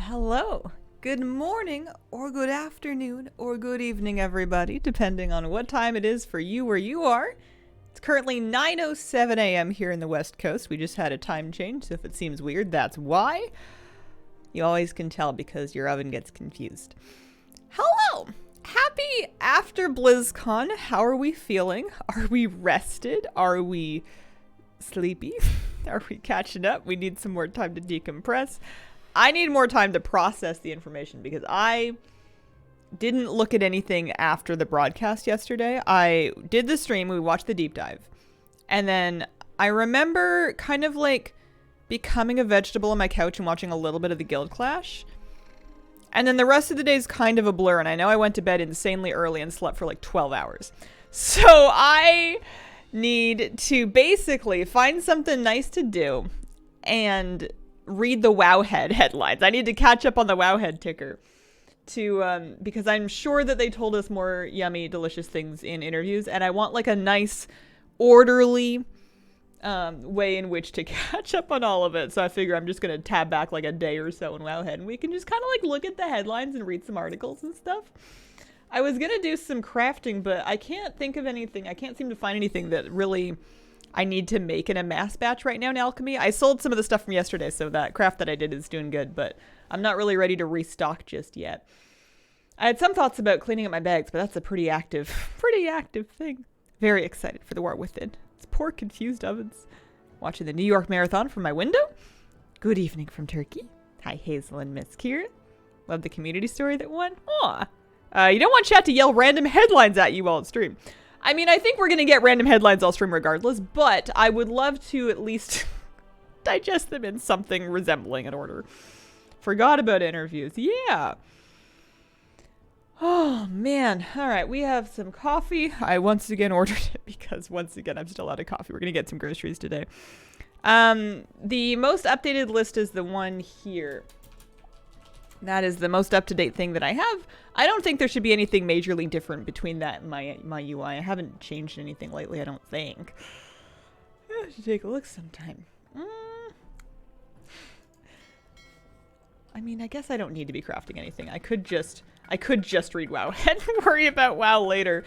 Hello, good morning, or good afternoon, or good evening, everybody, depending on what time it is for you where you are. It's currently 9:07 a.m. here in the West Coast. We just had a time change, so if it seems weird, that's why. You always can tell because your oven gets confused. Hello! Happy after BlizzCon. How are we feeling? Are we rested? Are we sleepy? Are we catching up? We need some more time to decompress. I need more time to process the information because I didn't look at anything after the broadcast yesterday. I did the stream, we watched the deep dive, and then I remember kind of like becoming a vegetable on my couch and watching a little bit of the Guild Clash. And then the rest of the day is kind of a blur, and I know I went to bed insanely early and slept for like 12 hours. So I need to basically find something nice to do and read the Wowhead headlines. I need to catch up on the Wowhead ticker to because I'm sure that they told us more yummy, delicious things in interviews, and I want like a nice, orderly way in which to catch up on all of it. So I figure I'm just gonna tab back like a day or so in Wowhead, and we can just kind of like look at the headlines and read some articles and stuff. I was gonna do some crafting, but I can't think of anything. I can't seem to find anything that really I need to make in a mass batch right now in alchemy. I sold some of the stuff from yesterday, so that craft that I did is doing good, but I'm not really ready to restock just yet. I had some thoughts about cleaning up my bags, but that's a pretty active thing. Very excited for the war within. It's poor confused ovens. Watching the New York Marathon from my window. Good evening from Turkey. Hi Hazel and Miss Kira. Love the community story that won. Aw. You don't want chat to yell random headlines at you while it's stream. I mean, I think we're going to get random headlines all stream regardless, but I would love to at least digest them in something resembling an order. Forgot about interviews. Yeah. Oh, man. All right, we have some coffee. I once again ordered it because once again, I'm still out of coffee. We're going to get some groceries today. The most updated list is the one here. That is the most up-to-date thing that I have. I don't think there should be anything majorly different between that and my UI. I haven't changed anything lately, I don't think. I should take a look sometime. I mean, I guess I don't need to be crafting anything. I could just read WoW and worry about WoW later.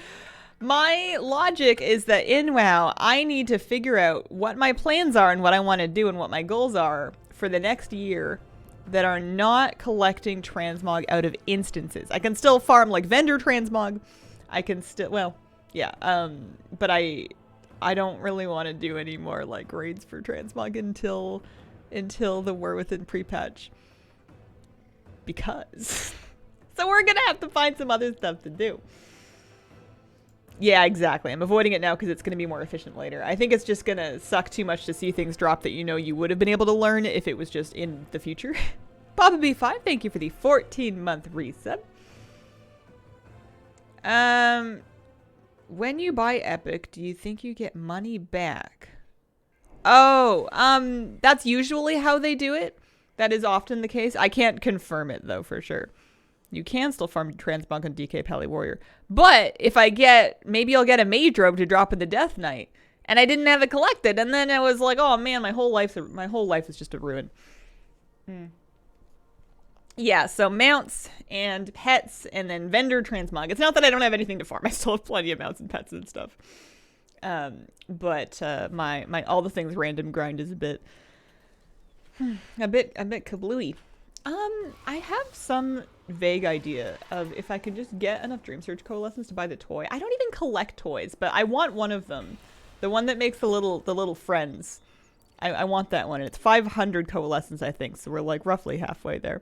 My logic is that in WoW, I need to figure out what my plans are and what I want to do and what my goals are for the next year that are not collecting transmog out of instances. I can still farm like vendor transmog. I can still, well, yeah. But I don't really want to do any more like raids for transmog until the War Within pre-patch. Because. So we're gonna have to find some other stuff to do. Yeah, exactly. I'm avoiding it now because it's going to be more efficient later. I think it's just going to suck too much to see things drop that you know you would have been able to learn if it was just in the future. Papa B5, thank you for the 14-month resub. When you buy Epic, do you think you get money back? Oh, that's usually how they do it. That is often the case. I can't confirm it, though, for sure. You can still farm transmog on DK Pally Warrior. But if I get, maybe I'll get a mage robe to drop in the Death Knight. And I didn't have it collected. And then I was like, oh man, my whole life is just a ruin. Yeah, so mounts and pets and then vendor transmog. It's not that I don't have anything to farm. I still have plenty of mounts and pets and stuff. But my all the things random grind is a bit kablooey. I have some vague idea of if I could just get enough Dream Search coalescence to buy the toy. I don't even collect toys, but I want one of them. The one that makes the little friends. I want that one. It's 500 coalescence, I think, so we're like roughly halfway there.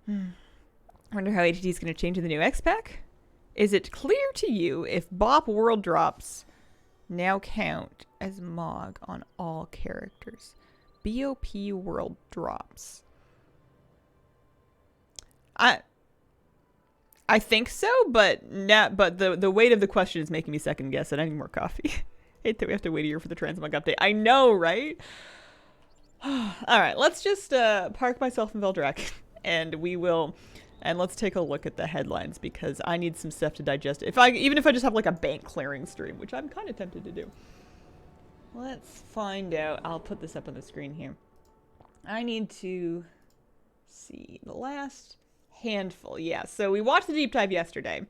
Wonder how HT is going to change in the new X-Pack? Is it clear to you if Bop World Drops now count as MOG on all characters? BOP World Drops. I think so, but the weight of the question is making me second guess it. I need more coffee. Hate that we have to wait a year for the transmog update. I know, right? All right, let's just park myself in Veldrak, and let's take a look at the headlines because I need some stuff to digest. Even if I just have like a bank clearing stream, which I'm kind of tempted to do. Let's find out. I'll put this up on the screen here. I need to see, the last handful. Yeah, so we watched the deep dive yesterday.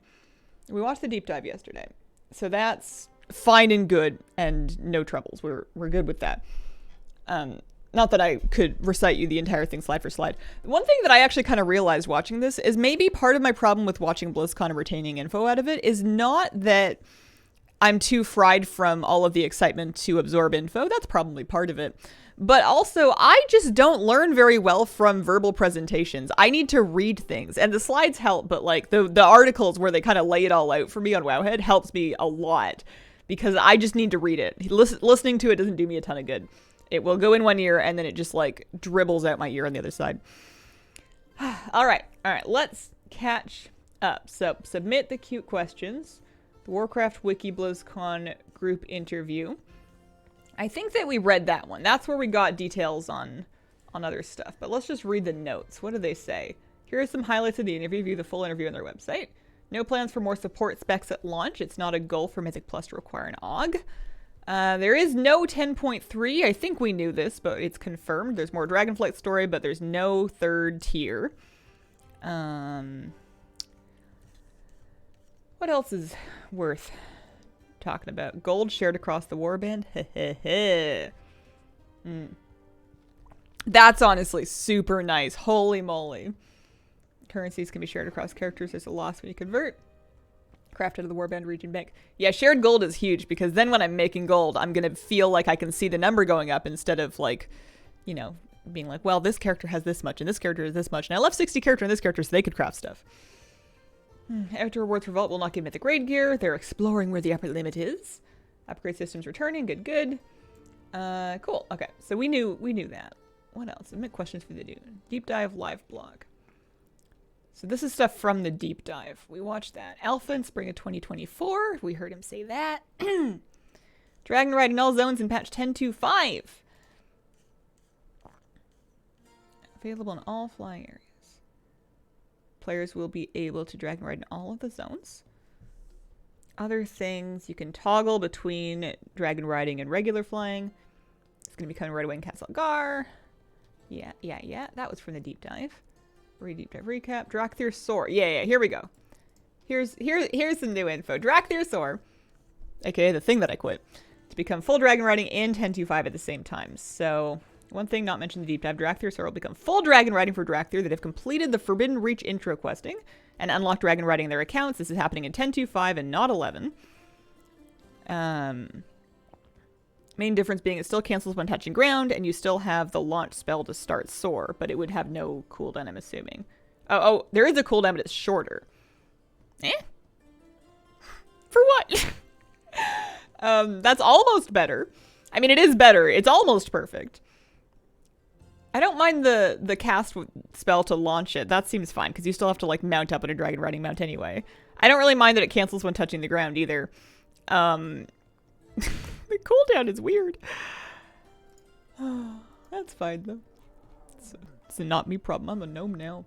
So that's fine and good and no troubles. We're good with that. Not that I could recite you the entire thing slide for slide. One thing that I actually kind of realized watching this is maybe part of my problem with watching BlizzCon and retaining info out of it is not that I'm too fried from all of the excitement to absorb info. That's probably part of it. But also, I just don't learn very well from verbal presentations. I need to read things. And the slides help, but like the articles where they kind of lay it all out for me on Wowhead helps me a lot. Because I just need to read it. Listening to it doesn't do me a ton of good. It will go in one ear, and then it just, like, dribbles out my ear on the other side. All right, let's catch up. So, submit the cute questions. The Warcraft Wiki BlizzCon group interview. I think that we read that one. That's where we got details on other stuff. But let's just read the notes. What do they say? Here are some highlights of the interview. View the full interview on their website. No plans for more support specs at launch. It's not a goal for Mythic Plus to require an AUG. There is no 10.3. I think we knew this, but it's confirmed. There's more Dragonflight story, but there's no third tier. What else is worth talking about? Gold shared across the warband. That's honestly super nice. Holy moly. Currencies can be shared across characters. There's a loss when you convert. Crafted of the Warband Region Bank. Yeah, shared gold is huge because then when I'm making gold, I'm going to feel like I can see the number going up instead of like, you know, being like, well, this character has this much and this character has this much. And I left 60 character in this character so they could craft stuff. After rewards for Vault will not give Mythic Raid gear. They're exploring where the upper limit is. Upgrade systems returning. Good. Cool. Okay, so we knew that. What else? Submit questions for the Dune. Deep dive live blog. So this is stuff from the deep dive. We watched that. Alpha in spring of 2024. We heard him say that. Dragon Ride in all zones in patch 10.2.5. Available in all flying areas. Players will be able to Dragon Ride in all of the zones. Other things, you can toggle between Dragon Riding and regular flying. It's going to be coming right away in Castle Gar. Yeah. That was from the deep dive. Deep dive recap. Drakthir Soar. Yeah, here we go. Here's some new info. Drakthir Soar, aka the thing that I quit, to become full dragon riding and 10.2.5 at the same time. So, one thing not mentioned in the deep dive, Drakthir Soar will become full dragon riding for Drakthir that have completed the Forbidden Reach intro questing and unlocked dragon riding in their accounts. This is happening in 10.2.5 and not 11. Main difference being it still cancels when touching ground, and you still have the launch spell to start Soar, but it would have no cooldown, I'm assuming. Oh, there is a cooldown, but it's shorter. For what? That's almost better. I mean, it is better. It's almost perfect. I don't mind the cast spell to launch it. That seems fine, because you still have to, like, mount up on a dragon riding mount anyway. I don't really mind that it cancels when touching the ground, either. The cooldown is weird. That's fine, though. It's a not me problem. I'm a gnome now.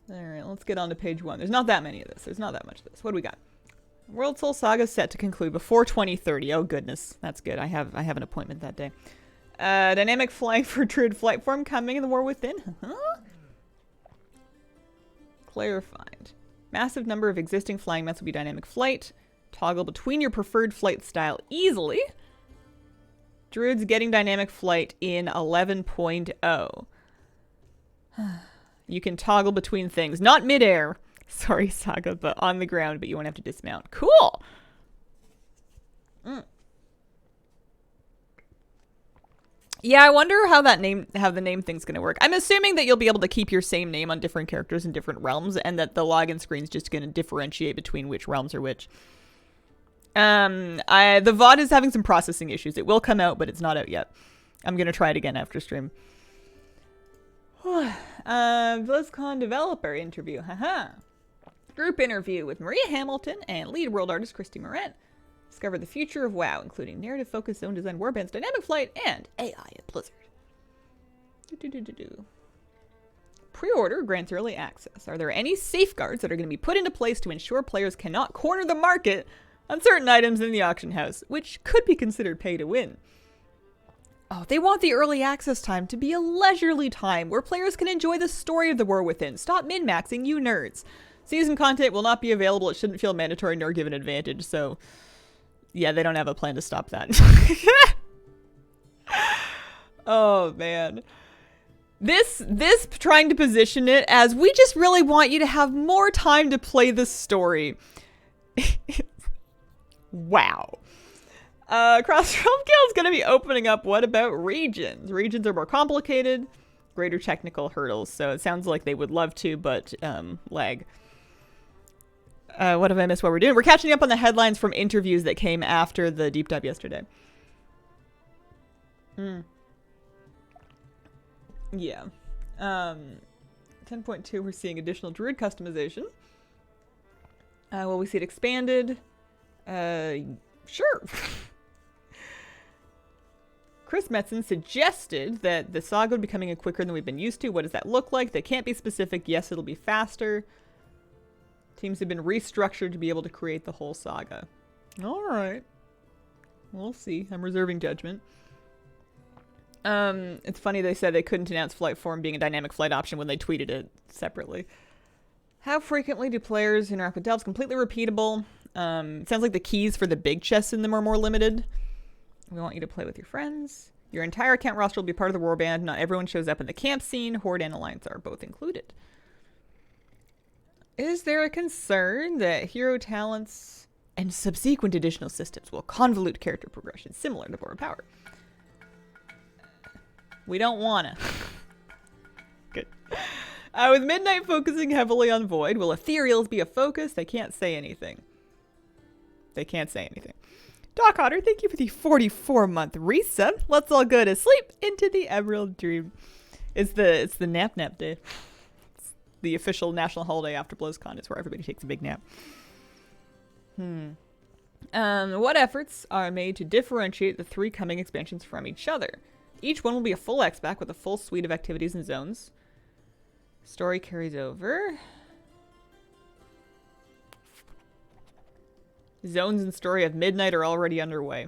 Alright, let's get on to page 1. There's not that many of this. There's not that much of this. What do we got? World Soul Saga set to conclude before 2030. Oh, goodness. That's good. I have an appointment that day. Dynamic flying for Druid flight form coming in the War Within. Clarified. Massive number of existing flying mounts will be dynamic flight. Toggle between your preferred flight style easily. Druids getting dynamic flight in 11.0. You can toggle between things. Not midair. Sorry, Saga, but on the ground, but you won't have to dismount. Cool! Yeah, I wonder how the name thing's gonna work. I'm assuming that you'll be able to keep your same name on different characters in different realms, and that the login screen's just gonna differentiate between which realms are which. The VOD is having some processing issues. It will come out, but it's not out yet. I'm gonna try it again after stream. BlizzCon developer interview. Group interview with Maria Hamilton and lead world artist Christy Moran. Discover the future of WoW, including narrative-focused zone design warbands, dynamic flight, and AI at Blizzard. Pre-order grants early access. Are there any safeguards that are going to be put into place to ensure players cannot corner the market on certain items in the auction house, which could be considered pay to win? Oh, they want the early access time to be a leisurely time where players can enjoy the story of the War Within. Stop min-maxing, you nerds. Season content will not be available. It shouldn't feel mandatory nor give an advantage. So, yeah, they don't have a plan to stop that. Oh, man. This trying to position it as we just really want you to have more time to play the story. Wow. Cross-Realm Guild is going to be opening up. What about regions? Regions are more complicated, greater technical hurdles. So it sounds like they would love to, but lag. What have I missed? What we're doing? We're catching up on the headlines from interviews that came after the deep dive yesterday. Yeah. 10.2, we're seeing additional druid customization. Will we see it expanded? Sure. Chris Metzen suggested that the saga would be coming in quicker than we've been used to. What does that look like? They can't be specific. Yes, it'll be faster. Teams have been restructured to be able to create the whole saga. All right. We'll see. I'm reserving judgment. It's funny they said they couldn't announce flight form being a dynamic flight option when they tweeted it separately. How frequently do players interact with delves? Completely repeatable. It sounds like the keys for the big chests in them are more limited. We want you to play with your friends. Your entire account roster will be part of the warband. Not everyone shows up in the camp scene. Horde and Alliance are both included. Is there a concern that hero talents and subsequent additional systems will convolute character progression similar to Borrowed Power? We don't wanna. Good. With Midnight focusing heavily on Void, will Ethereals be a focus? They can't say anything. They can't say anything. Doc Otter, thank you for the 44-month resub. Let's all go to sleep into the Emerald Dream. It's the nap day. It's the official national holiday after BlizzCon. It's where everybody takes a big nap. What efforts are made to differentiate the 3 coming expansions from each other? Each one will be a full X-Pack with a full suite of activities and zones. Story carries over. Zones and story of Midnight are already underway.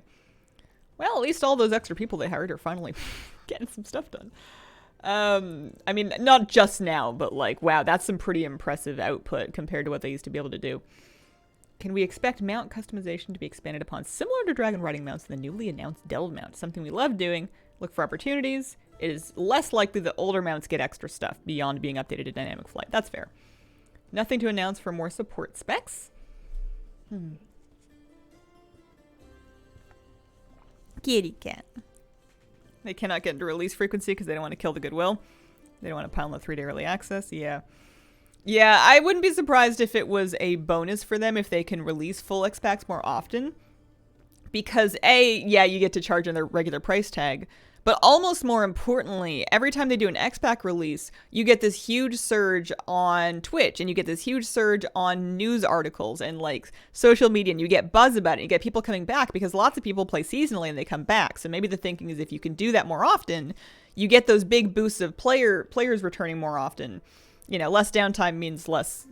Well, at least all those extra people they hired are finally getting some stuff done. I mean, not just now, but like, wow, that's some pretty impressive output compared to what they used to be able to do. Can we expect mount customization to be expanded upon similar to dragon riding mounts in the newly announced delve mount? Something we love doing. Look for opportunities. It is less likely that older mounts get extra stuff beyond being updated to dynamic flight. That's fair. Nothing to announce for more support specs. Kitty cat. They cannot get into release frequency because they don't want to kill the goodwill. They don't want to pile on the 3-day early access. Yeah. Yeah, I wouldn't be surprised if it was a bonus for them if they can release full X-Packs more often. Because A, yeah, you get to charge on their regular price tag. But almost more importantly, every time they do an X-Pack release, you get this huge surge on Twitch, and you get this huge surge on news articles and like social media, and you get buzz about it. You get people coming back because lots of people play seasonally and they come back. So maybe the thinking is if you can do that more often, you get those big boosts of players returning more often. You know, less downtime means less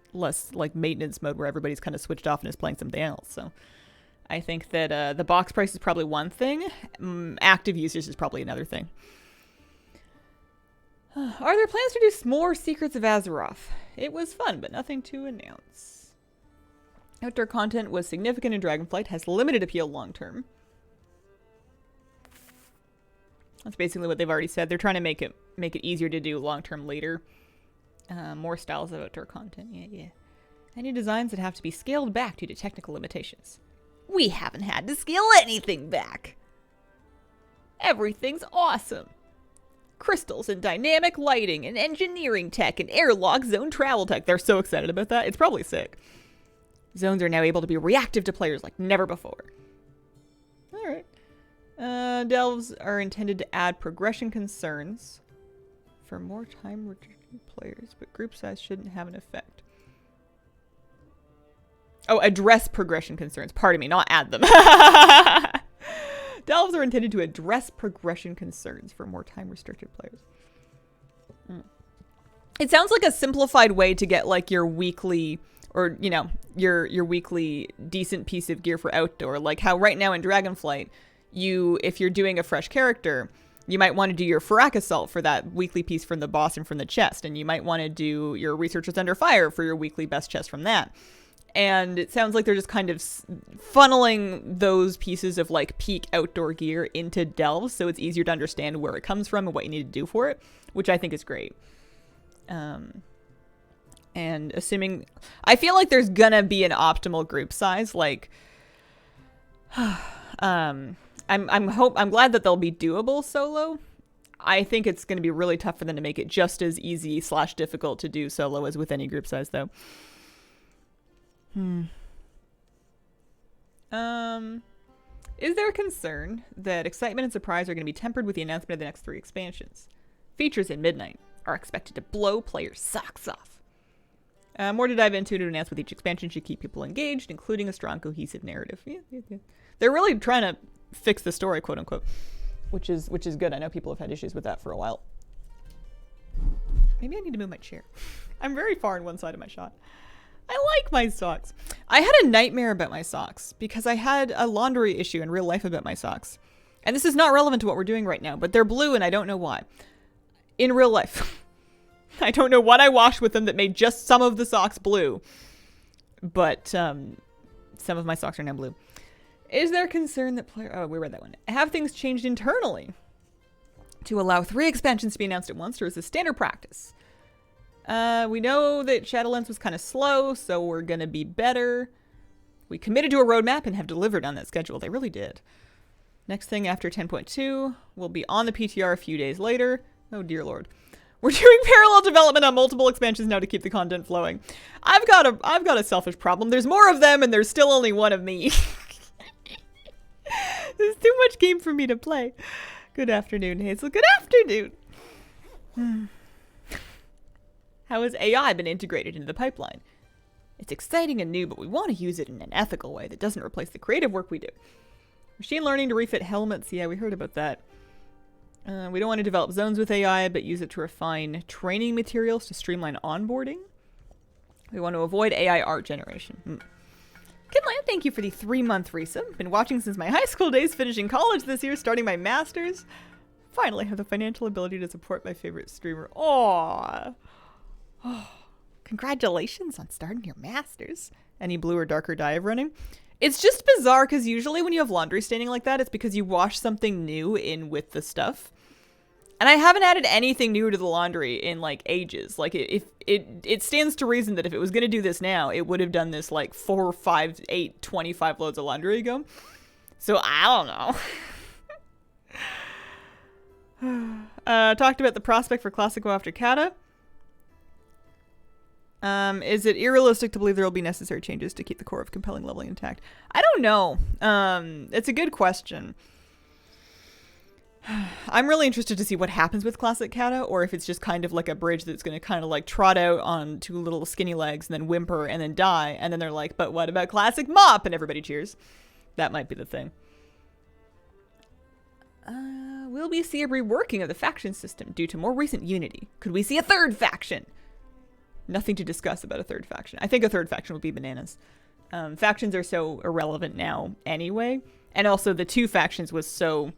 like maintenance mode where everybody's kind of switched off and is playing something else. So I think that the box price is probably one thing. Active usage is probably another thing. Are there plans to do more Secrets of Azeroth? It was fun, but nothing to announce. Outdoor content was significant in Dragonflight, has limited appeal long term. That's basically what they've already said. They're trying to make it easier to do long term later. More styles of outdoor content. Yeah. Any designs that have to be scaled back due to technical limitations? We haven't had to scale anything back. Everything's awesome. Crystals and dynamic lighting and engineering tech and airlock zone travel tech. They're so excited about that. It's probably sick. Zones are now able to be reactive to players like never before. All right. Delves are intended to add progression concerns for more time restricted players, but group size shouldn't have an effect. Oh, address progression concerns. Pardon me, not add them. Delves are intended to address progression concerns for more time-restricted players. It sounds like a simplified way to get like your weekly, or you know, your weekly decent piece of gear for outdoor. Like how right now in Dragonflight, if you're doing a fresh character, You might want to do your Farak Assault for that weekly piece from the boss and from the chest. And you might want to do your Researchers Under Fire for your weekly best chest from that. And it sounds like they're just kind of funneling those pieces of like peak outdoor gear into delves, so it's easier to understand where it comes from and what you need to do for it, which I think is great. And assuming, I feel like there's gonna be an optimal group size. Like, I'm glad that they'll be doable solo. I think it's gonna be really tough for them to make it just as easy / difficult to do solo as with any group size, though. Is there a concern that excitement and surprise are going to be tempered with the announcement of the next 3 expansions? Features in Midnight are expected to blow players' socks off. More to dive into to announce with each expansion should keep people engaged, including a strong, cohesive narrative. Yeah. They're really trying to fix the story, quote unquote, which is good. I know people have had issues with that for a while. Maybe I need to move my chair. I'm very far on one side of my shot. I like my socks. I had a nightmare about my socks because I had a laundry issue in real life about my socks. And this is not relevant to what we're doing right now, but they're blue and I don't know why. In real life. I don't know what I washed with them that made just some of the socks blue. But some of my socks are now blue. Is there concern that oh, we read that one. Have things changed internally to allow 3 expansions to be announced at once, or is this standard practice? We know that Shadowlands was kind of slow, so we're going to be better. We committed to a roadmap and have delivered on that schedule. They really did. Next thing after 10.2 will be on the PTR a few days later. Oh, dear Lord. We're doing parallel development on multiple expansions now to keep the content flowing. I've got a selfish problem. There's more of them and there's still only one of me. There's too much game for me to play. Good afternoon, Hazel. Good afternoon. How has AI been integrated into the pipeline? It's exciting and new, but we want to use it in an ethical way that doesn't replace the creative work we do. Machine learning to refit helmets. Yeah, we heard about that. We don't want to develop zones with AI, but use it to refine training materials to streamline onboarding. We want to avoid AI art generation. Kinlan, thank you for the 3-month resub. Been watching since my high school days, finishing college this year, starting my master's. Finally have the financial ability to support my favorite streamer. Aww. Oh, congratulations on starting your master's. Any blue or darker dye of running? It's just bizarre because usually when you have laundry staining like that, it's because you wash something new in with the stuff. And I haven't added anything new to the laundry in like ages. Like it stands to reason that if it was going to do this now, it would have done this like 4, 5, 8, 25 loads of laundry ago. So I don't know. Talked about the prospect for Classic WoW after Kata. Is it unrealistic to believe there will be necessary changes to keep the core of compelling leveling intact? I don't know. It's a good question. I'm really interested to see what happens with Classic Kata, or if it's just kind of like a bridge that's going to kind of like trot out on 2 little skinny legs and then whimper and then die. And then they're like, but what about Classic Mop? And everybody cheers. That might be the thing. Will we see a reworking of the faction system due to more recent unity? Could we see a 3rd faction? Nothing to discuss about a 3rd faction. I think a 3rd faction would be bananas. Factions are so irrelevant now anyway. And also the 2 factions was so,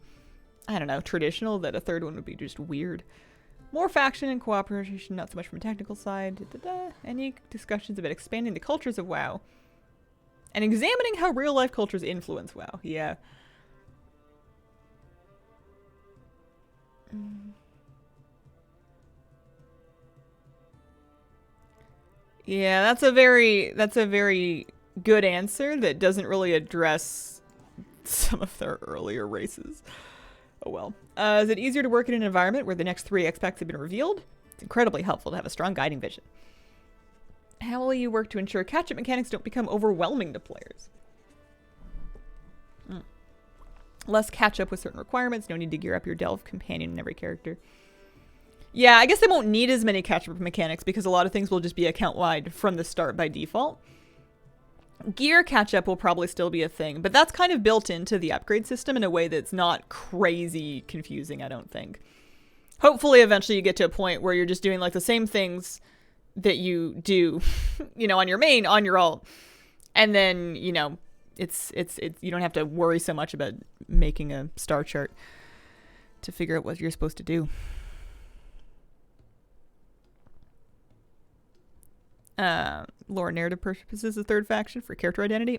I don't know, traditional that a 3rd one would be just weird. More faction and cooperation, not so much from a technical side. Any discussions about expanding the cultures of WoW? And examining how real-life cultures influence WoW. Yeah. Yeah, that's a very good answer that doesn't really address some of their earlier races. Oh well. Is it easier to work in an environment where the next 3 X-Packs have been revealed? It's incredibly helpful to have a strong guiding vision. How will you work to ensure catch-up mechanics don't become overwhelming to players? Less catch-up with certain requirements, no need to gear up your delve companion in every character. Yeah, I guess they won't need as many catch-up mechanics because a lot of things will just be account-wide from the start by default. Gear catch-up will probably still be a thing, but that's kind of built into the upgrade system in a way that's not crazy confusing, I don't think. Hopefully, eventually you get to a point where you're just doing like the same things that you do, you know, on your main, on your alt, and then, you know, it's you don't have to worry so much about making a star chart. to figure out what you're supposed to do. Lore narrative purposes the third faction for character identity.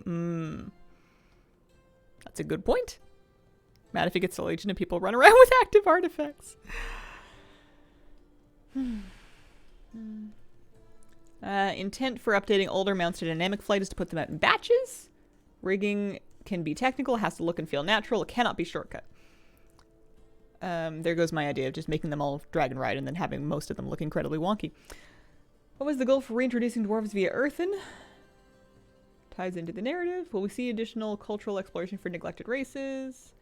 That's a good point. Mad if he gets the Legion and people run around with active artifacts. Intent for updating older mounts to dynamic flight is to put them out in batches. Rigging can be technical, it has to look and feel natural, it cannot be shortcut. There goes my idea of just making them all Dragon Ride and then having most of them look incredibly wonky. What was the goal for reintroducing dwarves via Earthen? Ties into the narrative. Will we see additional cultural exploration for neglected races?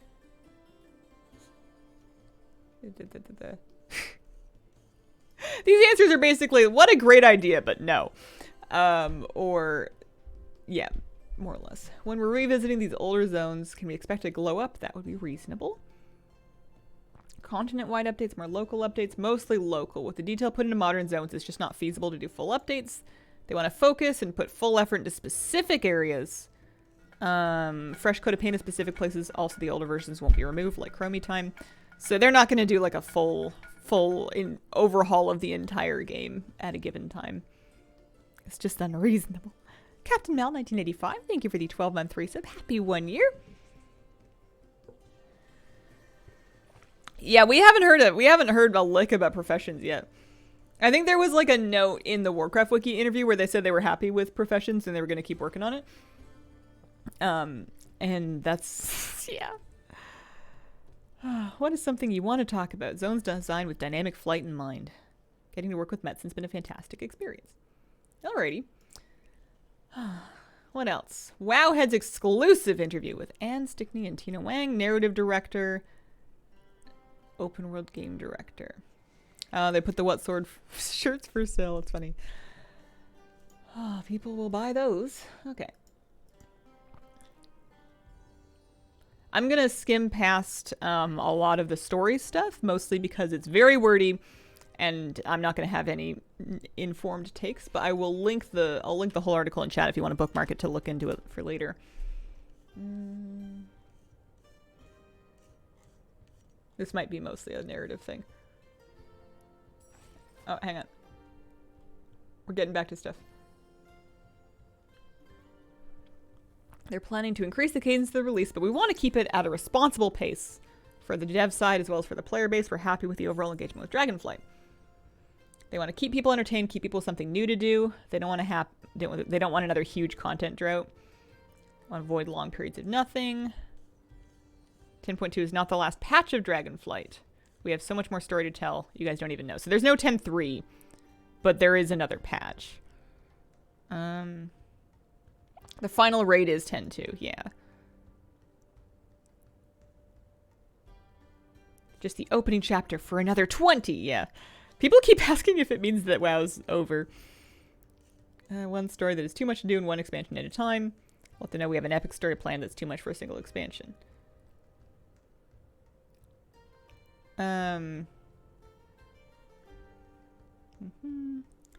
These answers are basically, what a great idea, but no. Or, yeah, more or less. When we're revisiting these older zones, can we expect a glow up? That would be reasonable. Continent-wide updates, more local updates, mostly local. With the detail put into modern zones, it's just not feasible to do full updates. They want to focus and put full effort into specific areas. Fresh coat of paint in specific places. Also, the older versions won't be removed, like Chromie time. So they're not going to do like a full overhaul of the entire game at a given time. It's just unreasonable. Captain Mel, 1985. Thank you for the 12-month resub. Happy 1 year. Yeah, we haven't heard a lick about professions yet. I think there was like a note in the Warcraft Wiki interview where they said they were happy with professions and they were going to keep working on it. And that's, yeah. What is something you want to talk about? Zones designed with dynamic flight in mind. Getting to work with Metzon's been a fantastic experience. Alrighty. What else? Wowhead's exclusive interview with Anne Stickney and Tina Wang, narrative director, open world game director. They put the What Sword shirts for sale. It's funny. People will buy those. Okay. I'm going to skim past a lot of the story stuff, mostly because it's very wordy and I'm not going to have any informed takes, but I will link the whole article in chat if you want to bookmark it to look into it for later. This might be mostly a narrative thing. Oh, hang on. We're getting back to stuff. They're planning to increase the cadence of the release, but we want to keep it at a responsible pace. For the dev side as well as for the player base, we're happy with the overall engagement with Dragonflight. They want to keep people entertained, keep people with something new to do. They don't want they don't want another huge content drought. Want to avoid long periods of nothing. 10.2 is not the last patch of Dragonflight. We have so much more story to tell. You guys don't even know. So there's no 10.3, but there is another patch. The final raid is 10.2, yeah. Just the opening chapter for another 20, yeah. People keep asking if it means that WoW's over. One story that is too much to do in one expansion at a time. Let them know we have an epic story plan that's too much for a single expansion.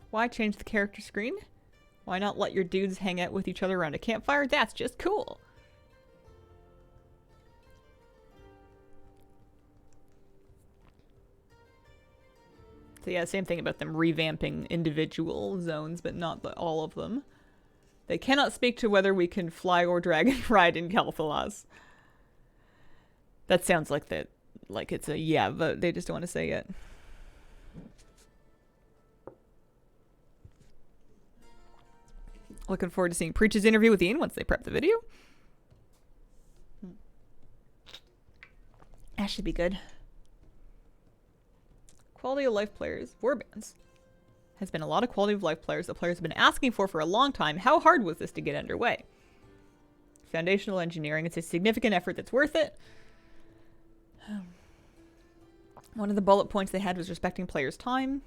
Why change the character screen? Why not let your dudes hang out with each other around a campfire? That's just cool. So yeah, same thing about them revamping individual zones, but not all of them. They cannot speak to whether we can fly or dragon ride in Calthalas. That sounds like that, like it's a yeah, but they just don't want to say it. Looking forward to seeing Preach's interview with Ian once they prep the video. That should be good. Quality of life players, warbands. Has been a lot of quality of life players that players have been asking for a long time. How hard was this to get underway? Foundational engineering. It's a significant effort that's worth it. One of the bullet points they had was respecting players' time.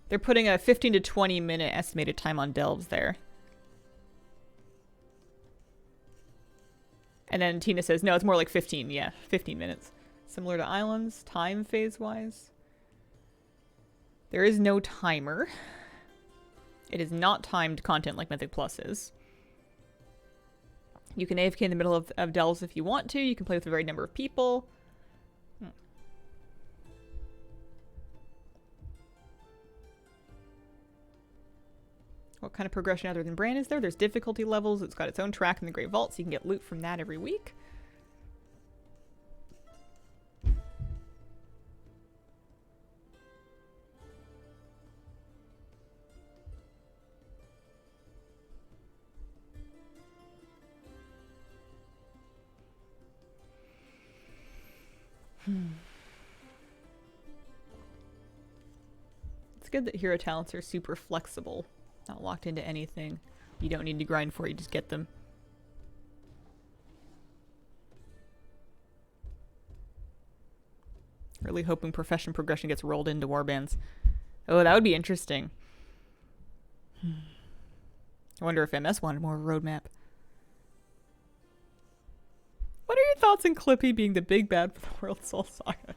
They're putting a 15 to 20 minute estimated time on delves there. And then Tina says, no, it's more like 15. Yeah, 15 minutes. Similar to Islands, time phase-wise. There is no timer. It is not timed content like Mythic Plus is. You can AFK in the middle of delves if you want to. You can play with a varied number of people. What kind of progression other than Bran is there? There's difficulty levels. It's got its own track in the Great Vault, so you can get loot from that every week. It's good that hero talents are super flexible. Not locked into anything. You don't need to grind for, you just get them. Really hoping profession progression gets rolled into warbands. Oh, that would be interesting. I wonder if MS wanted more of a roadmap. What are your thoughts on Clippy being the big bad for the World Soul Saga?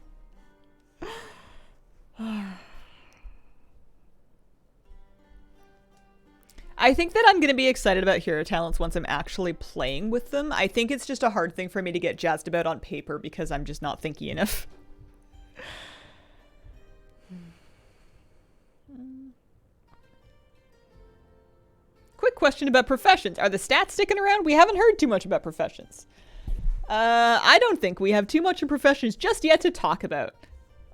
I think that I'm going to be excited about hero talents once I'm actually playing with them. I think it's just a hard thing for me to get jazzed about on paper because I'm just not thinky enough. Quick question about professions. Are the stats sticking around? We haven't heard too much about professions. I don't think we have too much in professions just yet to talk about.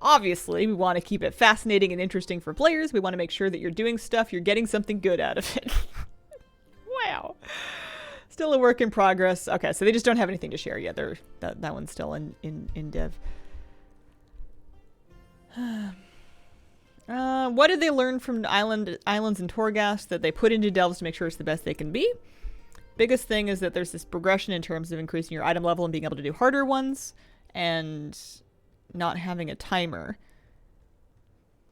Obviously, we want to keep it fascinating and interesting for players. We want to make sure that you're doing stuff, you're getting something good out of it. Wow. Still a work in progress. Okay, so they just don't have anything to share yet. That one's still in dev. What did they learn from Islands and Torghast that they put into delves to make sure it's the best they can be? Biggest thing is that there's this progression in terms of increasing your item level and being able to do harder ones, and not having a timer.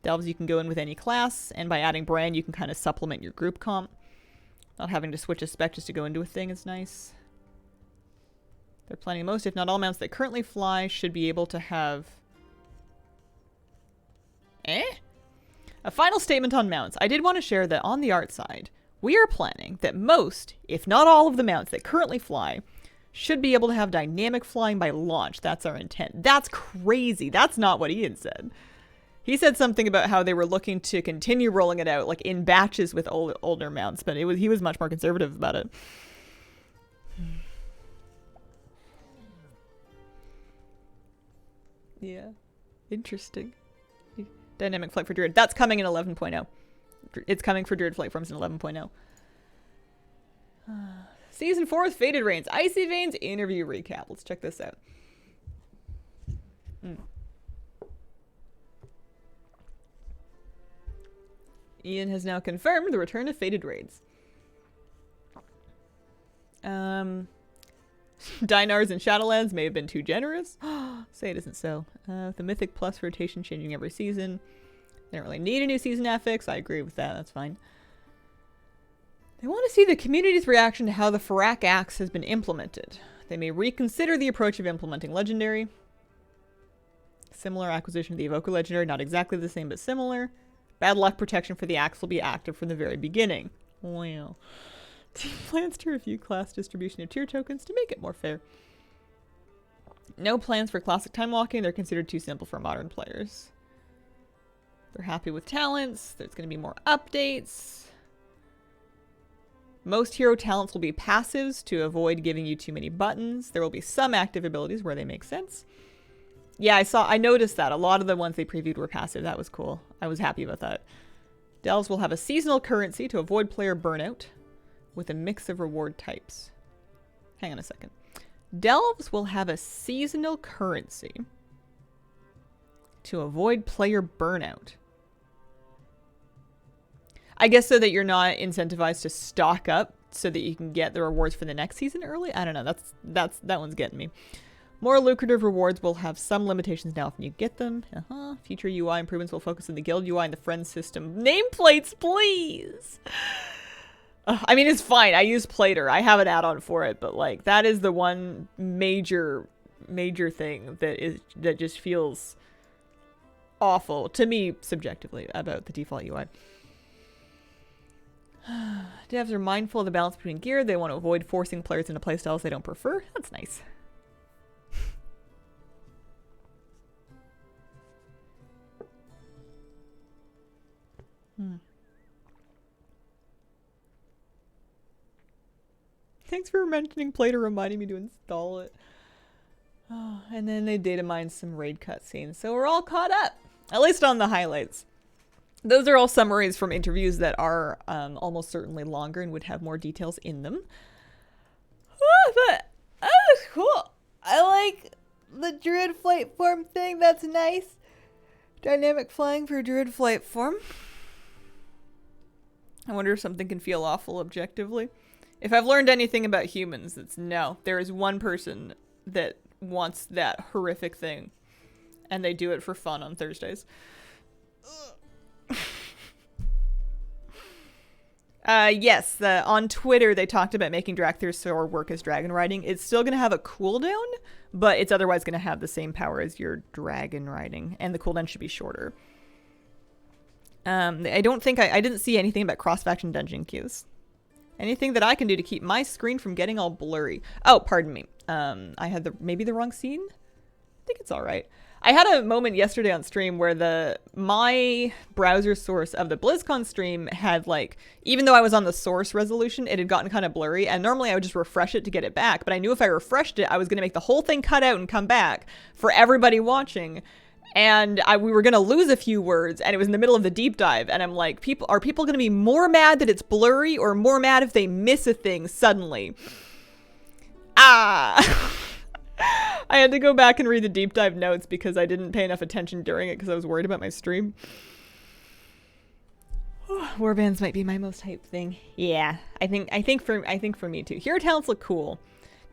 Delves you can go in with any class, and by adding Bran you can kind of supplement your group comp. Not having to switch a spec just to go into a thing is nice. They're planning most, if not all, mounts that currently fly should be able to have... A final statement on mounts. I did want to share that on the art side, we are planning that most, if not all of the mounts that currently fly should be able to have dynamic flying by launch. That's our intent. That's crazy. That's not what Ian said. He said something about how they were looking to continue rolling it out like in batches with older mounts, but he was much more conservative about it. Yeah. Interesting. Dynamic flight for Druid. That's coming in 11.0. It's coming for Druid flight forms in 11.0. Season 4 with Faded Rains. Icy Veins interview recap. Let's check this out. Ian has now confirmed the return of Faded Raids. Dinars and Shadowlands may have been too generous. Say it isn't so. The Mythic Plus rotation changing every season. They don't really need a new season affix. I agree with that. That's fine. They want to see the community's reaction to how the Farak Axe has been implemented. They may reconsider the approach of implementing Legendary. Similar acquisition of the Evoker Legendary. Not exactly the same, but similar. Bad luck protection for the Axe will be active from the very beginning. Wow. Team plans to review class distribution of tier tokens to make it more fair. No plans for classic time walking. They're considered too simple for modern players. They're happy with talents. There's going to be more updates. Most hero talents will be passives to avoid giving you too many buttons. There will be some active abilities where they make sense. Yeah, I noticed that. A lot of the ones they previewed were passive. That was cool. I was happy about that. Delves will have a seasonal currency to avoid player burnout with a mix of reward types. Hang on a second. Delves will have a seasonal currency to avoid player burnout. I guess so that you're not incentivized to stock up so that you can get the rewards for the next season early. I don't know. That one's getting me. More lucrative rewards will have some limitations now if you get them. Future UI improvements will focus on the guild UI and the friend system. Nameplates, please! I mean, it's fine. I use Plater. I have an add-on for it, but like that is the one major thing that just feels awful to me subjectively about the default UI. Devs are mindful of the balance between gear. They want to avoid forcing players into playstyles they don't prefer. That's nice. Thanks for mentioning Play to reminding me to install it. Oh, and then they data mined some raid cutscenes, so we're all caught up. At least on the highlights. Those are all summaries from interviews that are almost certainly longer and would have more details in them. Oh, but that was cool. I like the Druid flight form thing. That's nice. Dynamic flying for Druid flight form. I wonder if something can feel awful objectively. If I've learned anything about humans, it's no. There is one person that wants that horrific thing. And they do it for fun on Thursdays. Yes, on Twitter they talked about making Drakthir's work as dragon riding. It's still going to have a cooldown, but it's otherwise going to have the same power as your dragon riding. And the cooldown should be shorter. I don't think I didn't see anything about cross-faction dungeon queues. Anything that I can do to keep my screen from getting all blurry. Oh, pardon me. I had maybe the wrong scene? I think it's all right. I had a moment yesterday on stream where my browser source of the BlizzCon stream had even though I was on the source resolution, it had gotten kind of blurry, and normally I would just refresh it to get it back, but I knew if I refreshed it, I was going to make the whole thing cut out and come back for everybody watching. And we were going to lose a few words, and it was in the middle of the deep dive. And I'm like, are people going to be more mad that it's blurry or more mad if they miss a thing suddenly? I had to go back and read the deep dive notes because I didn't pay enough attention during it because I was worried about my stream. Warbands might be my most hyped thing. Yeah, I think for me too. Hero talents look cool.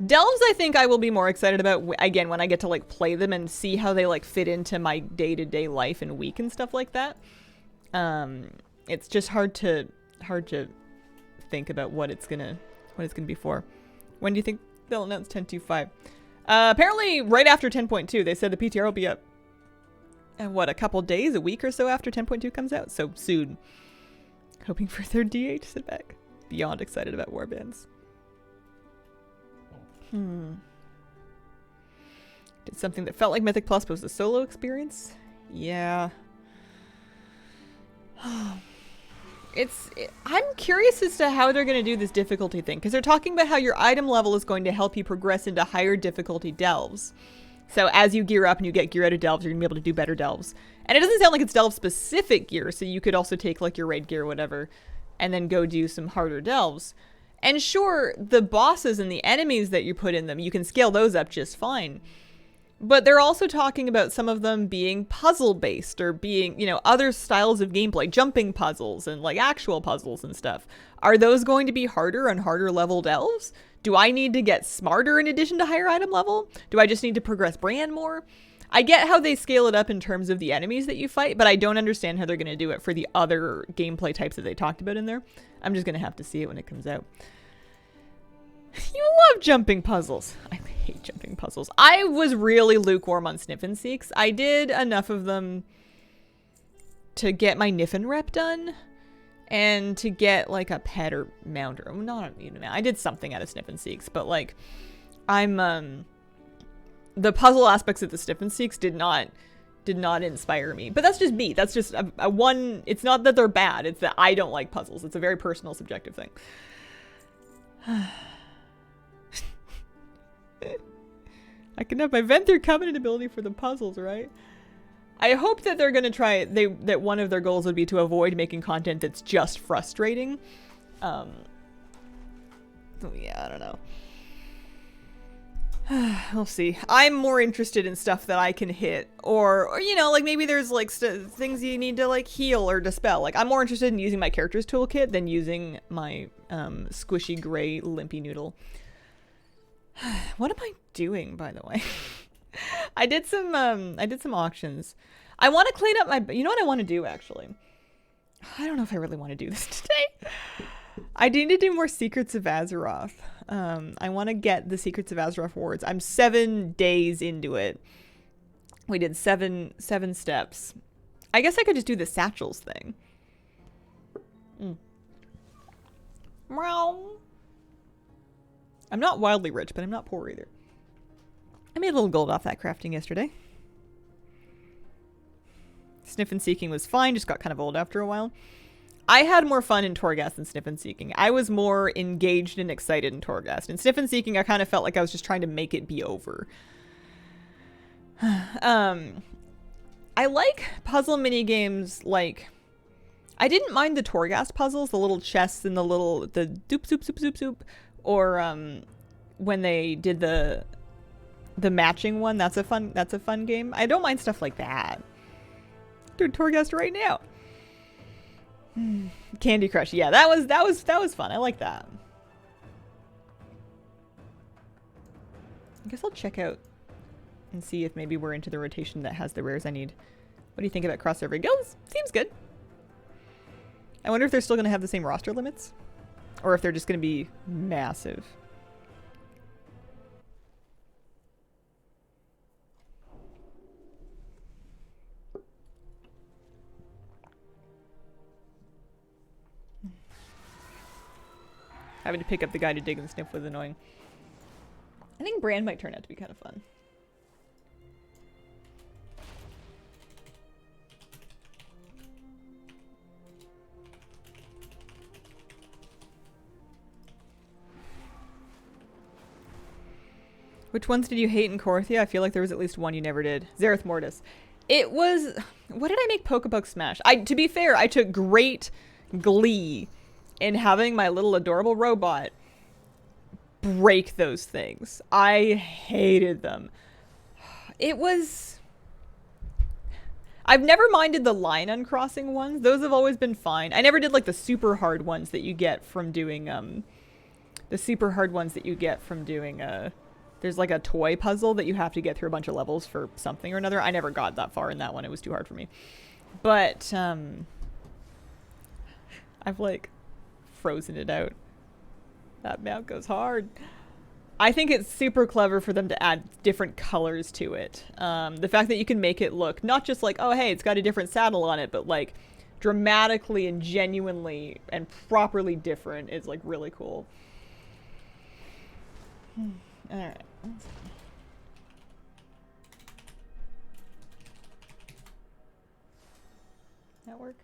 Delves, I think I will be more excited about, again, when I get to, play them and see how they, fit into my day-to-day life and week and stuff like that. It's just hard to think about what it's gonna be for. When do you think they'll announce 10.25? Apparently, right after 10.2, they said the PTR will be up, a couple days, a week or so after 10.2 comes out, so soon. Hoping for third DA to sit back. Beyond excited about warbands. Did something that felt like Mythic Plus but was a solo experience? Yeah. I'm curious as to how they're going to do this difficulty thing, because they're talking about how your item level is going to help you progress into higher difficulty delves. So as you gear up and you get gear out of delves, you're going to be able to do better delves. And it doesn't sound like it's delve specific gear, so you could also take your raid gear or whatever and then go do some harder delves. And sure, the bosses and the enemies that you put in them, you can scale those up just fine. But they're also talking about some of them being puzzle-based or being, other styles of gameplay, jumping puzzles and, actual puzzles and stuff. Are those going to be harder on harder leveled elves? Do I need to get smarter in addition to higher item level? Do I just need to progress brand more? I get how they scale it up in terms of the enemies that you fight, but I don't understand how they're going to do it for the other gameplay types that they talked about in there. I'm just going to have to see it when it comes out. You love jumping puzzles. I hate jumping puzzles. I was really lukewarm on Sniff and Seeks. I did enough of them to get my Niffin rep done and to get a pet or mount or not even a mount. I did something out of Sniff and Seeks, but I'm the puzzle aspects of the Sniff and Seeks did not inspire me. But that's just me. That's just a one. It's not that they're bad. It's that I don't like puzzles. It's a very personal, subjective thing. I can have my Venthyr Covenant ability for the puzzles, right? I hope that they're gonna try that one of their goals would be to avoid making content that's just frustrating. Yeah, I don't know. We'll see. I'm more interested in stuff that I can hit, or maybe there's things you need to heal or dispel. I'm more interested in using my character's toolkit than using my squishy gray limpy noodle. What am I doing, by the way? I did some auctions. I want to clean up my. You know what I want to do actually? I don't know if I really want to do this today. I need to do more Secrets of Azeroth. I want to get the Secrets of Azeroth rewards. I'm 7 days into it. We did seven steps. I guess I could just do the satchels thing. Meow. I'm not wildly rich, but I'm not poor either. I made a little gold off that crafting yesterday. Sniff and Seeking was fine, just got kind of old after a while. I had more fun in Torghast than Sniff and Seeking. I was more engaged and excited in Torghast. In Sniff and Seeking, I kind of felt like I was just trying to make it be over. I like puzzle minigames, like... I didn't mind the Torghast puzzles, the little chests and the doop zoop zoop zoop zoop. Or when they did the matching one, that's a fun game. I don't mind stuff like that. Dude, Torghast right now. Candy Crush, yeah, that was fun. I like that. I guess I'll check out and see if maybe we're into the rotation that has the rares I need. What do you think about crossover guilds? Seems good. I wonder if they're still going to have the same roster limits, or if they're just going to be massive. Having to pick up the guy to dig and sniff was annoying. I think Brand might turn out to be kind of fun. Which ones did you hate in Korthia? I feel like there was at least one you never did. Zareth Mortis. It was... What did I make Pokebug Smash? To be fair, I took great glee in having my little adorable robot break those things. I hated them. It was... I've never minded the line uncrossing ones. Those have always been fine. I never did like the super hard ones that you get from doing, there's like a toy puzzle that you have to get through a bunch of levels for something or another. I never got that far in that one. It was too hard for me. But, I've like frozen it out. That map goes hard. I think it's super clever for them to add different colors to it. The fact that you can make it look not just like, oh, hey, it's got a different saddle on it, but like dramatically and genuinely and properly different is like really cool. All right. That work?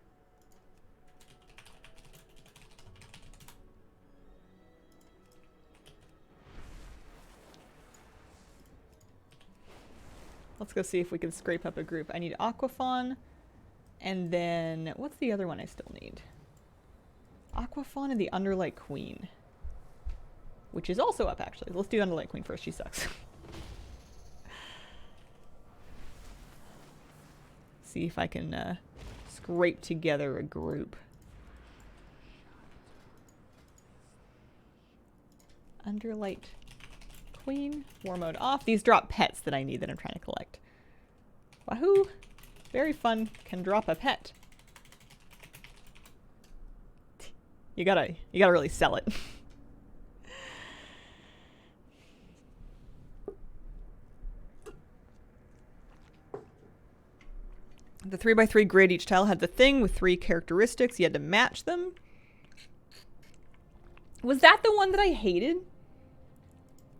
Let's go see if we can scrape up a group. I need Aquafawn, and then what's the other one I still need? Aquafawn and the Underlight Queen, which is also up actually. Let's do Underlight Queen first. She sucks. See if I can scrape together a group. Underlight Queen, war mode off. These drop pets that I need that I'm trying to collect. Wahoo! Very fun. Can drop a pet. You gotta really sell it. The 3x3 grid, each tile had the thing with 3 characteristics. You had to match them. Was that the one that I hated?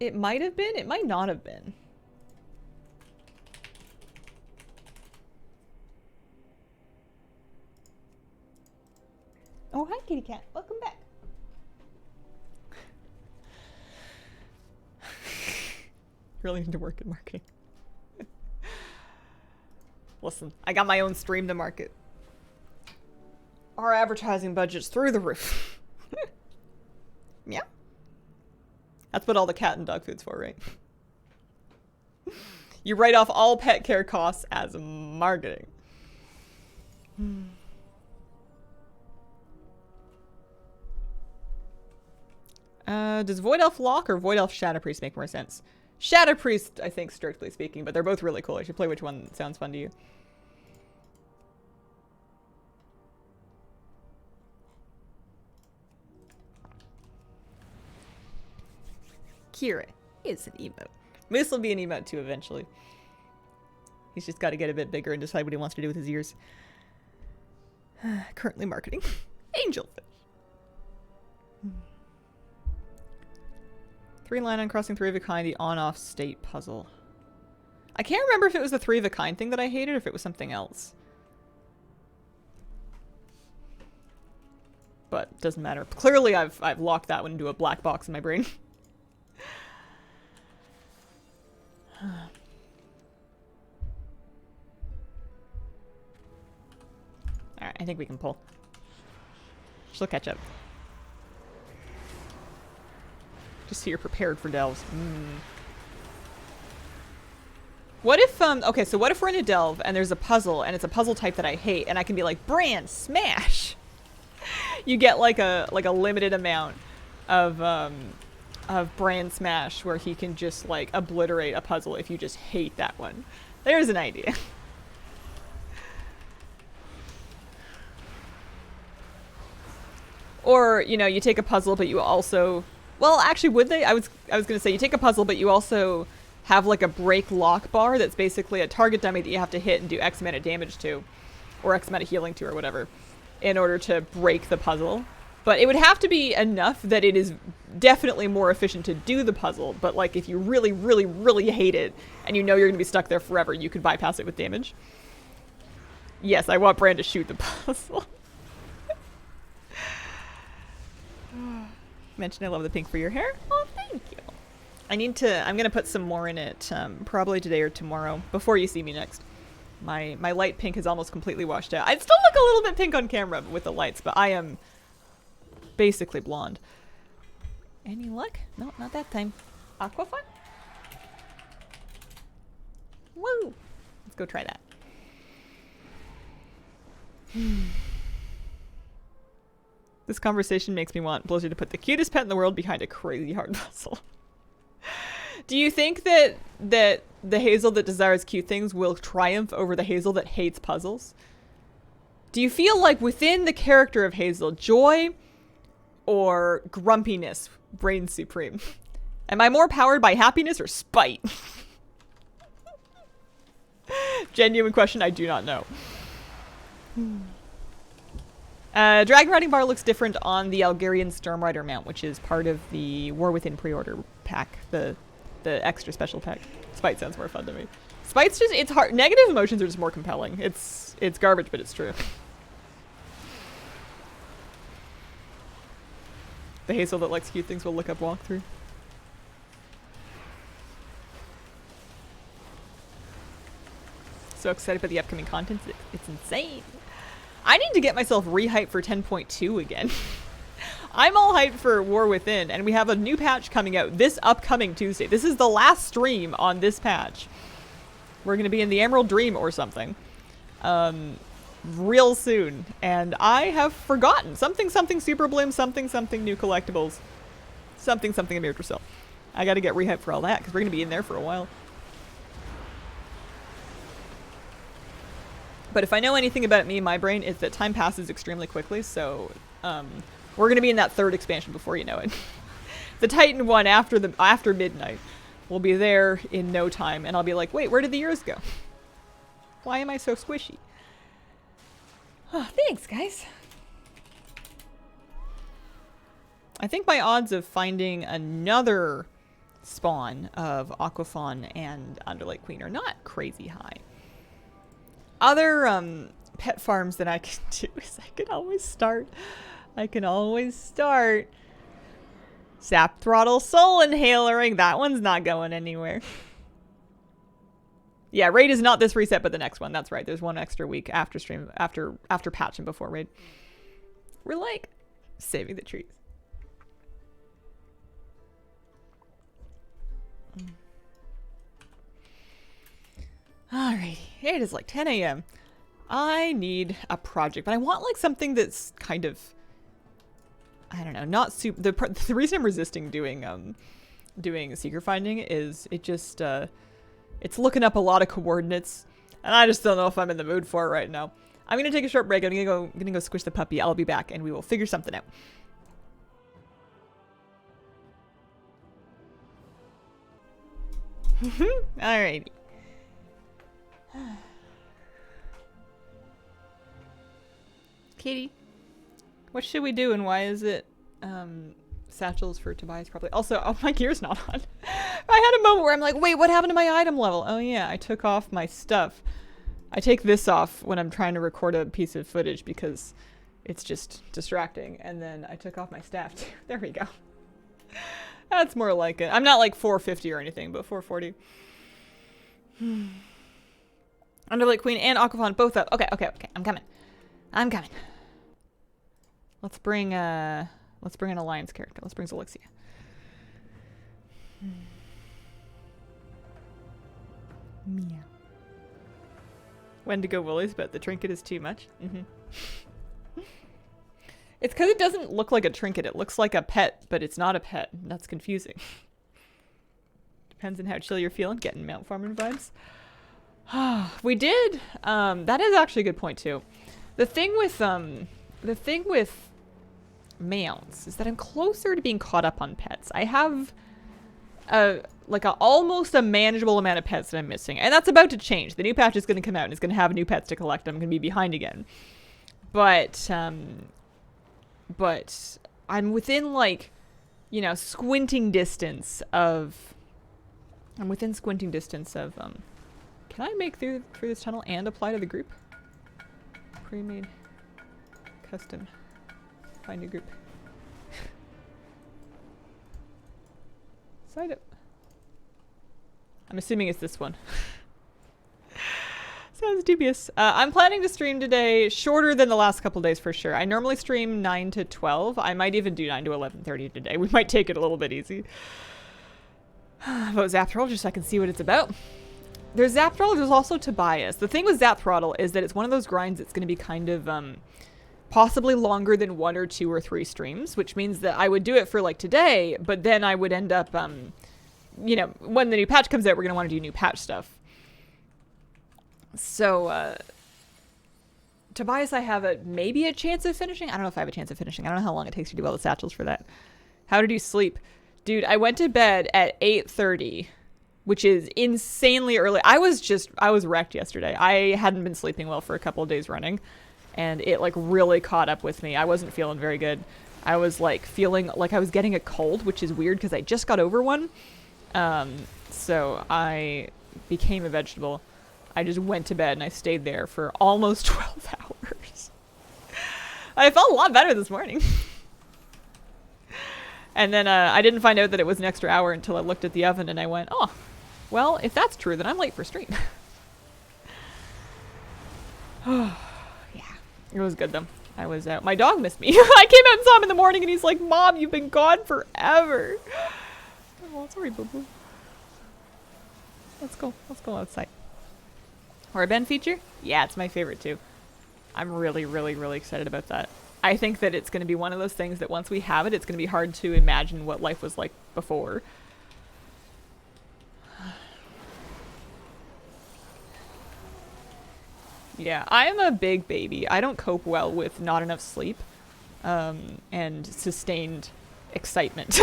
It might have been. It might not have been. Oh, hi, kitty cat. Welcome back. Really need to work in marketing. Listen, I got my own stream to market. Our advertising budget's through the roof. Yeah. That's what all the cat and dog food's for, right? You write off all pet care costs as marketing. Does Void Elf Lock or Void Elf Shadow Priest make more sense? Shadow Priest, I think, strictly speaking, but they're both really cool. I should play which one sounds fun to you. Kira is an emote. Moose will be an emote too eventually. He's just got to get a bit bigger and decide what he wants to do with his ears. Currently marketing. Angelfish. 3 line on crossing 3 of a kind, the on-off state puzzle. I can't remember if it was the 3 of a kind thing that I hated or if it was something else. But it doesn't matter. Clearly I've locked that one into a black box in my brain. Alright, I think we can pull. She'll catch up. Just so you're prepared for delves. What if, okay, so what if we're in a delve and there's a puzzle and it's a puzzle type that I hate and I can be like, Bran, smash! You get like a limited amount of Bran smash where he can just like obliterate a puzzle if you just hate that one. There's an idea. Or, you know, you take a puzzle but you also... Well, actually, would they? I was gonna say, you take a puzzle but you also have like a break lock bar that's basically a target dummy that you have to hit and do X amount of damage to. Or X amount of healing to, or whatever. In order to break the puzzle. But it would have to be enough that it is definitely more efficient to do the puzzle. But like if you really, really, really hate it and you know you're going to be stuck there forever, you could bypass it with damage. Yes, I want Bran to shoot the puzzle. Mention I love the pink for your hair. Oh, thank you. I'm going to put some more in it probably today or tomorrow before you see me next. My light pink is almost completely washed out. I'd still look a little bit pink on camera with the lights, but I am basically blonde. Any luck? No, not that time. Aquafun? Woo! Let's go try that. This conversation makes me want Blizzard to put the cutest pet in the world behind a crazy hard puzzle. Do you think that the Hazel that desires cute things will triumph over the Hazel that hates puzzles? Do you feel like within the character of Hazel, joy or grumpiness reigns supreme? Am I more powered by happiness or spite? Genuine question, I do not know. Dragon Riding Bar looks different on the Algarian Stormrider mount, which is part of the War Within pre-order pack, the extra special pack. Spite sounds more fun to me. Spite's just, it's hard. Negative emotions are just more compelling. It's garbage, but it's true. The Hazel that likes cute things will look up walkthrough. So excited about the upcoming content. It's insane. I need to get myself re-hyped for 10.2 again. I'm all hyped for War Within, and we have a new patch coming out this upcoming Tuesday. This is the last stream on this patch. We're going to be in the Emerald Dream or something. Real soon. And I have forgotten. Something Super Bloom, something new collectibles. Something a Mirror Cell. I got to get re-hyped for all that, because we're going to be in there for a while. But if I know anything about me and my brain, it's that time passes extremely quickly, so we're going to be in that third expansion before you know it. The Titan one after midnight will be there in no time, and I'll be like, wait, where did the years go? Why am I so squishy? Oh, thanks, guys. I think my odds of finding another spawn of Aquafawn and Underlight Queen are not crazy high. Other pet farms that I can do is I can always start Zap Throttle Soul Inhalering. That one's not going anywhere. Yeah, raid is not this reset, but the next one. That's right. There's one extra week after stream, after patch and before raid. We're like saving the trees. Alrighty, it is like 10 a.m. I need a project, but I want like something that's kind of, I don't know, not super. The reason I'm resisting doing secret finding is it just it's looking up a lot of coordinates, and I just don't know if I'm in the mood for it right now. I'm gonna take a short break. I'm gonna go squish the puppy. I'll be back, and we will figure something out. Alrighty. Katie, what should we do and why is it satchels for Tobias properly. Also, oh, my gear's not on. I had a moment where I'm like, wait, what happened to my item level? Oh yeah, I took off my stuff. I take this off when I'm trying to record a piece of footage because it's just distracting. And then I took off my staff too. There we go. That's more like it. I'm not like 450 or anything, but 440. Underlight Queen and Aquafon both up. Okay. I'm coming. Let's bring an alliance character. Let's bring Zelixia. Meow. Wendigo Woolies, but the trinket is too much. It's because it doesn't look like a trinket. It looks like a pet, but it's not a pet. That's confusing. Depends on how chill you're feeling. Getting Mount Farming vibes. We did. That is actually a good point too. The thing with mounts is that I'm closer to being caught up on pets. I have almost a manageable amount of pets that I'm missing, and that's about to change. The new patch is going to come out and it's going to have new pets to collect. I'm going to be behind again, but I'm within squinting distance of. Can I make through this tunnel and apply to the group? Pre-made, custom, find a group. Side up. I'm assuming it's this one. Sounds dubious. I'm planning to stream today shorter than the last couple days for sure. I normally stream 9 to 12. I might even do 9 to 11:30 today. We might take it a little bit easy. Vote Zap Throttle just so I can see what it's about. There's Zap Throttle, there's also Tobias. The thing with Zap Throttle is that it's one of those grinds that's going to be kind of possibly longer than 1 or 2 or 3 streams, which means that I would do it for like today, but then I would end up, when the new patch comes out, we're going to want to do new patch stuff. So, Tobias, I have maybe a chance of finishing. I don't know if I have a chance of finishing. I don't know how long it takes to do all the satchels for that. How did you sleep? Dude, I went to bed at 8:30, which is insanely early. I was wrecked yesterday. I hadn't been sleeping well for a couple of days running, and it like really caught up with me. I wasn't feeling very good. I was like feeling like I was getting a cold, which is weird because I just got over one. So I became a vegetable. I just went to bed and I stayed there for almost 12 hours. I felt a lot better this morning. And then I didn't find out that it was an extra hour until I looked at the oven and I went, oh, well, if that's true, then I'm late for stream. Oh, yeah. It was good, though. I was out. My dog missed me. I came out and saw him in the morning and he's like, Mom, you've been gone forever. Oh, sorry, boo-boo. Let's go outside. Or a Ben feature? Yeah, it's my favorite, too. I'm really, really, really excited about that. I think that it's going to be one of those things that once we have it, it's going to be hard to imagine what life was like before. Yeah, I am a big baby. I don't cope well with not enough sleep and sustained excitement.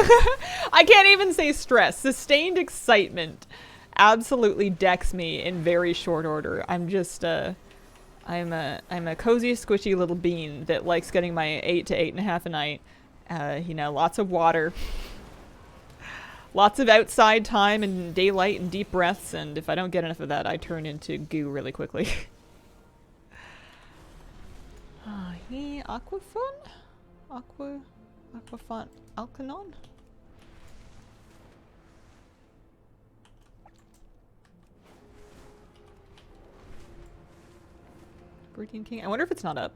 I can't even say stress. Sustained excitement absolutely decks me in very short order. I'm just I'm a cozy, squishy little bean that likes getting my 8 to 8.5 a night. Lots of water, lots of outside time and daylight and deep breaths. And if I don't get enough of that, I turn into goo really quickly. Hey, Aquafon? Aquafon Alkanon? Guardian King. I wonder if it's not up.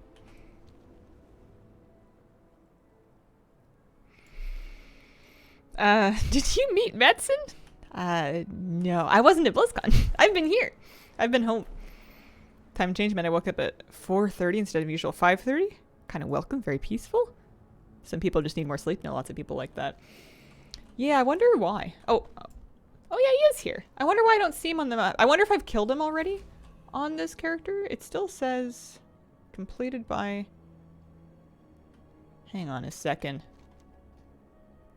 Did you meet Medicine? No. I wasn't at BlizzCon. I've been here. I've been home. Time change meant I woke up at 4:30 instead of usual 5:30. Kind of welcome. Very peaceful. Some people just need more sleep. No, lots of people like that. Yeah, I wonder why. Oh yeah, he is here. I wonder why I don't see him on the map. I wonder if I've killed him already on this character. It still says completed by... Hang on a second.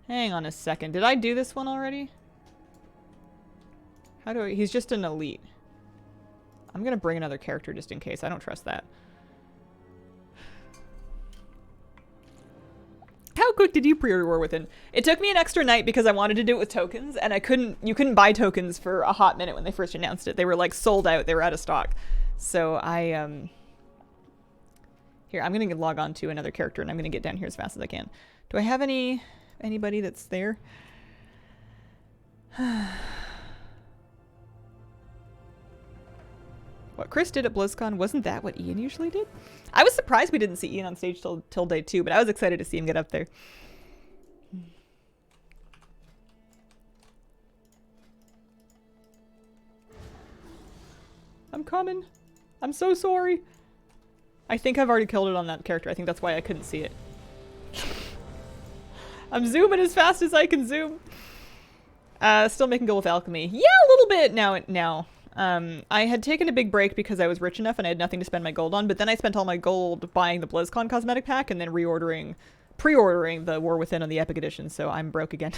Did I do this one already? How do I... He's just an elite. I'm gonna bring another character just in case. I don't trust that. How quick did you pre-order War Within? It took me an extra night because I wanted to do it with tokens, and you couldn't buy tokens for a hot minute when they first announced it. They were like sold out. They were out of stock. So here, I'm gonna log on to another character, and I'm gonna get down here as fast as I can. Do I have anybody that's there? What Chris did at BlizzCon, wasn't that what Ian usually did? I was surprised we didn't see Ian on stage till day 2, but I was excited to see him get up there. I'm coming. I'm so sorry. I think I've already killed it on that character. I think that's why I couldn't see it. I'm zooming as fast as I can zoom. Still making go with alchemy. Yeah, a little bit now. I had taken a big break because I was rich enough and I had nothing to spend my gold on, but then I spent all my gold buying the BlizzCon cosmetic pack and then pre-ordering the War Within on the Epic Edition, so I'm broke again.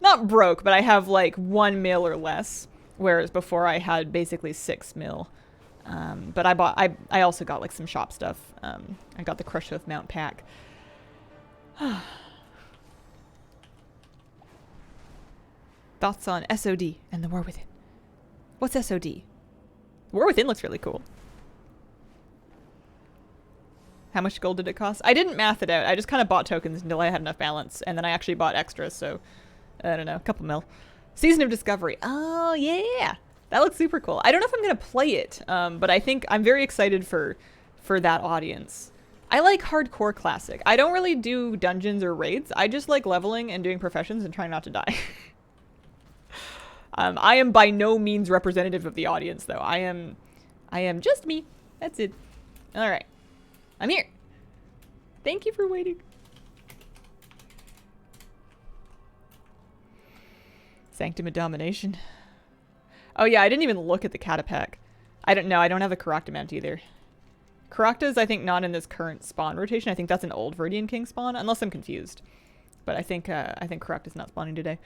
Not broke, but I have like 1 mil or less, whereas before I had basically 6 mil. But I also got like some shop stuff. I got the Crush Hoof Mount pack. Thoughts on SOD and the War Within? What's SOD? War Within looks really cool. How much gold did it cost? I didn't math it out. I just kind of bought tokens until I had enough balance, and then I actually bought extras, so I don't know, a couple mil. Season of Discovery. Oh, yeah. That looks super cool. I don't know if I'm going to play it, but I think I'm very excited for that audience. I like hardcore classic. I don't really do dungeons or raids. I just like leveling and doing professions and trying not to die. I am by no means representative of the audience, though. I am just me. That's it. All right. I'm here. Thank you for waiting. Sanctum of Domination. Oh yeah, I didn't even look at the Catapack. I don't know. I don't have a Caracta mount either. Caracta's, I think, not in this current spawn rotation. I think that's an old Viridian King spawn, unless I'm confused. But I think Caracta's not spawning today.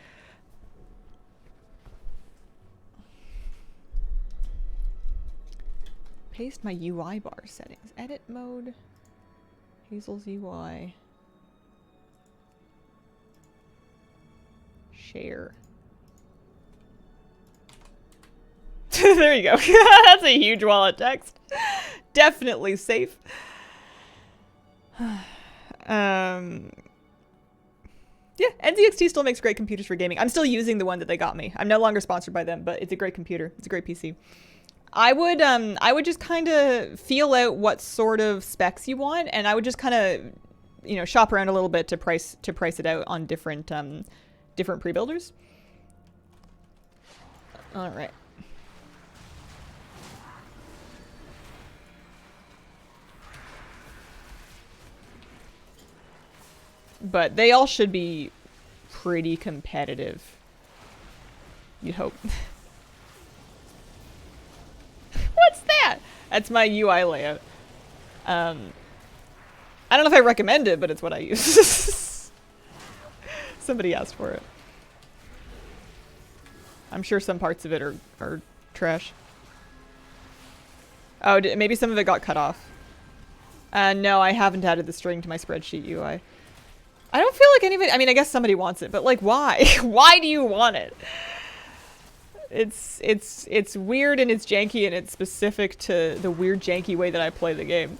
Paste my UI bar settings. Edit mode. Hazel's UI. Share. There you go. That's a huge wall of text. Definitely safe. Yeah, NZXT still makes great computers for gaming. I'm still using the one that they got me. I'm no longer sponsored by them, but it's a great computer. It's a great PC. I would just kind of feel out what sort of specs you want, and I would just kind of, you know, shop around a little bit to price it out on different pre-builders. All right. But they all should be pretty competitive. You'd hope. What's that? That's my UI layout. I don't know if I recommend it, but it's what I use. Somebody asked for it. I'm sure some parts of it are trash. Oh, maybe some of it got cut off. No, I haven't added the string to my spreadsheet UI. I don't feel like anybody... I mean, I guess somebody wants it, but like, why? Why do you want it? It's weird and it's janky and it's specific to the weird janky way that I play the game.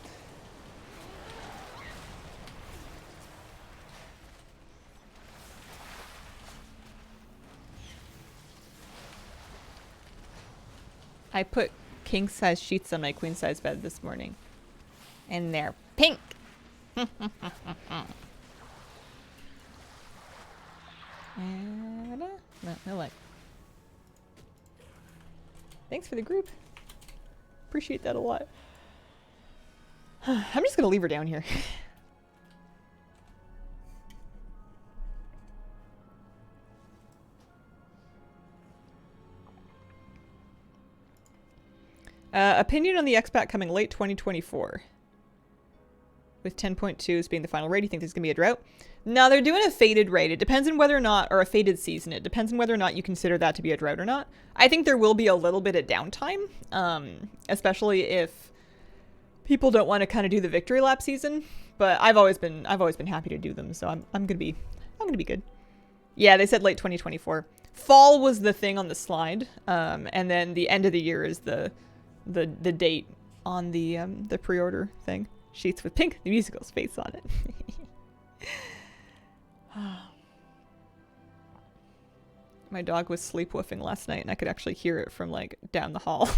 I put king-size sheets on my queen-size bed this morning. And they're pink. No light. Thanks for the group. Appreciate that a lot. I'm just gonna leave her down here. Opinion on the X-Pack coming late 2024. With 10.2s being the final raid, do you think there's gonna be a drought? No, they're doing a faded raid. It depends on whether or not, or a faded season. It depends on whether or not you consider that to be a drought or not. I think there will be a little bit of downtime, especially if people don't want to kind of do the victory lap season. But I've always been happy to do them, so I'm gonna be good. Yeah, they said late 2024. Fall was the thing on the slide, and then the end of the year is the date on the pre-order thing. Sheets with Pink the musical's face on it. My dog was sleep-woofing last night, and I could actually hear it from like down the hall.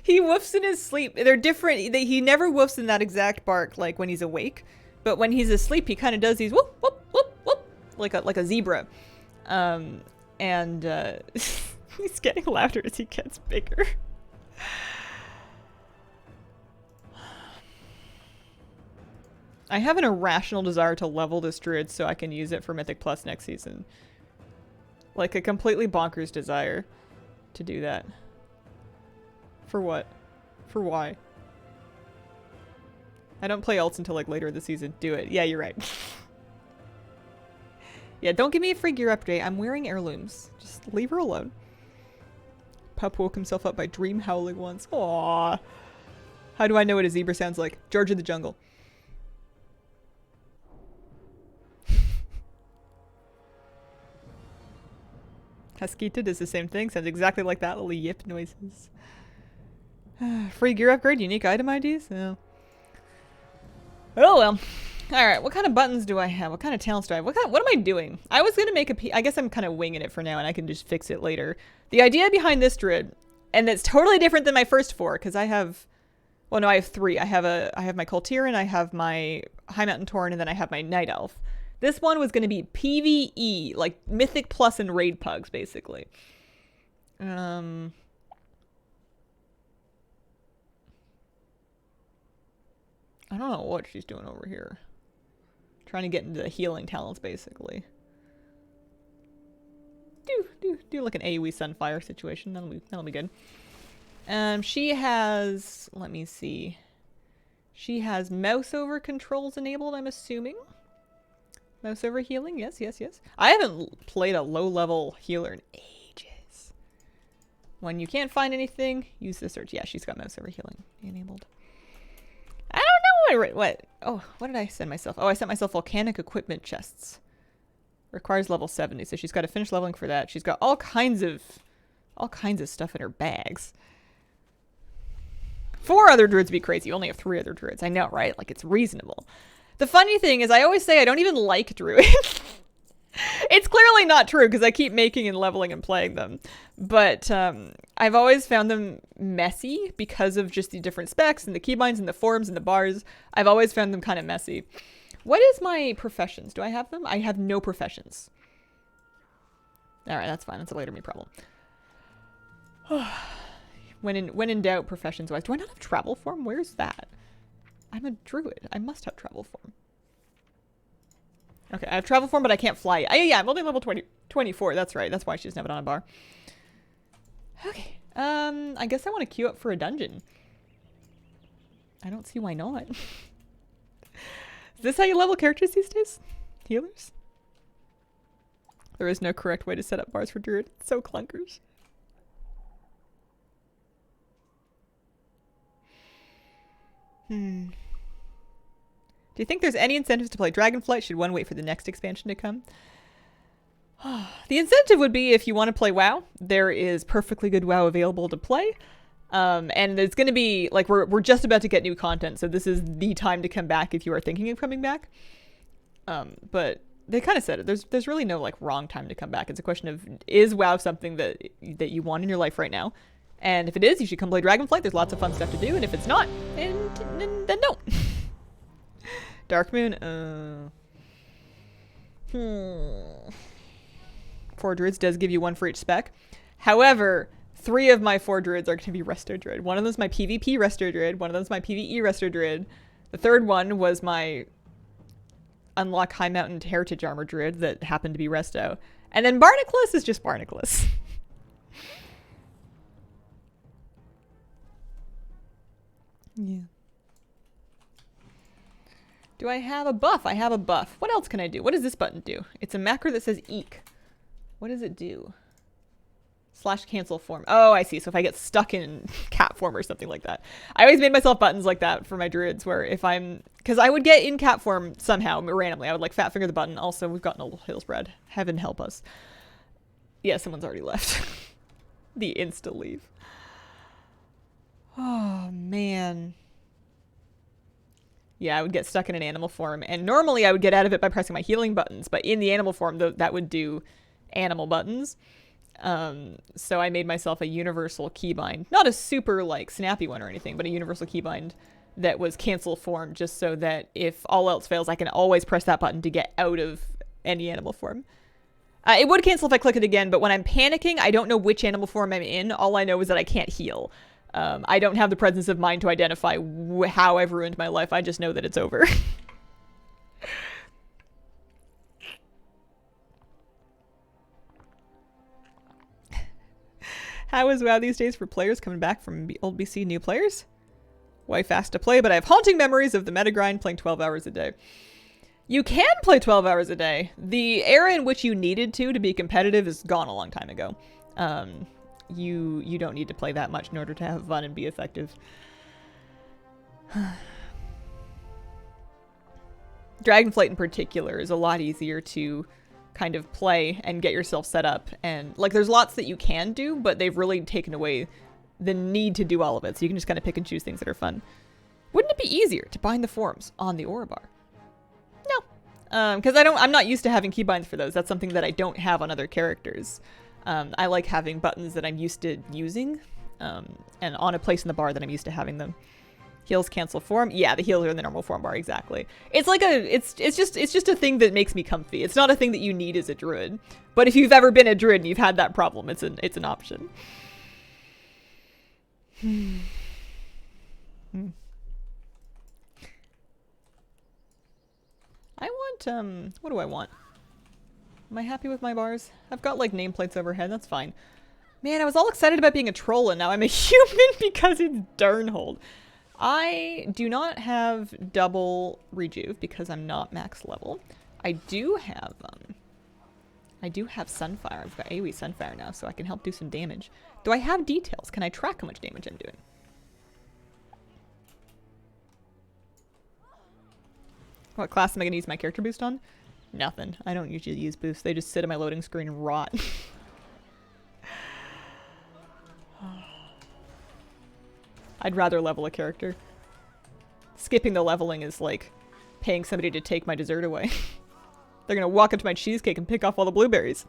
He woofs in his sleep. They're different. He never woofs in that exact bark like when he's awake, but when he's asleep, he kind of does these whoop whoop whoop whoop like a zebra. He's getting louder as he gets bigger. I have an irrational desire to level this druid so I can use it for Mythic Plus next season. Like a completely bonkers desire to do that. For what? For why? I don't play alts until like later in the season. Do it. Yeah, you're right. Yeah, don't give me a free gear upgrade. I'm wearing heirlooms. Just leave her alone. Pup woke himself up by dream howling once. Aww. How do I know what a zebra sounds like? George of the Jungle. Husquita does the same thing. Sounds exactly like that. Little yip noises. Free gear upgrade. Unique item IDs? No. Oh well. Alright, what kind of buttons do I have? What kind of talents do I have? What am I doing? I was gonna make I guess I'm kind of winging it for now and I can just fix it later. The idea behind this druid, and it's totally different than my first four, because I have... Well, no, I have three. I have my Coltiran, I have my High Mountain Tauren, and then I have my Night Elf. This one was going to be PvE, like Mythic Plus and Raid Pugs, basically. I don't know what she's doing over here. Trying to get into the healing talents, basically. Do like an AoE Sunfire situation. That'll be good. She has... Let me see. She has mouse over controls enabled, I'm assuming. Mouse over healing, yes. I haven't played a low-level healer in ages. When you can't find anything, use the search. Yeah, she's got mouse over healing enabled. I don't know what... Oh, what did I send myself? Oh, I sent myself volcanic equipment chests. Requires level 70, so she's got to finish leveling for that. She's got all kinds of stuff in her bags. 4 other druids would be crazy. You only have 3 other druids. I know, right? Like, it's reasonable. The funny thing is, I always say I don't even like druids. It's clearly not true because I keep making and leveling and playing them. But I've always found them messy because of just the different specs and the keybinds and the forms and the bars. I've always found them kind of messy. What is my professions? Do I have them? I have no professions. Alright, that's fine. That's a later me problem. When in doubt, professions-wise. Do I not have travel form? Where's that? I'm a druid. I must have travel form. Okay, I have travel form, but I can't fly. Yeah, I'm only level 24. That's right. That's why she doesn't have it on a bar. Okay. I guess I want to queue up for a dungeon. I don't see why not. Is this how you level characters these days? Healers? There is no correct way to set up bars for druid. It's so clunkers. Do you think there's any incentives to play Dragonflight? Should one wait for the next expansion to come? The incentive would be if you want to play WoW. There is perfectly good WoW available to play. And it's going to be, like, we're just about to get new content, so this is the time to come back if you are thinking of coming back. But they kind of said it. There's really no, like, wrong time to come back. It's a question of, is WoW something that you want in your life right now? And if it is, you should come play Dragonflight. There's lots of fun stuff to do. And if it's not, then don't. Dark Moon. 4 druids does give you 1 for each spec. However, 3 of my 4 druids are going to be Resto Druid. One of them is my PvP Resto Druid. One of them is my PvE Resto Druid. The third one was my Unlock High Mountain Heritage Armor Druid that happened to be Resto. And then Barnacles is just Barnacles. Yeah. Do I have a buff? I have a buff. What else can I do? What does this button do? It's a macro that says eek. What does it do? Slash cancel form. Oh, I see. So if I get stuck in cat form or something like that. I always made myself buttons like that for my druids where if I'm... Because I would get in cat form somehow, randomly. I would like fat finger the button. Also, we've gotten a little hill spread. Heaven help us. Yeah, someone's already left. The insta leave. Oh, man. Yeah, I would get stuck in an animal form. And normally I would get out of it by pressing my healing buttons. But in the animal form, that would do animal buttons. So I made myself a universal keybind. Not a super, like, snappy one or anything, but a universal keybind that was cancel form, just so that if all else fails, I can always press that button to get out of any animal form. It would cancel if I click it again, but when I'm panicking, I don't know which animal form I'm in. All I know is that I can't heal. I don't have the presence of mind to identify how I've ruined my life. I just know that it's over. How is WoW these days for players coming back from old BC, new players? Wife asked to play, but I have haunting memories of the meta grind playing 12 hours a day. You can play 12 hours a day. The era in which you needed to be competitive is gone a long time ago. You don't need to play that much in order to have fun and be effective. Dragonflight in particular is a lot easier to kind of play and get yourself set up. And like there's lots that you can do, but they've really taken away the need to do all of it. So you can just kind of pick and choose things that are fun. Wouldn't it be easier to bind the forms on the aura bar? No. Because I'm not used to having keybinds for those. That's something that I don't have on other characters. I like having buttons that I'm used to using, and on a place in the bar that I'm used to having them. Heals cancel form. Yeah, the heals are in the normal form bar, exactly. It's like it's just a thing that makes me comfy. It's not a thing that you need as a druid. But if you've ever been a druid and you've had that problem, it's an option. I want, what do I want? Am I happy with my bars? I've got like nameplates overhead, that's fine. Man, I was all excited about being a troll and now I'm a human because it's Darnhold. I do not have double rejuve because I'm not max level. I do have Sunfire. I've got AoE Sunfire now, so I can help do some damage. Do I have details? Can I track how much damage I'm doing? What class am I going to use my character boost on? Nothing. I don't usually use boosts. They just sit on my loading screen and rot. I'd rather level a character. Skipping the leveling is like paying somebody to take my dessert away. They're going to walk up to my cheesecake and pick off all the blueberries.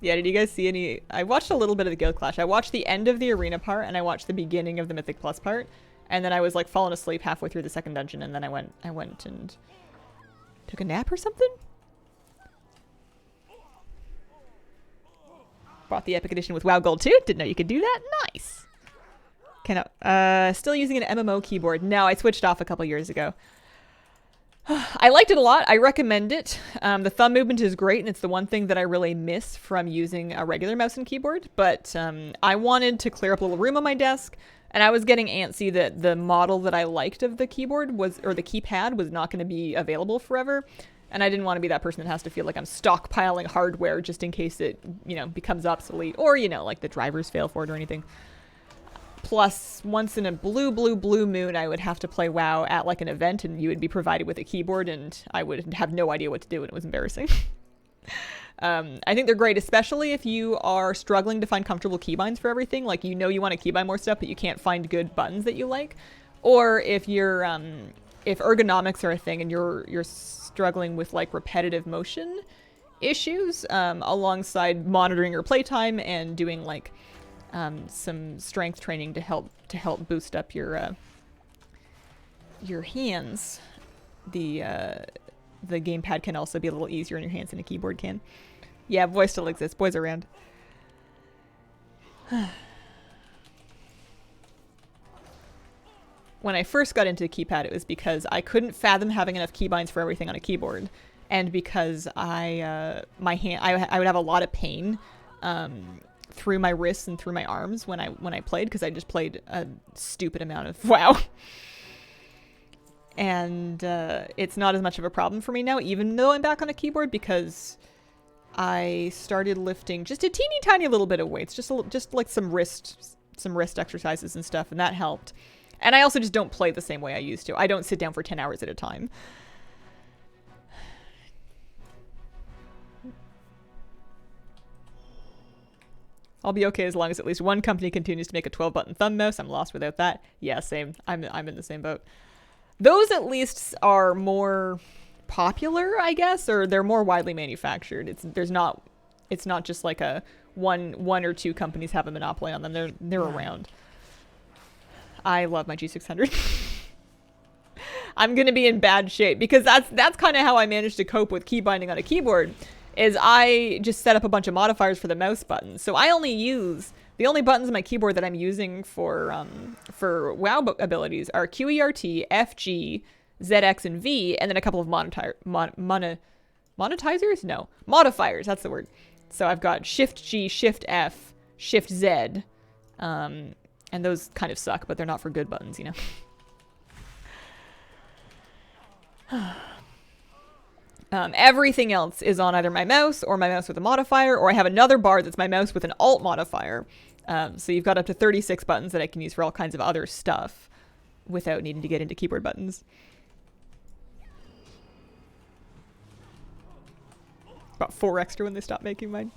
Yeah, did you guys see any... I watched a little bit of the Guild Clash. I watched the end of the arena part, and I watched the beginning of the Mythic Plus part. And then I was, like, falling asleep halfway through the second dungeon, and then I went and... took a nap or something? Bought the Epic Edition with WoW Gold too. Didn't know you could do that. Nice! Still using an MMO keyboard. No, I switched off a couple years ago. I liked it a lot. I recommend it. The thumb movement is great, and it's the one thing that I really miss from using a regular mouse and keyboard. But I wanted to clear up a little room on my desk, and I was getting antsy that the model that I liked of the keyboard was, or the keypad, was not going to be available forever. And I didn't want to be that person that has to feel like I'm stockpiling hardware just in case it, becomes obsolete, or like the drivers fail for it or anything. Plus, once in a blue moon, I would have to play WoW at like an event and you would be provided with a keyboard and I would have no idea what to do and it was embarrassing. I think they're great, especially if you are struggling to find comfortable keybinds for everything. Like, you want to keybind more stuff, but you can't find good buttons that you like. Or if you're, if ergonomics are a thing and you're struggling with like repetitive motion issues, alongside monitoring your playtime and doing like some strength training to help boost up your hands. The gamepad can also be a little easier on your hands than a keyboard can. Yeah, voice still exists. Boys around. When I first got into the keypad, it was because I couldn't fathom having enough keybinds for everything on a keyboard, and because I would have a lot of pain through my wrists and through my arms when I played, because I just played a stupid amount of WoW. And it's not as much of a problem for me now, even though I'm back on a keyboard, because I started lifting just a teeny tiny little bit of weights, just like some wrist exercises and stuff, and that helped. And I also just don't play the same way I used to. I don't sit down for 10 hours at a time. I'll be okay as long as at least one company continues to make a 12-button thumb mouse. I'm lost without that. Yeah, same. I'm in the same boat. Those at least are more popular, I guess, or they're more widely manufactured. It's not just like a one or two companies have a monopoly on them. They're around. I love my G600. I'm gonna be in bad shape because that's kind of how I managed to cope with key binding on a keyboard. Is I just set up a bunch of modifiers for the mouse buttons. So I only use the only buttons on my keyboard that I'm using for WoW abilities are QERT, FG, ZX, and V, and then a couple of monetizers? No, modifiers. That's the word. So I've got Shift G, Shift F, Shift Z, and those kind of suck, but they're not for good buttons, you know. Everything else is on either my mouse or my mouse with a modifier, or I have another bar that's my mouse with an alt modifier. So you've got up to 36 buttons that I can use for all kinds of other stuff without needing to get into keyboard buttons. About 4 extra when they stop making mine.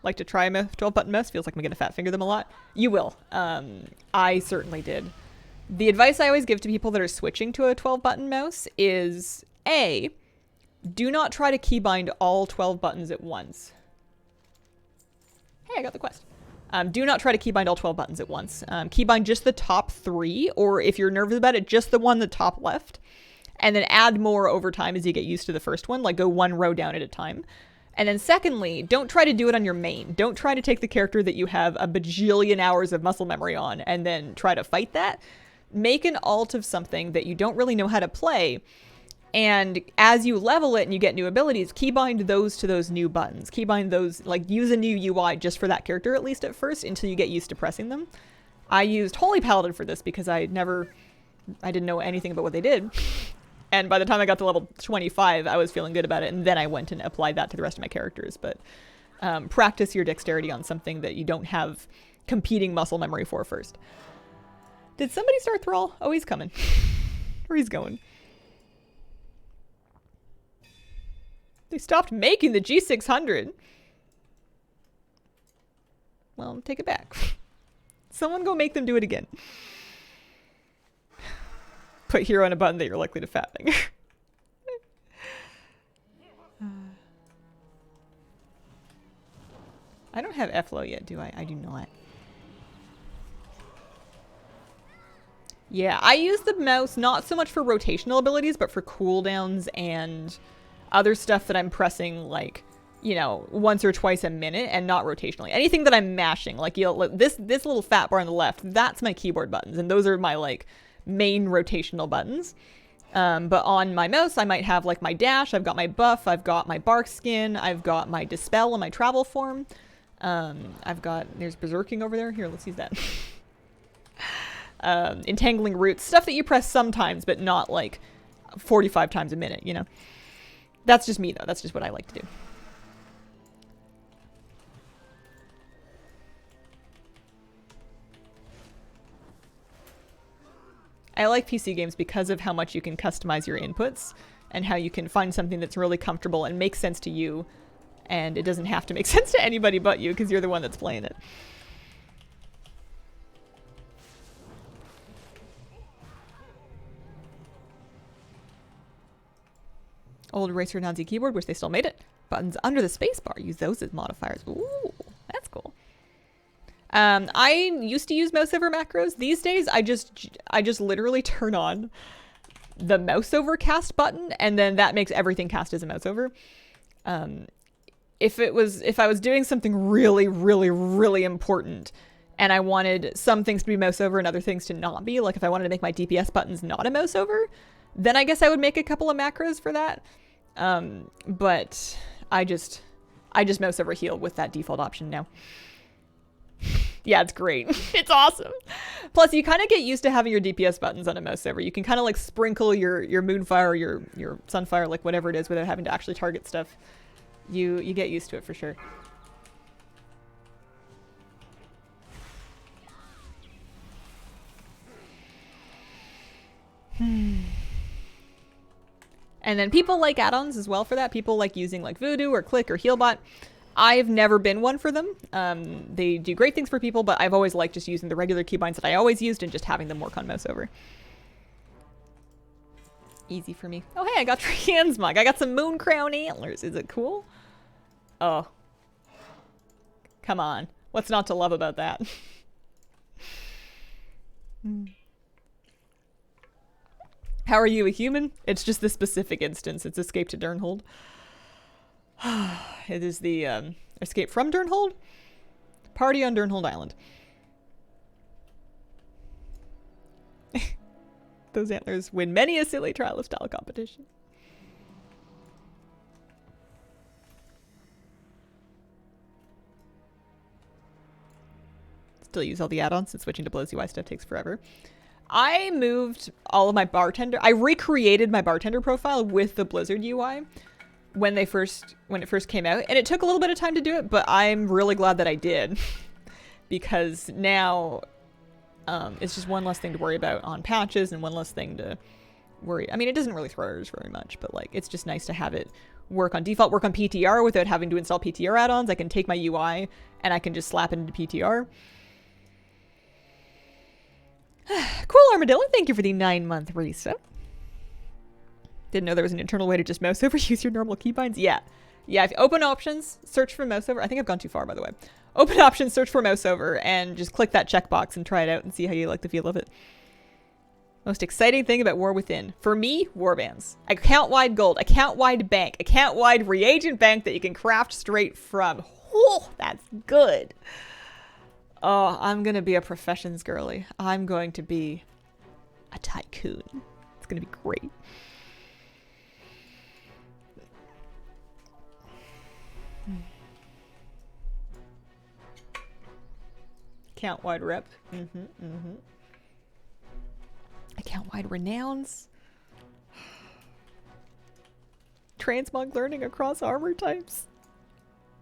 Like to try a 12-button mouse. Feels like I'm going to fat finger them a lot. You will. I certainly did. The advice I always give to people that are switching to a 12-button mouse is A, do not try to keybind all 12 buttons at once. Hey, I got the quest. Do not try to keybind all 12 buttons at once. Keybind just the top 3, or if you're nervous about it, just the one the top left. And then add more over time as you get used to the first one, like go 1 row down at a time. And then secondly, don't try to do it on your main. Don't try to take the character that you have a bajillion hours of muscle memory on and then try to fight that. Make an alt of something that you don't really know how to play. And as you level it and you get new abilities, keybind those to those new buttons. Keybind those, like use a new UI just for that character at least at first until you get used to pressing them. I used Holy Paladin for this because I didn't know anything about what they did. And by the time I got to level 25, I was feeling good about it. And then I went and applied that to the rest of my characters. But practice your dexterity on something that you don't have competing muscle memory for first. Did somebody start Thrall? Oh, he's coming. Where he's going. They stopped making the G600. Well, take it back. Someone go make them do it again. Put hero on a button that you're likely to fat finger. I don't have F-Low yet, do I? I do not. Yeah, I use the mouse not so much for rotational abilities, but for cooldowns and other stuff that I'm pressing, like, you know, once or twice a minute and not rotationally. Anything that I'm mashing, like, you know, this little fat bar on the left, that's my keyboard buttons, and those are my, like, main rotational buttons. But on my mouse, I might have, like, my dash, I've got my buff, I've got my bark skin, I've got my dispel and my travel form. There's berserking over there. Here, let's use that. Entangling roots, stuff that you press sometimes, but not, like, 45 times a minute, you know? That's just me, though. That's just what I like to do. I like PC games because of how much you can customize your inputs and how you can find something that's really comfortable and makes sense to you, and it doesn't have to make sense to anybody but you because you're the one that's playing it. Old Racer Nazi keyboard, wish they still made it. Buttons under the spacebar, use those as modifiers. Ooh, that's cool. I used to use mouse over macros. These days, I just literally turn on the mouse over cast button, and then that makes everything cast as a mouse over. If I was doing something really, really, really important, and I wanted some things to be mouse over and other things to not be, like if I wanted to make my DPS buttons not a mouse over, then I guess I would make a couple of macros for that. But I just mouse over heal with that default option now. Yeah, it's great. It's awesome. Plus, you kind of get used to having your DPS buttons on a mouse over. You can kind of like sprinkle your Moonfire or your Sunfire, like whatever it is, without having to actually target stuff. You get used to it for sure. And then people like add-ons as well for that. People like using like Voodoo or Click or Healbot. I've never been one for them. They do great things for people, but I've always liked just using the regular keybinds that I always used and just having them work on mouse over. Easy for me. Oh, hey, I got Transmog. I got some Moon Crown antlers. Is it cool? Oh. Come on. What's not to love about that? How are you, a human? It's just this specific instance. It's Escape to Durnhold. It is the Escape from Durnhold? Party on Durnhold Island. Those antlers win many a silly trial of style competition. Still use all the add-ons since switching to Blizz UI stuff takes forever. I moved all of my bartender. I recreated my bartender profile with the Blizzard UI when it first came out, and it took a little bit of time to do it, but I'm really glad that I did because now it's just one less thing to worry about on patches and one less thing to worry. I mean, it doesn't really throw errors very much, but like it's just nice to have it work on default, work on PTR without having to install PTR add-ons. I can take my UI and I can just slap it into PTR. Cool Armadillo, thank you for the 9-month resub. Didn't know there was an internal way to just mouse over, use your normal keybinds. Yeah. Yeah, if you open options, search for mouse over. I think I've gone too far, by the way. Open options, search for mouse over, and just click that checkbox and try it out and see how you like the feel of it. Most exciting thing about War Within. For me, warbands. Account-wide gold, account-wide bank, account-wide reagent bank that you can craft straight from. Oh, that's good. Oh, I'm going to be a professions girly. I'm going to be a tycoon. It's going to be great. Account-wide rep. Account-wide renowns. Transmog learning across armor types.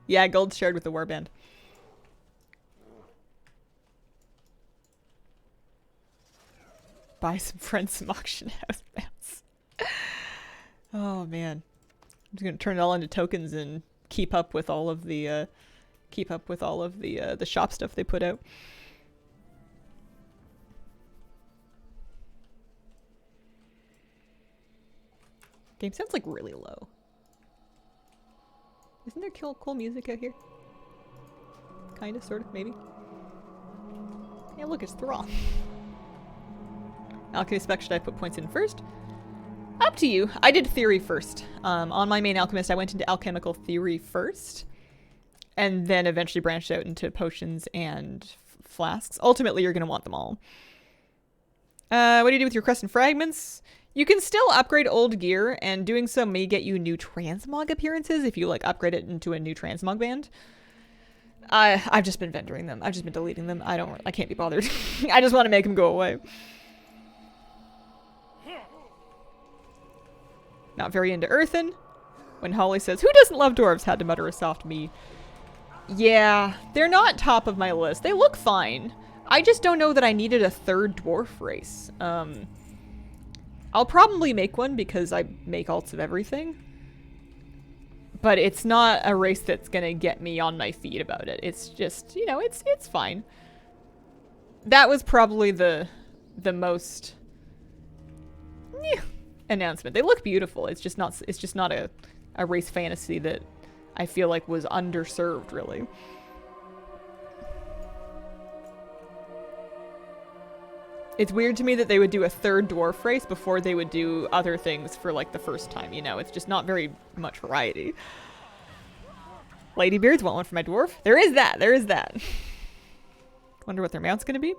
Yeah, gold shared with the warband. Buy some friends some auction house mounts. Oh man, I'm just gonna turn it all into tokens and keep up with all of the the shop stuff they put out. Game sounds like really low. Isn't there cool music out here? Kinda, sort of, maybe. Yeah, look, it's Thrall. Alchemy spec, should I put points in first? Up to you. I did theory first. On my main alchemist, I went into alchemical theory first, and then eventually branched out into potions and flasks. Ultimately, you're going to want them all. What do you do with your crest and fragments? You can still upgrade old gear, and doing so may get you new transmog appearances if you like upgrade it into a new transmog band. I've just been vendoring them. I've just been deleting them. I can't be bothered. I just want to make them go away. Not very into earthen. When Holly says, "Who doesn't love dwarves?" had to mutter a soft me. Yeah, they're not top of my list. They look fine. I just don't know that I needed a third dwarf race. I'll probably make one because I make alts of everything. But it's not a race that's gonna get me on my feet about it. It's just, you know, it's fine. That was probably the most announcement. They look beautiful. It's just not a race fantasy that I feel like was underserved, really. It's weird to me that they would do a third dwarf race before they would do other things for like the first time, you know? It's just not very much variety. Ladybeards want one for my dwarf. There is that. Wonder what their mount's gonna be.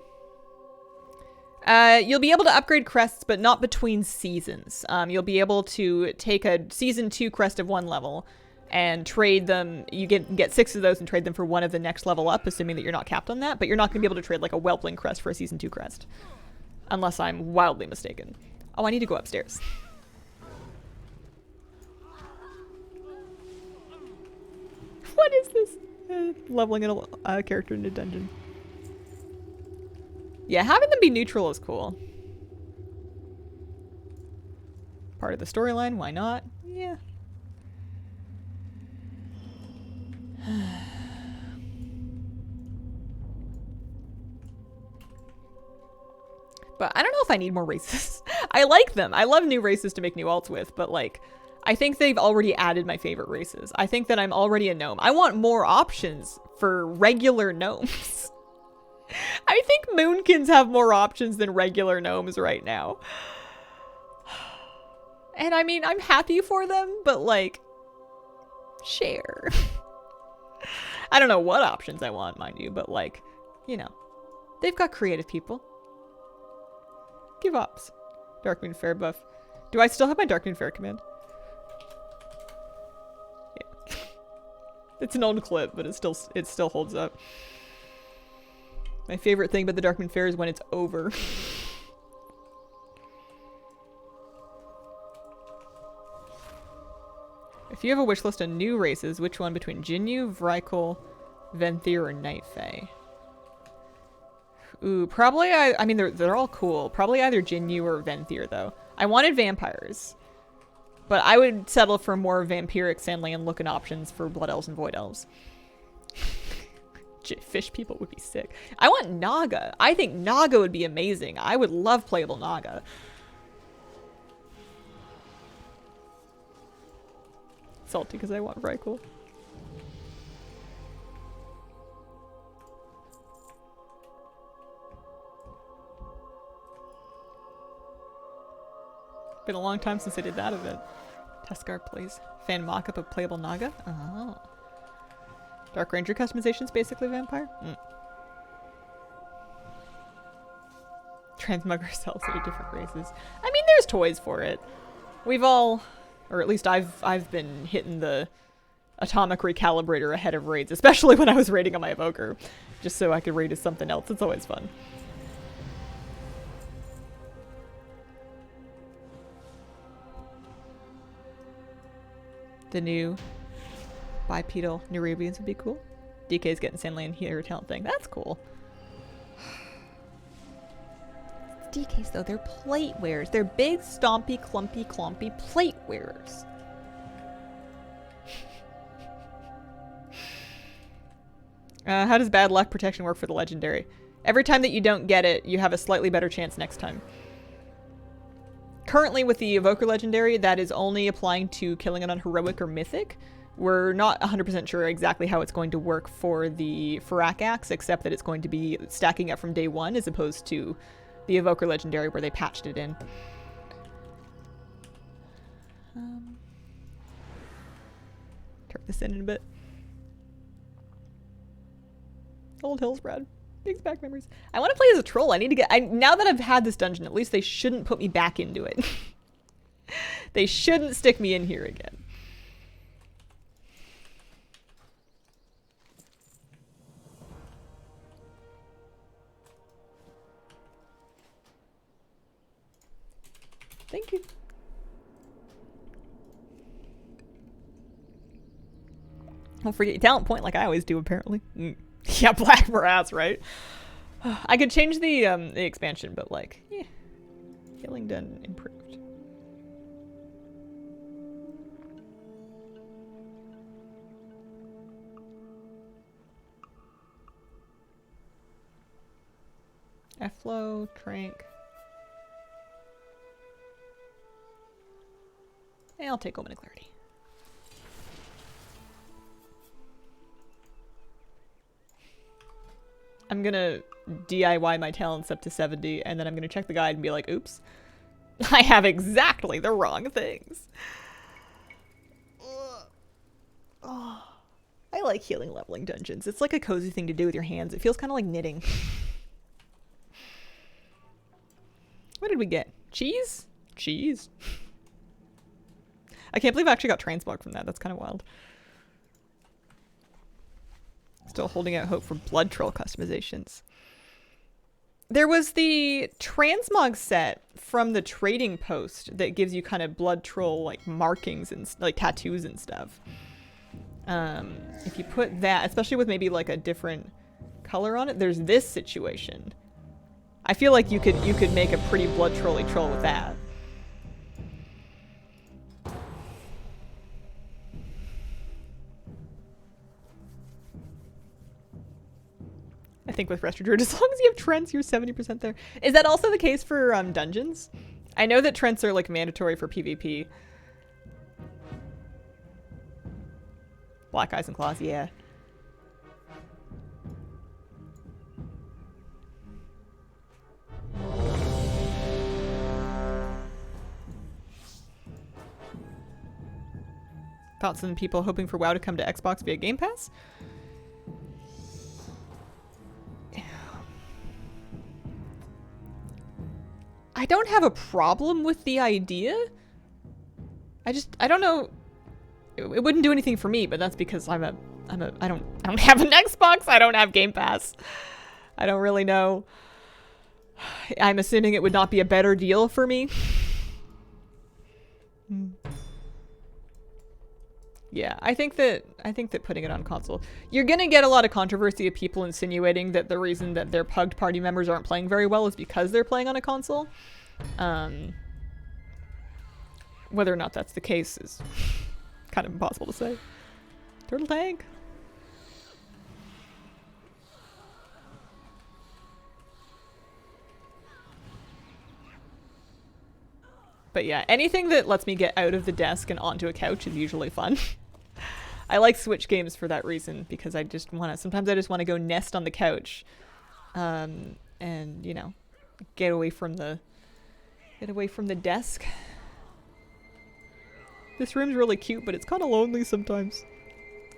You'll be able to upgrade crests, but not between seasons. You'll be able to take a season 2 crest of one level and trade them. You get 6 of those and trade them for one of the next level up, assuming that you're not capped on that. But you're not going to be able to trade like a Whelpling crest for a Season 2 crest. Unless I'm wildly mistaken. Oh, I need to go upstairs. What is this? Leveling a character in a dungeon. Yeah, having them be neutral is cool. Part of the storyline, why not? Yeah. But I don't know if I need more races. I like them. I love new races to make new alts with, but like, I think they've already added my favorite races. I think that I'm already a gnome. I want more options for regular gnomes. I think moonkins have more options than regular gnomes right now. And I mean, I'm happy for them, but like, share. I don't know what options I want, mind you, but like, you know, they've got creative people. Give ups. Darkmoon Fair buff. Do I still have my Darkmoon Fair command? Yeah. It's an old clip, but it still holds up. My favorite thing about the Darkmoon Fair is when it's over. If you have a wish list of new races, which one between Jinyu, Vrykul, Venthyr, or Night Fae? Ooh, probably I mean they're all cool. Probably either Jinyu or Venthyr though. I wanted vampires. But I would settle for more vampiric Sandland looking options for Blood Elves and Void Elves. Fish people would be sick. I want Naga. I think Naga would be amazing. I would love playable Naga. Salty because I want Vrykul. Been a long time since I did that event. Teskar plays fan mock-up of playable Naga. Oh. Dark Ranger customization's basically vampire. Transmog ourselves into different races. I mean, there's toys for it. We've all, or at least I've been hitting the atomic recalibrator ahead of raids, especially when I was raiding on my evoker, just so I could raid as something else. It's always fun. The new bipedal Nerubians would be cool. DK's getting Sandland Hero talent thing. That's cool. DKs though, they're plate wearers. They're big, stompy, clumpy, clompy plate wearers. How does bad luck protection work for the legendary? Every time that you don't get it, you have a slightly better chance next time. Currently with the Evoker Legendary, that is only applying to killing it on Heroic or Mythic. We're not 100% sure exactly how it's going to work for the Farak Axe, except that it's going to be stacking up from day 1 as opposed to the Evoker Legendary where they patched it in. Turn this in a bit. Old Hillsbrad. Brings back memories. I want to play as a troll. I need to get... now that I've had this dungeon, at least they shouldn't put me back into it. They shouldn't stick me in here again. Thank you. Don't forget your talent point like I always do, apparently. Yeah, Black Brass, right? I could change the expansion, but like, yeah. Healing done improved. F-flow, Trank. Hey, I'll take Omen of Clarity. I'm gonna DIY my talents up to 70, and then I'm gonna check the guide and be like, oops. I have exactly the wrong things. Oh, I like healing leveling dungeons. It's like a cozy thing to do with your hands. It feels kind of like knitting. What did we get? Cheese? Cheese. I can't believe I actually got transmog from that. That's kind of wild. Still holding out hope for blood troll customizations. There was the transmog set from the trading post that gives you kind of blood troll like markings and like tattoos and stuff. If you put that, especially with maybe like a different color on it, there's this situation. I feel like you could make a pretty blood trolly troll with that. I think with Rester Druid, as long as you have Trents, you're 70% there. Is that also the case for dungeons? I know that Trents are like mandatory for PvP. Black Eyes and Claws, yeah. Thoughts on people hoping for WoW to come to Xbox via Game Pass? I don't have a problem with the idea. I don't know. It wouldn't do anything for me, but that's because I don't have an Xbox. I don't have Game Pass. I don't really know. I'm assuming it would not be a better deal for me. Yeah, I think that putting it on console, you're gonna get a lot of controversy of people insinuating that the reason that their pugged party members aren't playing very well is because they're playing on a console. Whether or not that's the case is kind of impossible to say. Turtle tank. But yeah, anything that lets me get out of the desk and onto a couch is usually fun. I like Switch games for that reason, because I just want to, sometimes I just want to go nest on the couch, and, you know, get away from the desk. This room's really cute, but it's kind of lonely sometimes.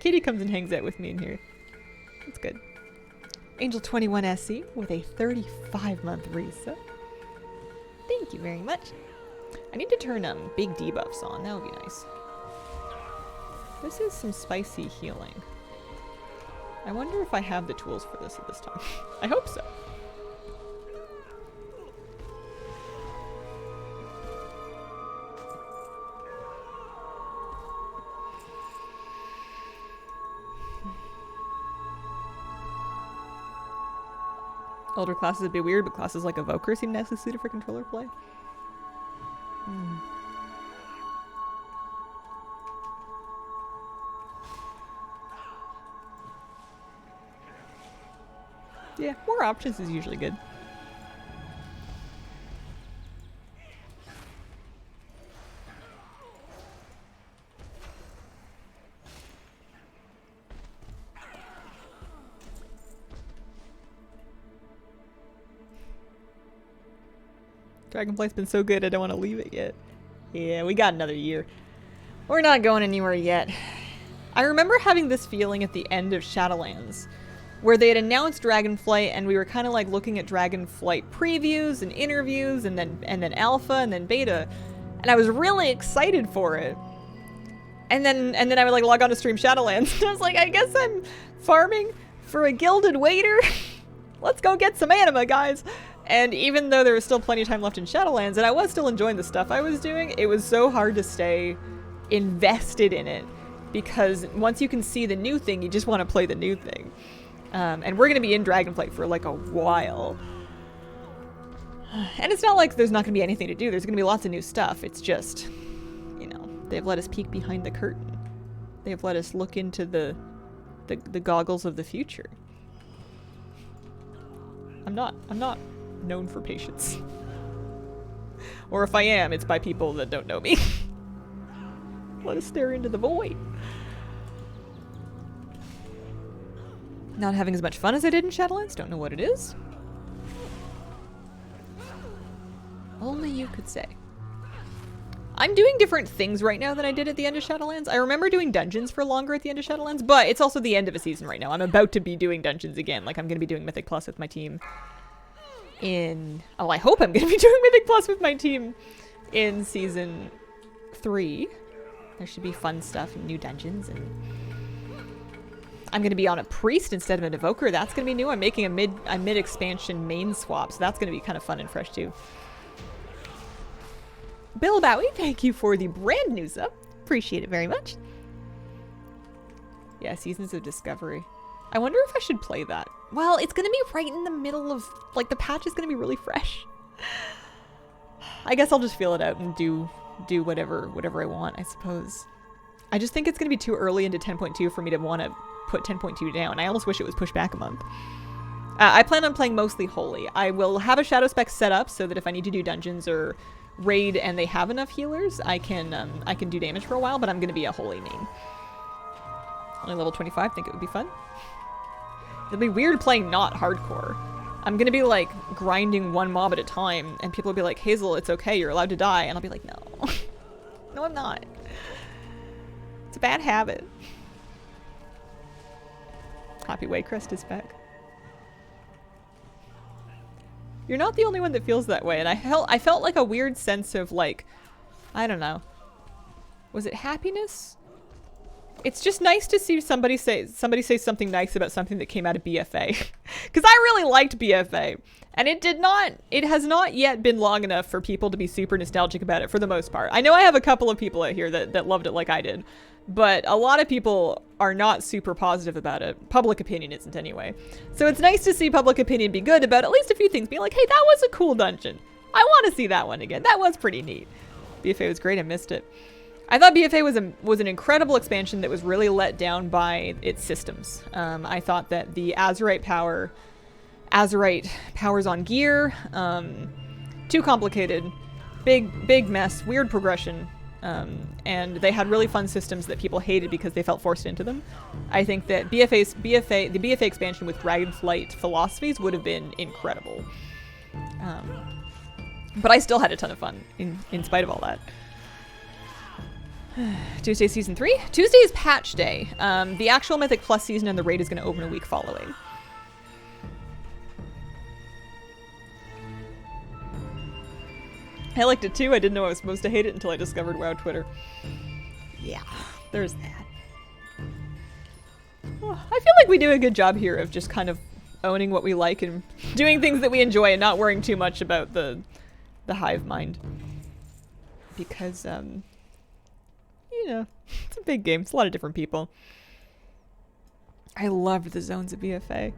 Katie comes and hangs out with me in here. That's good. Angel21SC with a 35-month reset. Thank you very much. I need to turn big debuffs on. That would be nice. This is some spicy healing. I wonder if I have the tools for this at this time. I hope so. Older classes would be weird, but classes like Evoker seem nicely suited for controller play. Yeah, more options is usually good. Dragonflight's been so good, I don't want to leave it yet. Yeah, we got another year. We're not going anywhere yet. I remember having this feeling at the end of Shadowlands, where they had announced Dragonflight, and we were kind of like looking at Dragonflight previews and interviews, and then alpha, and then beta, and I was really excited for it. And then I would like log on to stream Shadowlands, and I was like, I guess I'm farming for a gilded waiter. Let's go get some anima, guys. And even though there was still plenty of time left in Shadowlands, and I was still enjoying the stuff I was doing, it was so hard to stay invested in it, because once you can see the new thing, you just want to play the new thing. And we're going to be in Dragonflight for like a while. And it's not like there's not going to be anything to do. There's going to be lots of new stuff. It's just, you know, they've let us peek behind the curtain. They've let us look into the goggles of the future. I'm not known for patience. Or if I am, it's by people that don't know me. Let us stare into the void. Not having as much fun as I did in Shadowlands. Don't know what it is. Only you could say. I'm doing different things right now than I did at the end of Shadowlands. I remember doing dungeons for longer at the end of Shadowlands, but it's also the end of a season right now. I'm about to be doing dungeons again. Like, I'm going to be doing Mythic Plus with my team in... Oh, I hope I'm going to be doing Mythic Plus with my team in Season 3. There should be fun stuff and new dungeons, and I'm going to be on a priest instead of an evoker. That's going to be new. I'm making a mid expansion main swap, so that's going to be kind of fun and fresh too. Bill Bowie, thank you for the brand new sub. Appreciate it very much. Yeah, Seasons of Discovery. I wonder if I should play that. Well, it's going to be right in the middle of, like, the patch is going to be really fresh. I guess I'll just feel it out and do whatever I want, I suppose. I just think it's going to be too early into 10.2 for me to want to put 10.2 down. I almost wish it was pushed back a month. I plan on playing mostly Holy. I will have a Shadow Spec set up so that if I need to do dungeons or raid and they have enough healers, I can do damage for a while, but I'm going to be a Holy main. Only level 25, think it would be fun. It'll be weird playing not hardcore. I'm going to be like grinding one mob at a time and people will be like, Hazel, it's okay, you're allowed to die. And I'll be like, no. No, I'm not. It's a bad habit. Happy Waycrest is back. You're not the only one that feels that way, and I felt like a weird sense of like, I don't know. Was it happiness? It's just nice to see somebody say something nice about something that came out of BFA. Because I really liked BFA. And it has not yet been long enough for people to be super nostalgic about it for the most part. I know I have a couple of people out here that loved it like I did. But a lot of people are not super positive about it. Public opinion isn't anyway. So it's nice to see public opinion be good about at least a few things. Being like, hey, that was a cool dungeon. I want to see that one again. That was pretty neat. BFA was great. I missed it. I thought BFA was an incredible expansion that was really let down by its systems. I thought that the Azerite powers on gear, too complicated, big mess, weird progression. And they had really fun systems that people hated because they felt forced into them. I think that the BFA expansion with Dragonflight philosophies would have been incredible. But I still had a ton of fun in spite of all that. Tuesday Season 3? Tuesday is patch day. The actual Mythic Plus season and the raid is going to open a week following. I liked it too. I didn't know I was supposed to hate it until I discovered WoW Twitter. Yeah, there's that. Oh, I feel like we do a good job here of just kind of owning what we like and doing things that we enjoy and not worrying too much about the hive mind. Because, you know, it's a big game. It's a lot of different people. I loved the zones of BFA.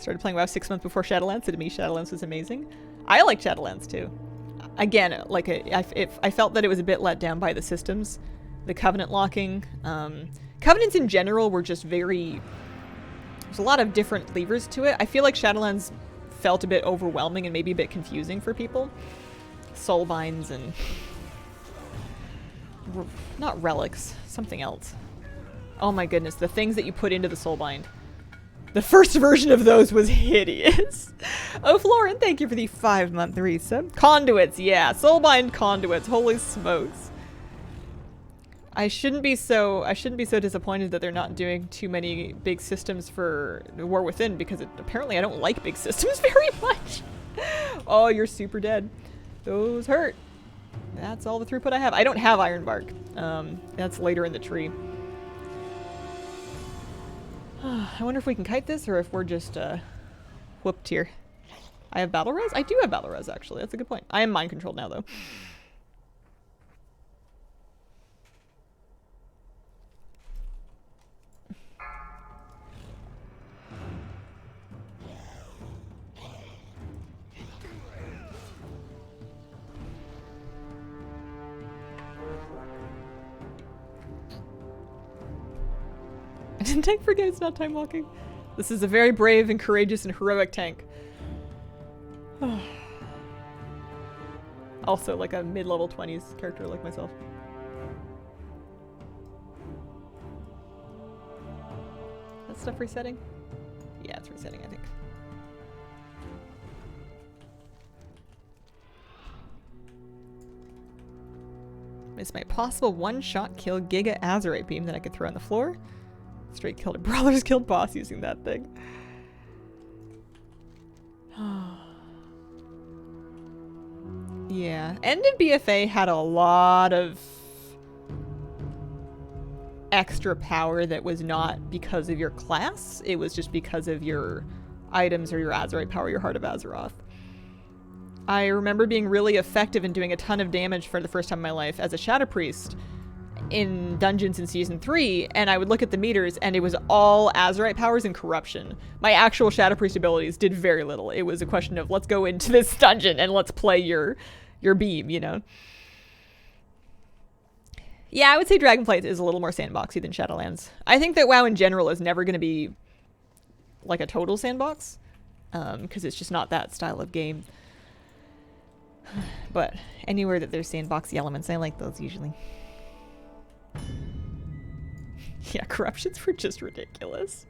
Started playing WoW 6 months before Shadowlands, so to me Shadowlands was amazing. I like Shadowlands too. Again, like I felt that it was a bit let down by the systems, the covenant locking. Covenants in general were just very. There's a lot of different levers to it. I feel like Shadowlands felt a bit overwhelming and maybe a bit confusing for people. Soulbinds and not relics, something else. Oh my goodness, the things that you put into the soulbind. The first version of those was hideous. Oh, Florin, thank you for the 5-month resub. Conduits, yeah. Soulbind conduits. Holy smokes. I shouldn't be so disappointed that they're not doing too many big systems for War Within because apparently I don't like big systems very much. Oh, you're super dead. Those hurt. That's all the throughput I have. I don't have Ironbark. That's later in the tree. I wonder if we can kite this or if we're just whooped here. I have battle res? I do have battle res, actually. That's a good point. I am mind controlled now, though. Didn't tank forget it's not time walking? This is a very brave and courageous and heroic tank. Also like a mid-level 20s character like myself. That stuff resetting? Yeah, it's resetting, I think. It's my possible one-shot kill Giga Azerite beam that I could throw on the floor. Straight killed a brawler's killed boss using that thing. Yeah, End of BFA had a lot of extra power that was not because of your class. It was just because of your items or your Azerite power, your Heart of Azeroth. I remember being really effective and doing a ton of damage for the first time in my life as a Shadow Priest in dungeons in Season 3, and I would look at the meters, and it was all Azerite powers and Corruption. My actual Shadow Priest abilities did very little. It was a question of, let's go into this dungeon and let's play your beam, you know? Yeah, I would say Dragonflight is a little more sandboxy than Shadowlands. I think that WoW in general is never going to be like a total sandbox, because it's just not that style of game. But anywhere that there's sandboxy elements, I like those usually. Yeah, corruptions were just ridiculous.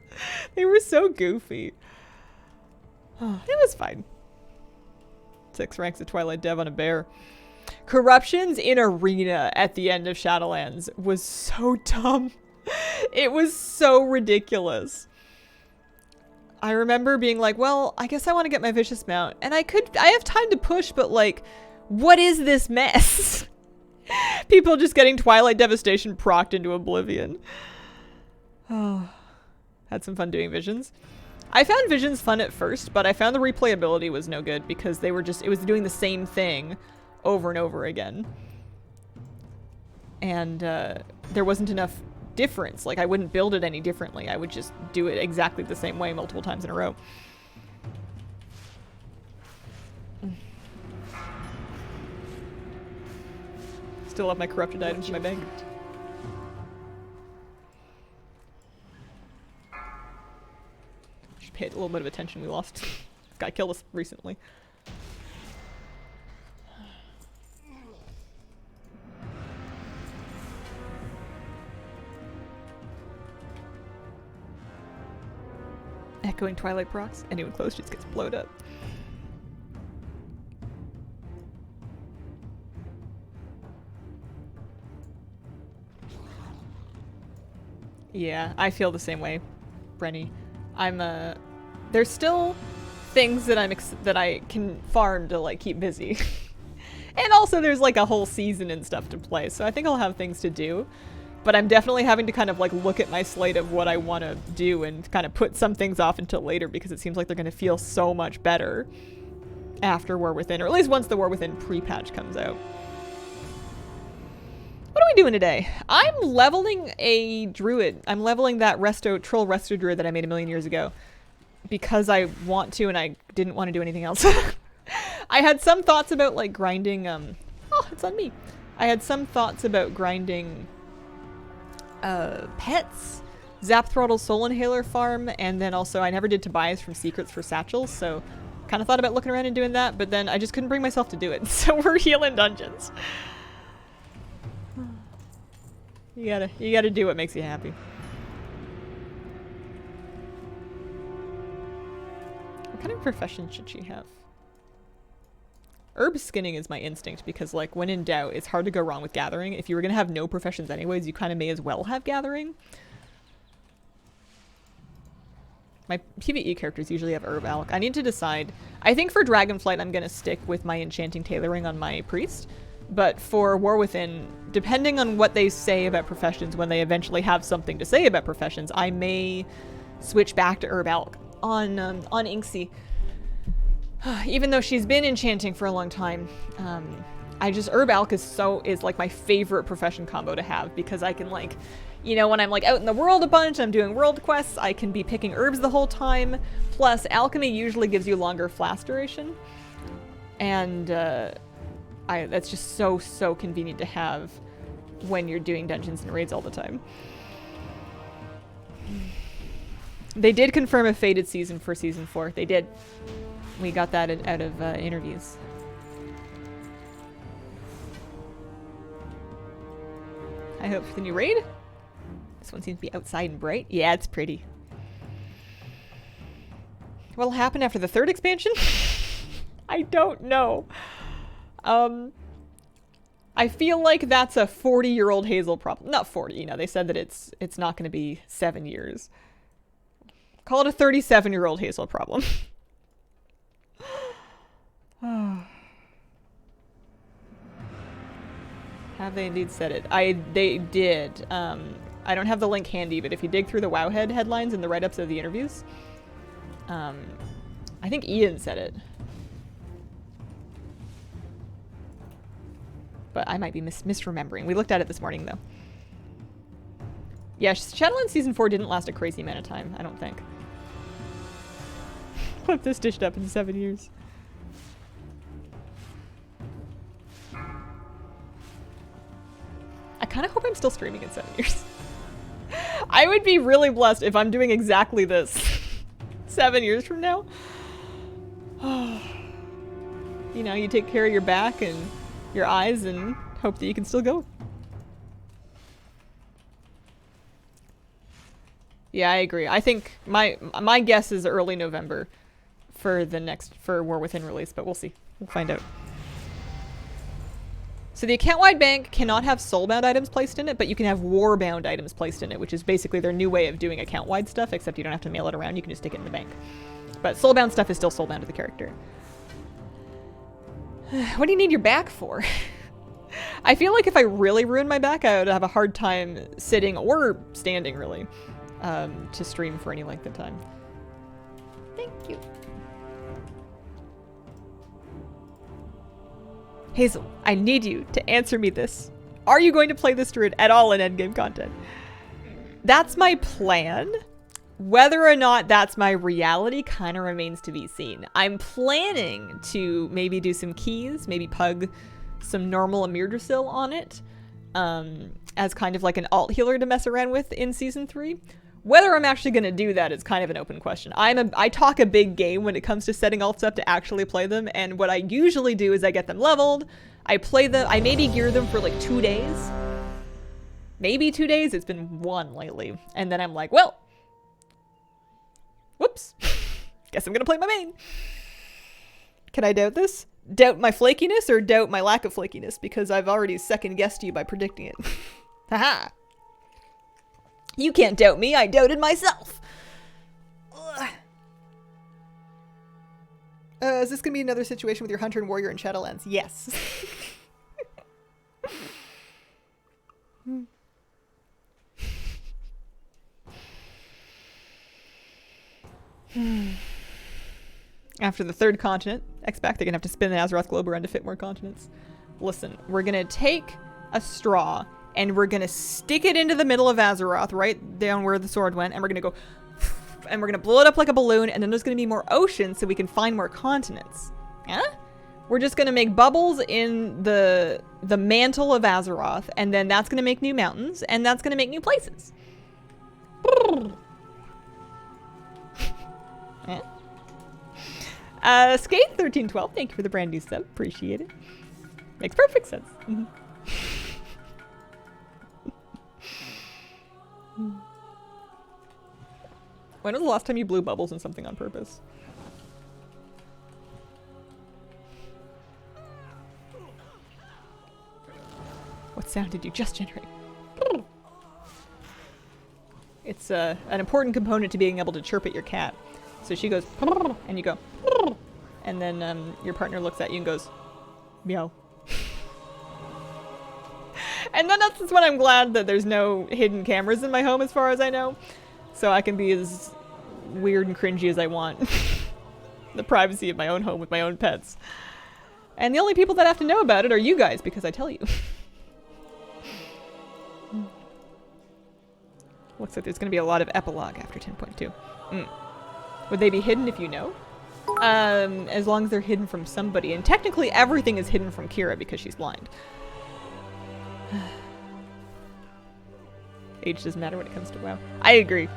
They were so goofy. Oh, it was fine. 6 ranks of Twilight Dev on a bear. Corruptions in Arena at the end of Shadowlands was so dumb. It was so ridiculous. I remember being like, well, I guess I want to get my Vicious Mount. And I have time to push, but like, what is this mess? People just getting Twilight Devastation procced into oblivion. Oh, had some fun doing Visions. I found Visions fun at first, but I found the replayability was no good because it was doing the same thing over and over again. And there wasn't enough difference. Like, I wouldn't build it any differently. I would just do it exactly the same way multiple times in a row. Still have my corrupted items in my bank. Should pay a little bit of attention. We lost. Guy killed us recently. Echoing Twilight procs. Anyone close just gets blowed up. Yeah, I feel the same way, Brenny. There's still things that I can farm to like keep busy. And also there's like a whole season and stuff to play, so I think I'll have things to do. But I'm definitely having to kind of like look at my slate of what I want to do and kind of put some things off until later because it seems like they're going to feel so much better after War Within, or at least once the War Within pre-patch comes out. What are we doing today? I'm leveling a druid. I'm leveling that troll resto druid that I made a million years ago because I want to and I didn't want to do anything else. I had some thoughts about like grinding, oh, it's on me. I had some thoughts about grinding pets, Zap Throttle Soul Inhaler farm, and then also I never did Tobias from Secrets for Satchels, so kind of thought about looking around and doing that, but then I just couldn't bring myself to do it, so we're healing dungeons. You gotta do what makes you happy. What kind of profession should she have? Herb skinning is my instinct because, like, when in doubt, it's hard to go wrong with gathering. If you were gonna have no professions anyways, you kind of may as well have gathering. My PvE characters usually have Herb Alch. I need to decide. I think for Dragonflight, I'm gonna stick with my Enchanting Tailoring on my Priest. But for War Within, depending on what they say about professions, when they eventually have something to say about professions, I may switch back to Herb Alch on Inksy. Even though she's been enchanting for a long time, Herb Alch is like my favorite profession combo to have because I can, like, you know, when I'm like out in the world a bunch, I'm doing world quests, I can be picking herbs the whole time. Plus, alchemy usually gives you longer flask duration, and that's just so convenient to have when you're doing dungeons and raids all the time. They did confirm a fated season for season 4. They did. We got that out of interviews. I hope for the new raid. This one seems to be outside and bright. Yeah, it's pretty. What'll happen after the 3rd expansion? I don't know. I feel like that's a 40-year-old Hazel problem. Not 40, you know, they said that it's not going to be 7 years. Call it a 37-year-old Hazel problem. Have they indeed said it? They did. I don't have the link handy, but if you dig through the Wowhead headlines and the write-ups of the interviews, I think Ian said it. But I might be misremembering. We looked at it this morning, though. Yeah, Shadowlands Season 4 didn't last a crazy amount of time, I don't think. What if this dished up in 7 years? I kind of hope I'm still streaming in 7 years. I would be really blessed if I'm doing exactly this 7 years from now. You know, you take care of your back and your eyes and hope that you can still go. Yeah, I agree. I think my guess is early November for War Within release, but we'll see. We'll find out. So the account-wide bank cannot have soulbound items placed in it, but you can have war-bound items placed in it, which is basically their new way of doing account-wide stuff, except you don't have to mail it around, you can just stick it in the bank. But soulbound stuff is still soulbound to the character. What do you need your back for? I feel like if I really ruined my back, I would have a hard time sitting or standing, really. To stream for any length of time. Thank you. Hazel, I need you to answer me this. Are you going to play this druid at all in endgame content? That's my plan. Whether or not that's my reality kind of remains to be seen. I'm planning to maybe do some keys, maybe pug some normal Amirdrasil on it as kind of like an alt healer to mess around with in Season 3. Whether I'm actually going to do that is kind of an open question. I talk a big game when it comes to setting alts up to actually play them, and what I usually do is I get them leveled, I play them, I maybe gear them for like 2 days. Maybe 2 days, it's been 1 lately. And then I'm like, well, whoops, guess I'm going to play my main. Can I doubt this? Doubt my flakiness or doubt my lack of flakiness? Because I've already second-guessed you by predicting it. Haha. You can't doubt me, I doubted myself. Is this gonna be another situation with your hunter and warrior in Shadowlands? Yes. After the 3rd continent, expect they're gonna have to spin the Azeroth globe around to fit more continents. Listen, we're gonna take a straw and we're gonna stick it into the middle of Azeroth, right down where the sword went, and we're gonna go, and we're gonna blow it up like a balloon, and then there's gonna be more ocean so we can find more continents. Yeah? We're just gonna make bubbles in the mantle of Azeroth, and then that's gonna make new mountains, and that's gonna make new places. Yeah? Skate1312, thank you for the brand new sub, appreciate it. Makes perfect sense. When was the last time you blew bubbles in something on purpose? What sound did you just generate? It's an important component to being able to chirp at your cat. So she goes, and you go, and then your partner looks at you and goes, meow. And then that's when I'm glad that there's no hidden cameras in my home as far as I know. So I can be as weird and cringy as I want. The privacy of my own home with my own pets. And the only people that have to know about it are you guys, because I tell you. Looks like there's going to be a lot of epilogue after 10.2. Would they be hidden if you know? As long as they're hidden from somebody. And technically everything is hidden from Kira because she's blind. Age doesn't matter when it comes to WoW. I agree.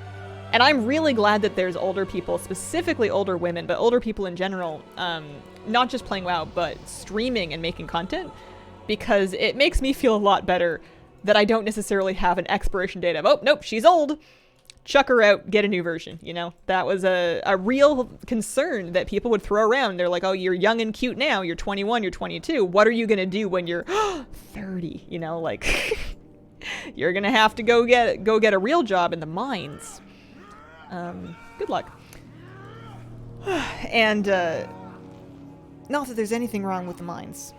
And I'm really glad that there's older people, specifically older women, but older people in general, not just playing WoW, but streaming and making content, because it makes me feel a lot better that I don't necessarily have an expiration date of, oh, nope, she's old. Chuck her out, get a new version, you know? That was a real concern that people would throw around. They're like, oh, you're young and cute now, you're 21, you're 22. What are you gonna do when you're 30? You know, like, you're gonna have to go get a real job in the mines. Good luck. And, not that there's anything wrong with the mines.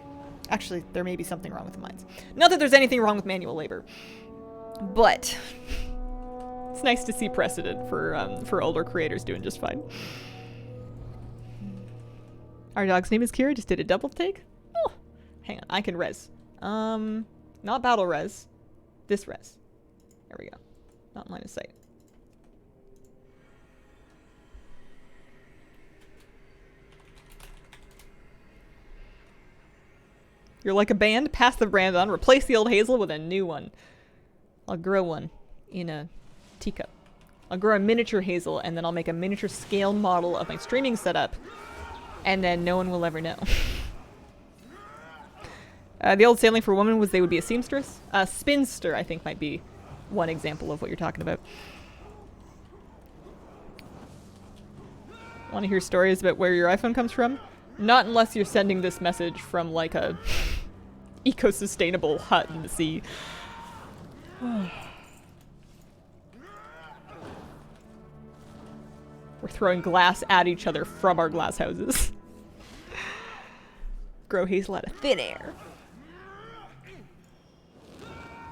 Actually, there may be something wrong with the mines. Not that there's anything wrong with manual labor. But it's nice to see precedent for older creators doing just fine. Our dog's name is Kira. Just did a double take. Oh, hang on. I can res. Not battle res. This res. There we go. Not in line of sight. You're like a band. Pass the brand on. Replace the old hazel with a new one. I'll grow one in a teacup. I'll grow a miniature hazel, and then I'll make a miniature scale model of my streaming setup, and then no one will ever know. The old saying for women was they would be a seamstress. A spinster, I think, might be one example of what you're talking about. Want to hear stories about where your iPhone comes from? Not unless you're sending this message from, like, a eco-sustainable hut in the sea. We're throwing glass at each other from our glass houses. Grow hazel out of thin air.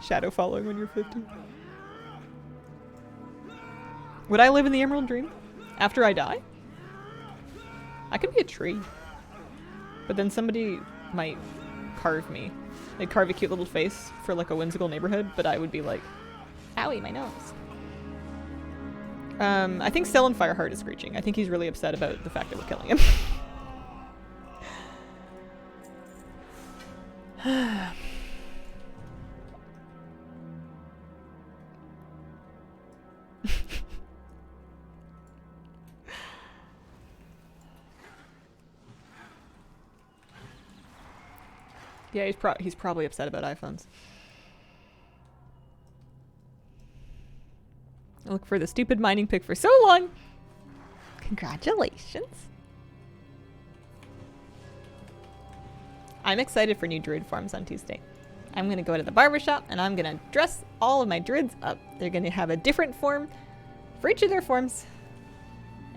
Shadow following when you're 50. Would I live in the Emerald Dream? After I die? I could be a tree. But then somebody might carve me. They'd carve a cute little face for like a whimsical neighborhood, but I would be like, owie, my nose. I think Stellan Fireheart is screeching. I think he's really upset about the fact that we're killing him. Yeah, he's probably upset about iPhones. I look for the stupid mining pick for so long. Congratulations. I'm excited for new druid forms on Tuesday. I'm going to go to the barbershop and I'm going to dress all of my druids up. They're going to have a different form for each of their forms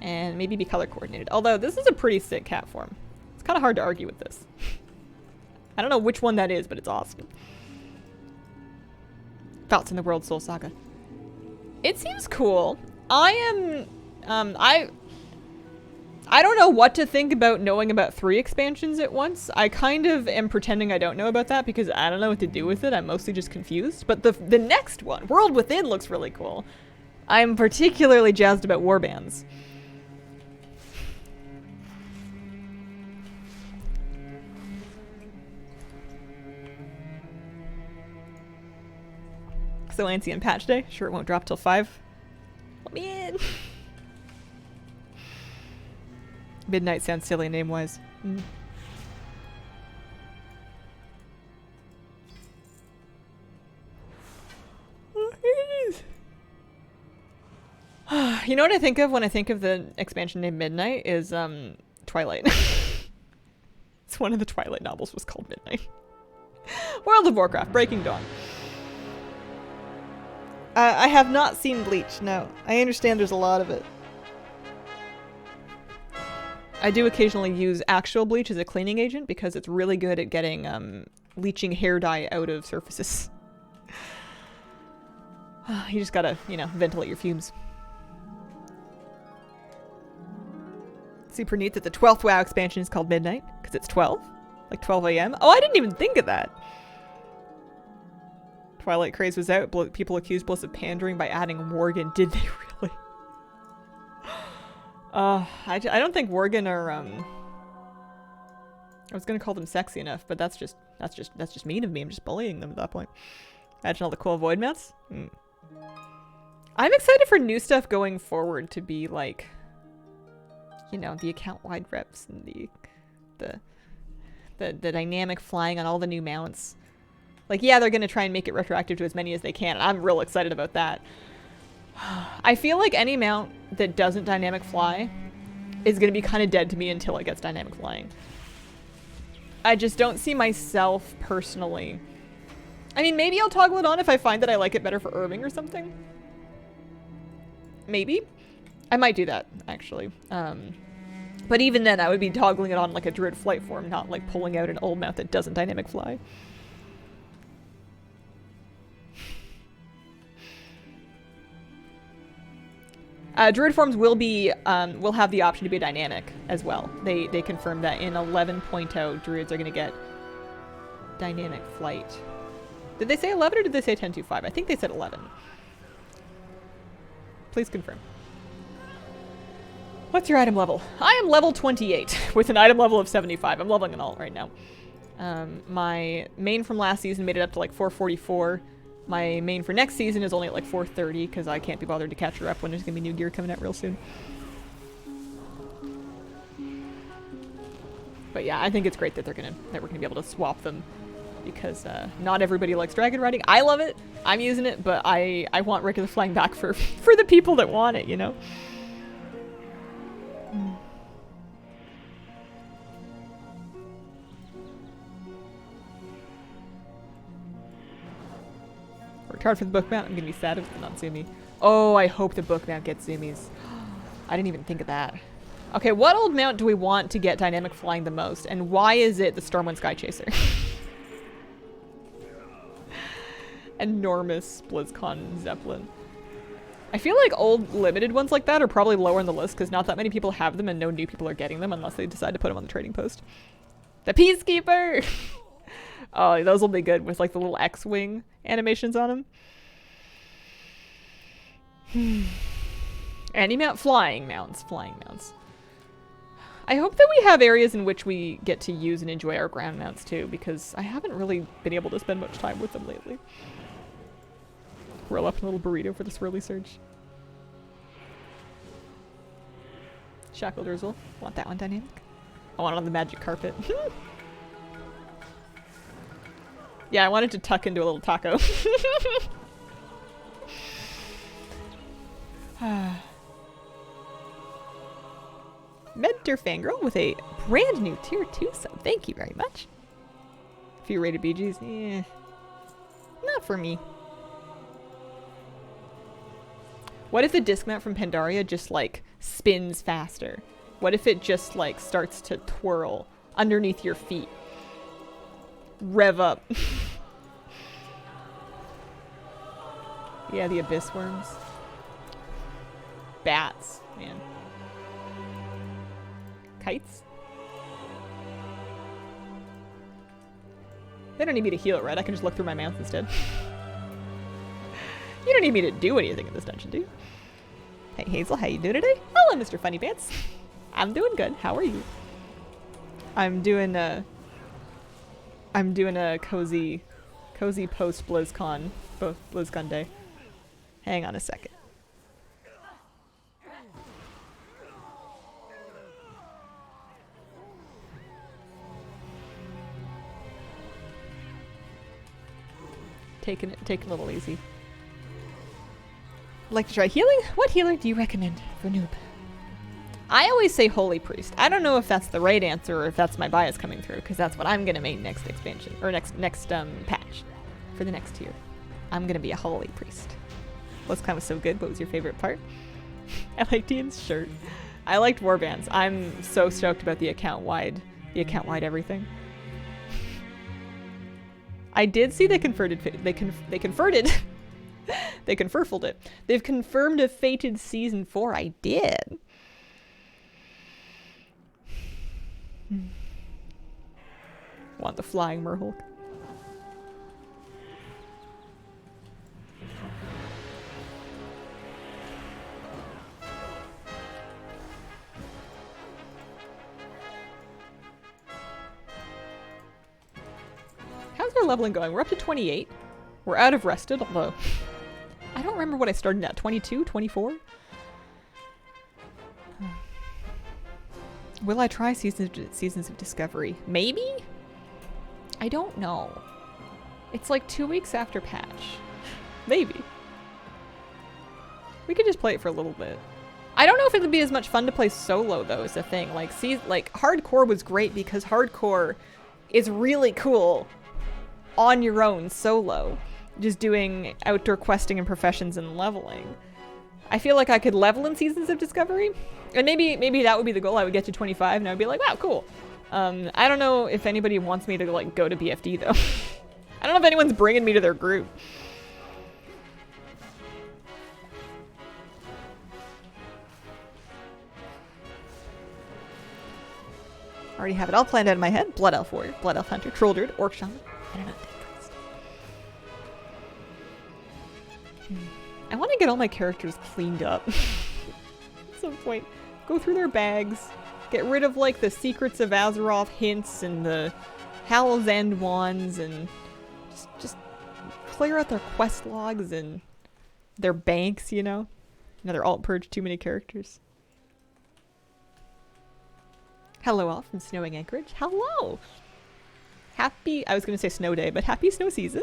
and maybe be color coordinated. Although this is a pretty sick cat form. It's kind of hard to argue with this. I don't know which one that is, but it's awesome. Thoughts in the World Soul Saga. It seems cool. I don't know what to think about knowing about 3 expansions at once. I kind of am pretending I don't know about that because I don't know what to do with it. I'm mostly just confused. But the next one, World Within, looks really cool. I'm particularly jazzed about warbands. So antsy on patch day. Sure it won't drop till 5. Let me in. Midnight sounds silly name-wise. Mm. You know what I think of when I think of the expansion named Midnight is Twilight. It's one of the Twilight novels was called Midnight. World of Warcraft, Breaking Dawn. I have not seen Bleach, no. I understand there's a lot of it. I do occasionally use actual bleach as a cleaning agent because it's really good at getting leaching hair dye out of surfaces. You just gotta, you know, ventilate your fumes. Super neat that the 12th WoW expansion is called Midnight because it's 12. Like 12 a.m. Oh, I didn't even think of that. Twilight craze was out. People accused Bliss of pandering by adding Worgen. Did they really? I don't think Worgen are I was gonna call them sexy enough, but that's just mean of me. I'm just bullying them at that point. Imagine all the cool void mounts. I'm excited for new stuff going forward to be like, you know, the account wide reps and the dynamic flying on all the new mounts. Like, yeah, they're going to try and make it retroactive to as many as they can, and I'm real excited about that. I feel like any mount that doesn't dynamic fly is going to be kind of dead to me until it gets dynamic flying. I just don't see myself personally. I mean, maybe I'll toggle it on if I find that I like it better for Irving or something. Maybe. I might do that, actually. But even then, I would be toggling it on like a Druid flight form, not like pulling out an old mount that doesn't dynamic fly. Druid forms will be will have the option to be dynamic as well. They confirmed that in 11.0 druids are going to get dynamic flight. Did they say 11 or did they say 10.2.5? I think they said 11. Please confirm. What's your item level? I am level 28 with an item level of 75. I'm leveling an alt right now. My main from last season made it up to like 444. My main for next season is only at like 430 because I can't be bothered to catch her up when there's going to be new gear coming out real soon. But yeah, I think it's great that we're going to be able to swap them because not everybody likes dragon riding. I love it. I'm using it, but I want regular flying back for the people that want it, you know? Worked hard for the book mount. I'm gonna be sad if it's not zoomy. Oh, I hope the book mount gets zoomies. I didn't even think of that. Okay, what old mount do we want to get dynamic flying the most? And why is it the Stormwind Sky Chaser? Enormous BlizzCon Zeppelin. I feel like old limited ones like that are probably lower on the list because not that many people have them and no new people are getting them unless they decide to put them on the trading post. The Peacekeeper! Oh, those will be good with like the little X-Wing animations on them. Any mount? Flying mounts. I hope that we have areas in which we get to use and enjoy our ground mounts too, because I haven't really been able to spend much time with them lately. Roll up a little burrito for the swirly surge. Shackle Drizzle. Want that one dynamic? I want it on the magic carpet. Yeah, I wanted to tuck into a little taco. Mentor Fangirl with a brand new tier 2 sub. Thank you very much. A few rated BGs. Not for me. What if the disc mount from Pandaria just like spins faster? What if it just like starts to twirl underneath your feet? Rev up. Yeah, the abyss worms. Bats, man. Kites? They don't need me to heal it, right? I can just look through my mouth instead. You don't need me to do anything in this dungeon, do you? Hey Hazel, how you doing today? Hello, Mr. Funny Pants. I'm doing good. How are you? I'm doing a cozy post BlizzCon, both BlizzCon day. Hang on a second. Taking a little easy. Like to try healing? What healer do you recommend for noob? I always say Holy Priest. I don't know if that's the right answer or if that's my bias coming through, because that's what I'm gonna make next expansion or next patch for the next tier. I'm gonna be a Holy Priest. BlizzCon was so good. What was your favorite part? I liked Ian's shirt. I liked warbands. I'm so stoked about the account wide everything. I did see they converted. They converted. They confirmed it. They've confirmed a Fated Season 4. I did. Want the flying Merhulk. How's our leveling going? We're up to 28. We're out of rested, although I don't remember what I started at. 22? 24? Will I try Seasons of Discovery? Maybe? I don't know. It's like 2 weeks after patch. Maybe. We could just play it for a little bit. I don't know if it would be as much fun to play solo, though, is the thing. Like, Hardcore was great because Hardcore is really cool on your own solo. Just doing outdoor questing and professions and leveling. I feel like I could level in Seasons of Discovery. And maybe that would be the goal. I would get to 25 and I would be like, wow, cool. I don't know if anybody wants me to like go to BFD though. I don't know if anyone's bringing me to their group. Already have it all planned out in my head. Blood Elf Warrior, Blood Elf Hunter, Troll Druid, Orc Shaman, and an Undead Priest. I want to get all my characters cleaned up. At some point. Go through their bags. Get rid of, like, the Secrets of Azeroth hints and the Howl's End wands and just clear out their quest logs and their banks, you know? Another alt purge, too many characters. Hello all from Snowing Anchorage. Hello! Happy, I was gonna say snow day, but happy snow season.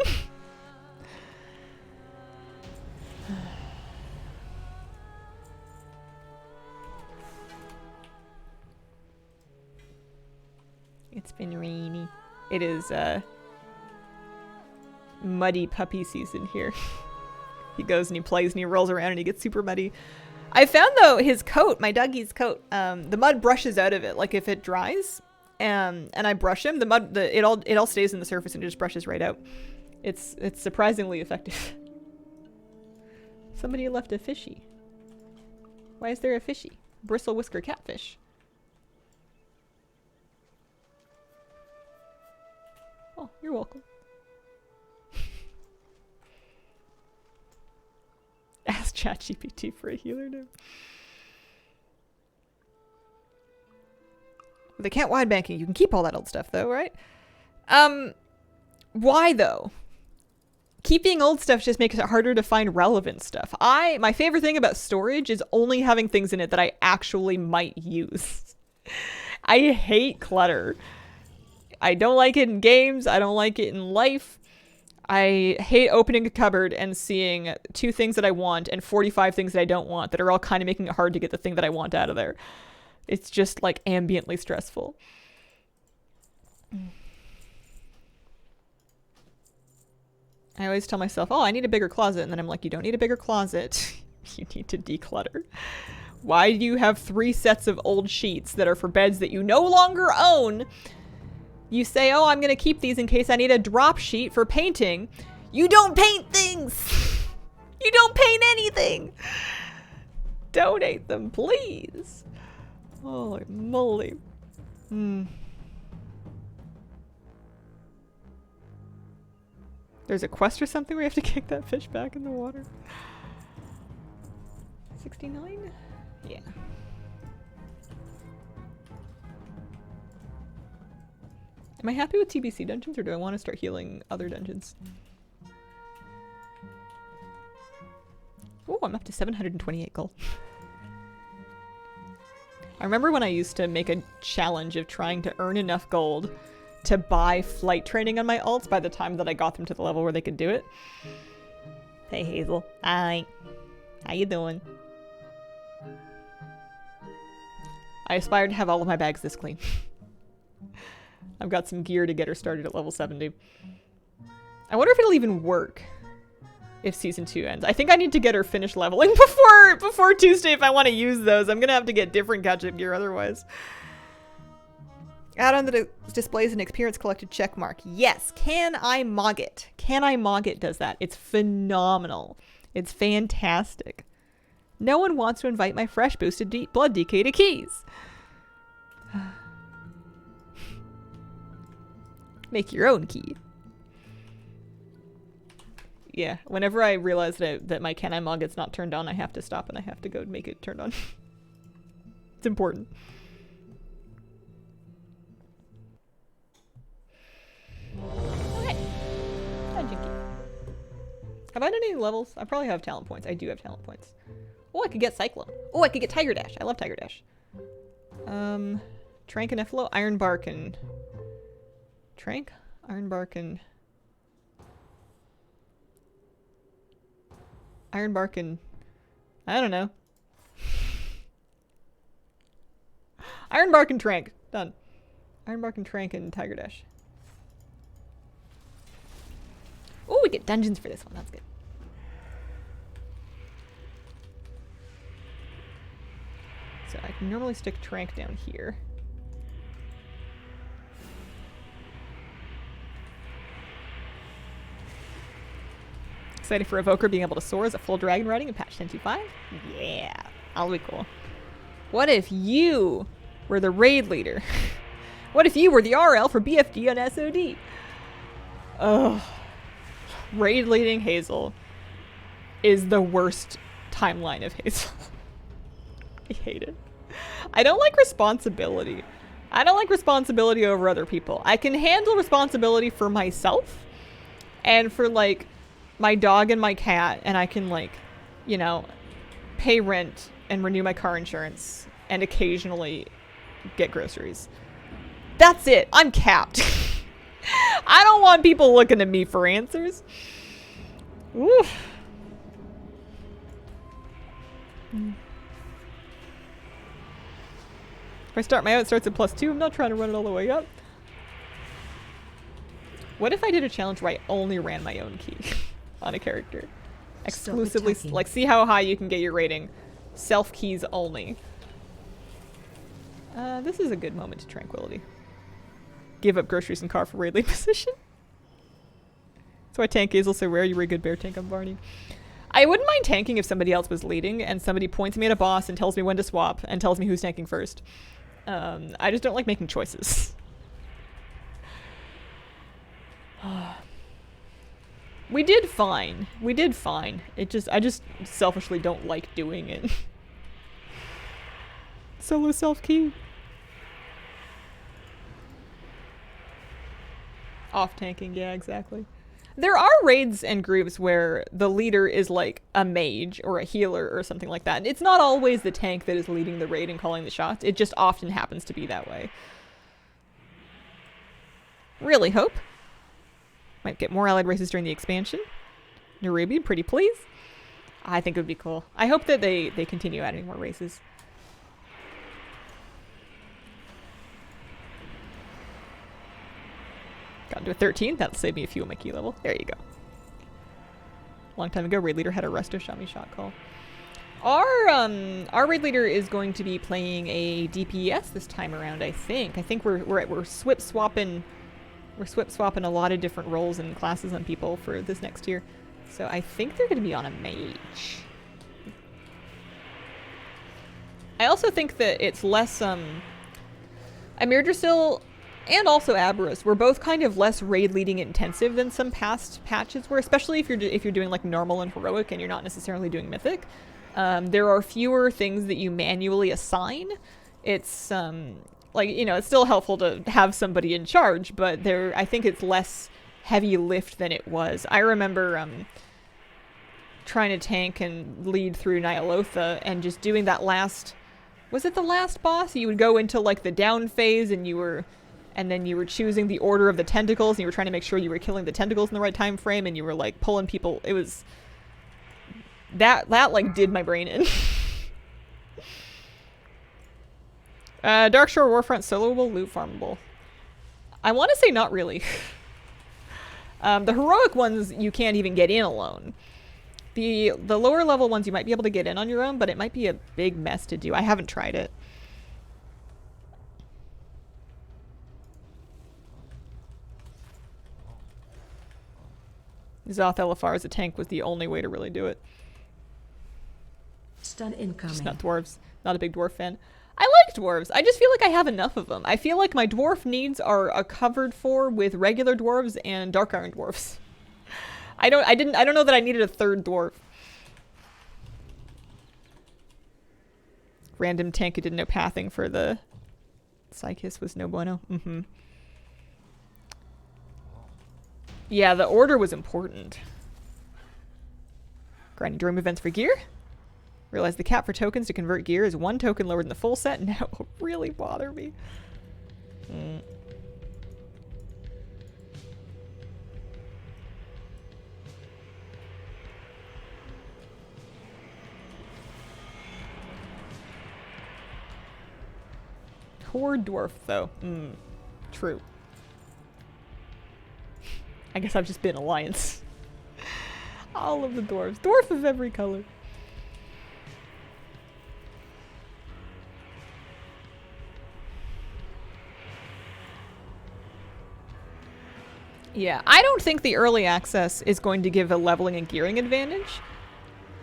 It's been rainy. It is, muddy puppy season here. He goes and he plays and he rolls around and he gets super muddy. I found though his coat, my Dougie's coat, the mud brushes out of it. Like if it dries, and I brush him, the mud, it all stays in the surface and it just brushes right out. It's surprisingly effective. Somebody left a fishy. Why is there a fishy? Bristle whisker catfish. Oh, you're welcome. Ask ChatGPT for a healer name. They can't wide banking. You can keep all that old stuff though, right? Why though? Keeping old stuff just makes it harder to find relevant stuff. My favorite thing about storage is only having things in it that I actually might use. I hate clutter. I don't like it in games. I don't like it in life. I hate opening a cupboard and seeing 2 things that I want and 45 things that I don't want that are all kind of making it hard to get the thing that I want out of there. It's just like ambiently stressful. I always tell myself, oh, I need a bigger closet. And then I'm like, you don't need a bigger closet. You need to declutter. Why do you have 3 sets of old sheets that are for beds that you no longer own? You say, oh, I'm going to keep these in case I need a drop sheet for painting. You don't paint things. You don't paint anything. Donate them, please. Holy moly. There's a quest or something where you have to kick that fish back in the water. 69? Yeah. Am I happy with TBC dungeons or do I want to start healing other dungeons? Oh, I'm up to 728 gold. I remember when I used to make a challenge of trying to earn enough gold to buy flight training on my alts by the time that I got them to the level where they could do it. Hey Hazel. Hi. How you doing? I aspire to have all of my bags this clean. I've got some gear to get her started at level 70. I wonder if it'll even work if season 2 ends. I think I need to get her finished leveling before Tuesday if I want to use those. I'm gonna have to get different catch-up gear otherwise. Add on that displays an experience collected check mark. Yes, Can I Mog It? Can I Mog It does that. It's phenomenal. It's fantastic. No one wants to invite my fresh boosted blood DK to keys. Make your own key. Yeah, whenever I realize that my Can I Mog It's not turned on, I have to stop and I have to go make it turned on. It's important. Okay. Dungeon key. Have I done any levels? I probably have talent points. I do have talent points. Oh, I could get Cyclone. Oh, I could get Tiger Dash. I love Tiger Dash. Trank and Effalo, Iron Bark and... Trank? Iron Bark and... Iron Bark and... I don't know. Iron Bark and Trank. Done. Iron Bark and Trank and Tiger Dash. Oh, we get dungeons for this one. That's good. So I can normally stick Trank down here. Excited for Evoker being able to soar as a full dragon riding in patch 10.25? Yeah, that'll be cool. What if you were the raid leader What if you were the RL for BFD on SOD? Ugh. Raid leading Hazel is the worst timeline of Hazel. I hate it. I don't like responsibility. I don't like responsibility over other people. I can handle responsibility for myself and for, like, my dog and my cat, and I can, like, you know, pay rent and renew my car insurance and occasionally get groceries. That's it. I'm capped. I don't want people looking at me for answers. Oof. If I start my out, it starts at +2. I'm not trying to run it all the way up. What if I did a challenge where I only ran my own key on a character? Exclusively, like, see how high you can get your rating. Self keys only. This is a good moment to tranquility. Give up groceries and car for raid lead position. That's why tank Hazel so rare. You were a good bear tank on Barney. I wouldn't mind tanking if somebody else was leading and somebody points me at a boss and tells me when to swap and tells me who's tanking first. I just don't like making choices. We did fine. We did fine. I just selfishly don't like doing it. Solo self-key. Off-tanking, yeah, exactly. There are raids and groups where the leader is like a mage or a healer or something like that. It's not always the tank that is leading the raid and calling the shots. It just often happens to be that way. Really hope. Might get more allied races during the expansion. Nairobi, pretty please. I think it would be cool. I hope that they continue adding more races. Got to a 13. That'll save me a few on my key level. There you go. Long time ago, raid leader had a resto shot me shot call. Our raid leader is going to be playing a DPS this time around. I think we're swip swapping. We're swip swapping a lot of different roles and classes on people for this next year. So I think they're going to be on a mage. I also think that it's less Amirdrasil and also Aberus were both kind of less raid leading intensive than some past patches were, especially if you're doing like normal and heroic and you're not necessarily doing mythic. There are fewer things that you manually assign. It's like, you know, it's still helpful to have somebody in charge, but I think it's less heavy lift than it was. I remember trying to tank and lead through Nyalotha and just doing that last, was it the last boss? You would go into like the down phase and then you were choosing the order of the tentacles and you were trying to make sure you were killing the tentacles in the right time frame and you were like pulling people. It was that like did my brain in. Darkshore Warfront soloable, loot farmable. I want to say not really. The heroic ones you can't even get in alone. The lower level ones you might be able to get in on your own, but it might be a big mess to do. I haven't tried it. Zoth Elifar as a tank was the only way to really do it. Stun incoming. Just not dwarves. Not a big dwarf fan. I like dwarves. I just feel like I have enough of them. I feel like my dwarf needs are covered for with regular dwarves and dark iron dwarves. I don't know that I needed a third dwarf. Random tank who didn't know pathing for the Psychis was no bueno. Mm-hmm. Yeah, the order was important. Grinding dream events for gear. Realize the cap for tokens to convert gear is 1 token lower than the full set. Now it will really bother me. Poor dwarf, though. True. I guess I've just been Alliance. All of the dwarves. Dwarf of every color. Yeah, I don't think the early access is going to give a leveling and gearing advantage.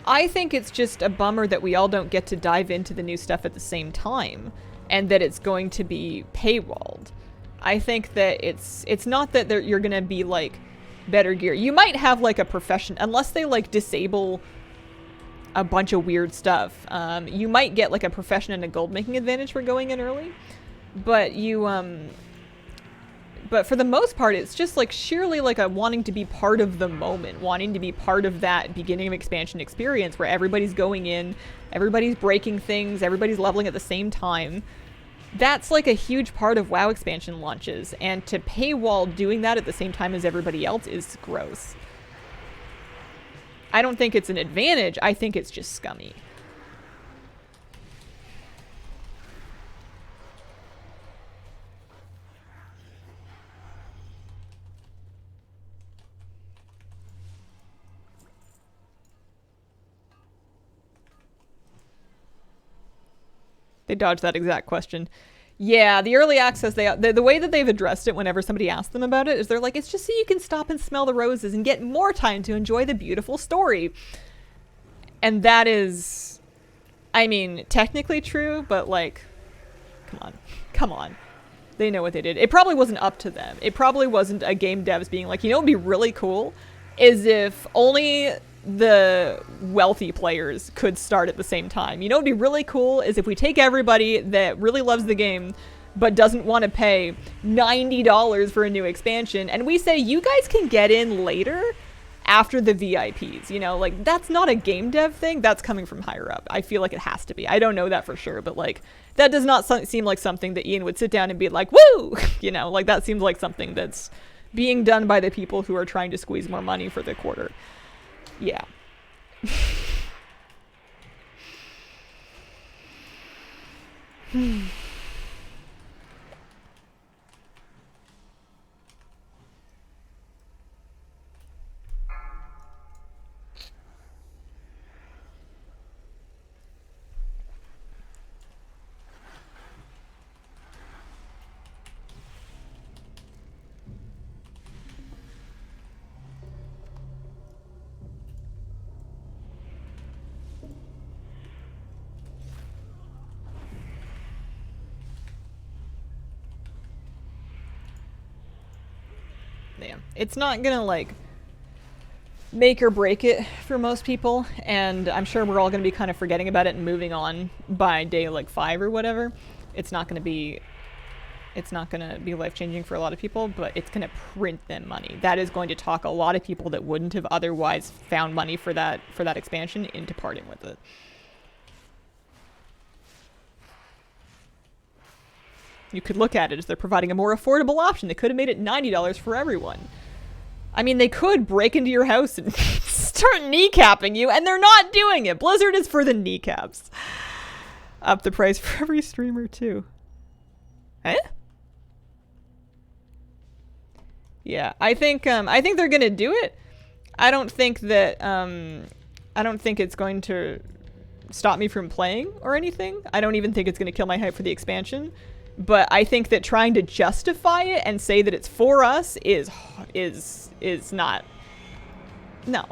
I think it's just a bummer that we all don't get to dive into the new stuff at the same time, and that it's going to be paywalled. I think that it's not that you're gonna be like better gear. You might have like a profession, unless they like disable a bunch of weird stuff. You might get like a profession and a gold making advantage for going in early, but but for the most part, it's just like sheerly like a wanting to be part of the moment, wanting to be part of that beginning of expansion experience where everybody's going in, everybody's breaking things, everybody's leveling at the same time. That's like a huge part of WoW expansion launches, and to paywall doing that at the same time as everybody else is gross. I don't think it's an advantage, I think it's just scummy. They dodged that exact question. Yeah, the early access, the way that they've addressed it whenever somebody asks them about it is they're like, it's just so you can stop and smell the roses and get more time to enjoy the beautiful story. And that is, I mean, technically true, but like, come on. They know what they did. It probably wasn't up to them. It probably wasn't a game devs being like, you know what would be really cool is if only the wealthy players could start at the same time. You know what would be really cool is if we take everybody that really loves the game but doesn't want to pay $90 for a new expansion and we say you guys can get in later after the VIPs. You know, like that's not a game dev thing. That's coming from higher up. I feel like it has to be. I don't know that for sure, but like that does not seem like something that Ian would sit down and be like, woo! You know, like that seems like something that's being done by the people who are trying to squeeze more money for the quarter. Yeah. Yeah. It's not gonna like make or break it for most people, and I'm sure we're all gonna be kind of forgetting about it and moving on by day like 5 or whatever. It's not gonna be life-changing for a lot of people, but it's gonna print them money. That is going to talk a lot of people that wouldn't have otherwise found money for that expansion into parting with it. You could look at it as they're providing a more affordable option. They could have made it $90 for everyone. I mean, they could break into your house and start kneecapping you, and they're not doing it. Blizzard is for the kneecaps. Up the price for every streamer, too. Eh? Yeah, I think they're gonna do it. I don't think it's going to stop me from playing or anything. I don't even think it's gonna kill my hype for the expansion. But I think that trying to justify it and say that it's for us is not. No.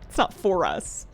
It's not for us.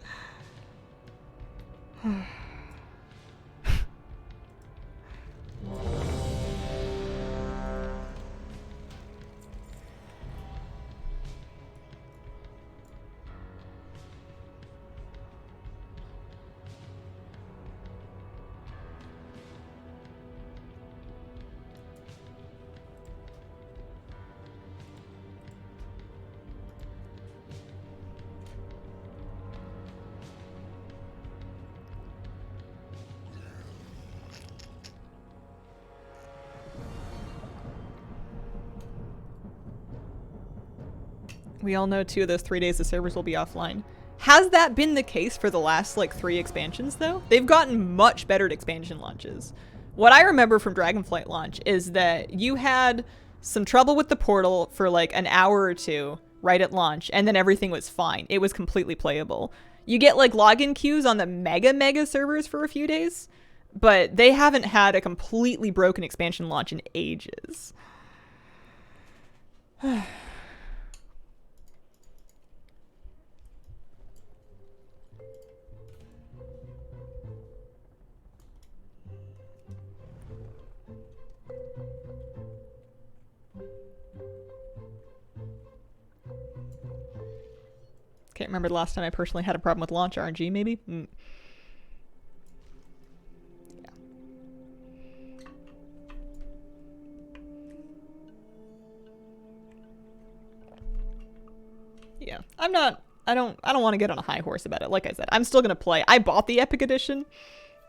We all know 2 of those 3 days the servers will be offline. Has that been the case for the last like 3 expansions though? They've gotten much better at expansion launches. What I remember from Dragonflight launch is that you had some trouble with the portal for like an hour or 2 right at launch, and then everything was fine. It was completely playable. You get like login queues on the mega servers for a few days, but they haven't had a completely broken expansion launch in ages. Can't remember the last time I personally had a problem with launch RNG, maybe? Yeah. Yeah. I don't want to get on a high horse about it. Like I said, I'm still gonna play. I bought the Epic Edition.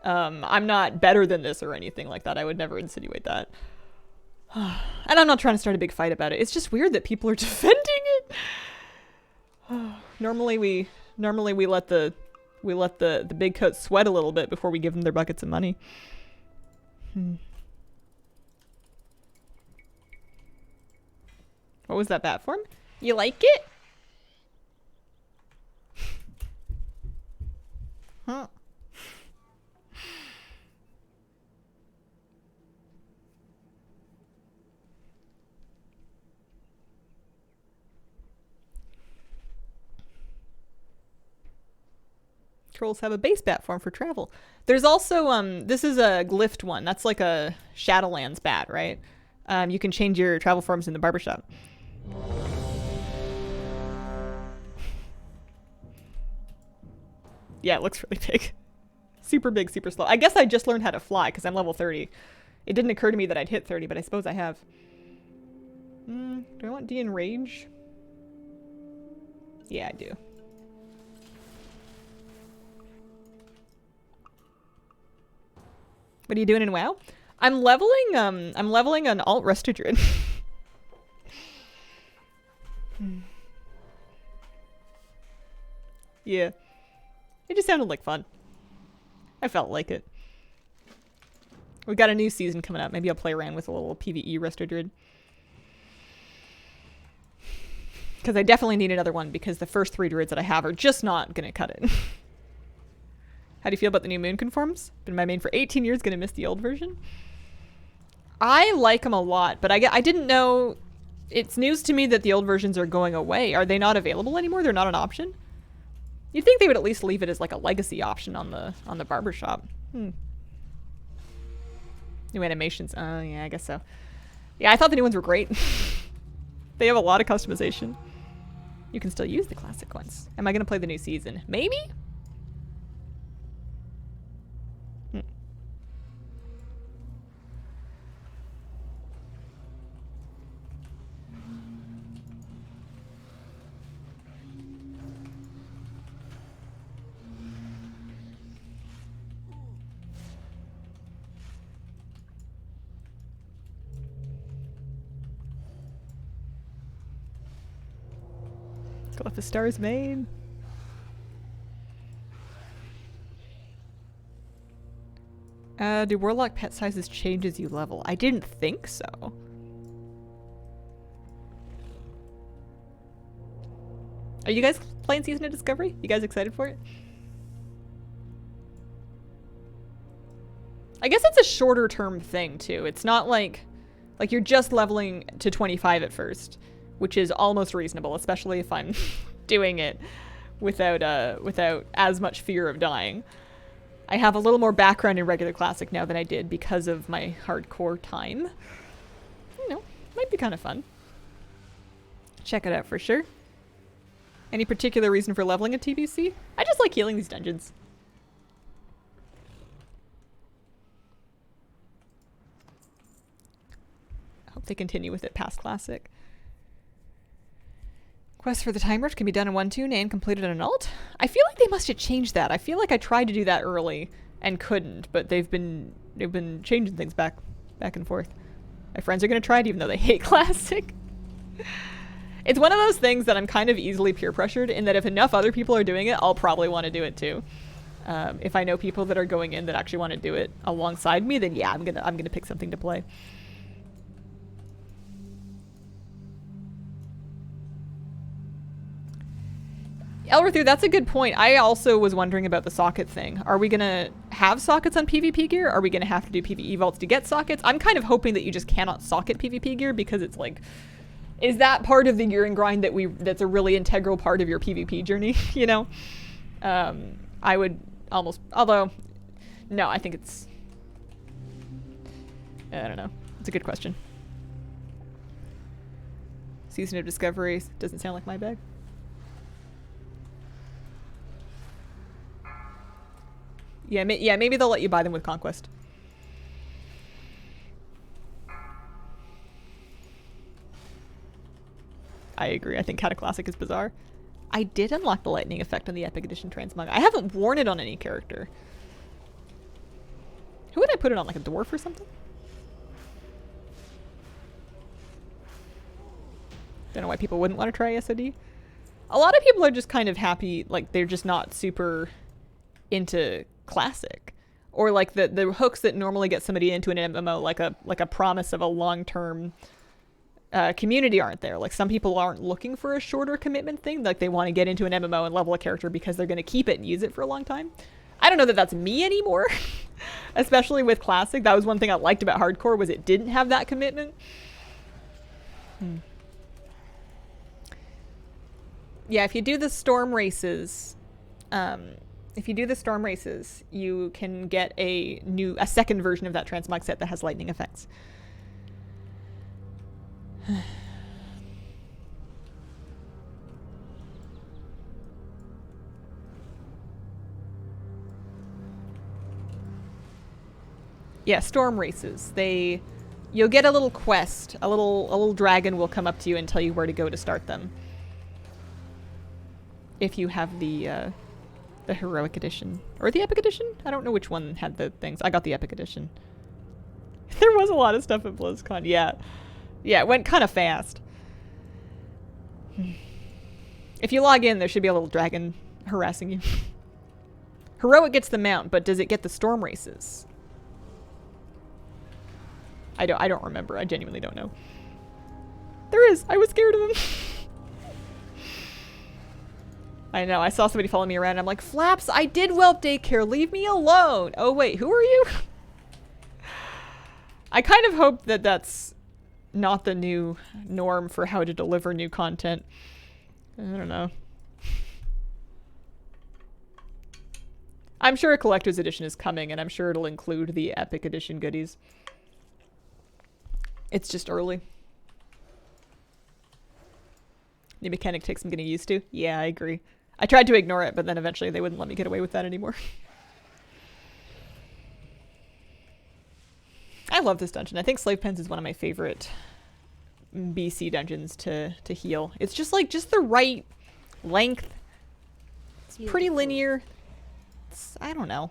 I'm not better than this or anything like that. I would never insinuate that. And I'm not trying to start a big fight about it. It's just weird that people are defending it. Normally we let the big coats sweat a little bit before we give them their buckets of money. What was that bat form? You like it? Huh. Trolls have a base bat form for travel. There's also, this is a glyphed one. That's like a Shadowlands bat, right? You can change your travel forms in the barbershop. Yeah, it looks really big. Super big, super slow. I guess I just learned how to fly because I'm level 30. It didn't occur to me that I'd hit 30, but I suppose I have. Do I want D Enrage? Yeah, I do. What are you doing in WoW? I'm leveling an alt Restadrid. Yeah. It just sounded like fun. I felt like it. We've got a new season coming up. Maybe I'll play around with a little PvE Restadrid. Because I definitely need another one because the first 3 druids that I have are just not going to cut it. How do you feel about the new moon conforms? Been my main for 18 years, gonna miss the old version. I like them a lot, but I didn't know. It's news to me that the old versions are going away. Are they not available anymore? They're not an option? You'd think they would at least leave it as like a legacy option on the barbershop. New animations. Yeah, I guess so. Yeah, I thought the new ones were great. They have a lot of customization. You can still use the classic ones. Am I gonna play the new season? Maybe? Got the stars made. Do warlock pet sizes change as you level? I didn't think so. Are you guys playing Season of Discovery? You guys excited for it? I guess it's a shorter term thing too. It's not like you're just leveling to 25 at first, which is almost reasonable, especially if I'm doing it without as much fear of dying. I have a little more background in regular classic now than I did because of my hardcore time. You know, might be kind of fun. Check it out for sure. Any particular reason for leveling a TBC? I just like healing these dungeons. I hope they continue with it past classic. Quest for the Time Rush can be done in one tune and completed in an alt? I feel like they must have changed that. I feel like I tried to do that early and couldn't, but they've been changing things back and forth. My friends are gonna try it even though they hate classic. It's one of those things that I'm kind of easily peer pressured in that if enough other people are doing it, I'll probably want to do it too. If I know people that are going in that actually want to do it alongside me, then yeah, I'm gonna pick something to play. Elrithu, that's a good point. I also was wondering about the socket thing. Are we going to have sockets on PvP gear? Are we going to have to do PvE vaults to get sockets? I'm kind of hoping that you just cannot socket PvP gear because it's like, is that part of the gearing grind that's a really integral part of your PvP journey, you know? I would almost, although, no, I think it's, I don't know. It's a good question. Season of Discovery doesn't sound like my bag. Yeah, yeah, maybe they'll let you buy them with Conquest. I agree. I think Cataclassic is bizarre. I did unlock the lightning effect on the Epic Edition Transmog. I haven't worn it on any character. Who would I put it on? Like a dwarf or something? Don't know why people wouldn't want to try SOD. A lot of people are just kind of happy, like they're just not super into Classic. Or like the hooks that normally get somebody into an MMO, like a promise of a long-term community aren't there. Like some people aren't looking for a shorter commitment thing. Like they want to get into an MMO and level a character because they're going to keep it and use it for a long time. I don't know that that's me anymore, especially with Classic. That was one thing I liked about Hardcore was it didn't have that commitment. Yeah, if you do the storm races, you can get a second version of that transmog set that has lightning effects. Yeah, storm races. You'll get a little quest. A little dragon will come up to you and tell you where to go to start them. If you have the heroic edition or the epic edition. I don't know which one had the things. I got the epic edition. There was a lot of stuff at BlizzCon. Yeah. Yeah, it went kind of fast. If you log in, there should be a little dragon harassing you. Heroic gets the mount, but does it get the storm races? I don't remember. I genuinely don't know. There is. I was scared of him. I know. I saw somebody follow me around. And I'm like, Flaps, I did whelp daycare. Leave me alone. Oh, wait. Who are you? I kind of hope that that's not the new norm for how to deliver new content. I don't know. I'm sure a collector's edition is coming, and I'm sure it'll include the epic edition goodies. It's just early. New mechanic takes some getting used to. Yeah, I agree. I tried to ignore it, but then eventually they wouldn't let me get away with that anymore. I love this dungeon. I think Slave Pens is one of my favorite BC dungeons to heal. It's just like the right length. It's pretty linear. I don't know.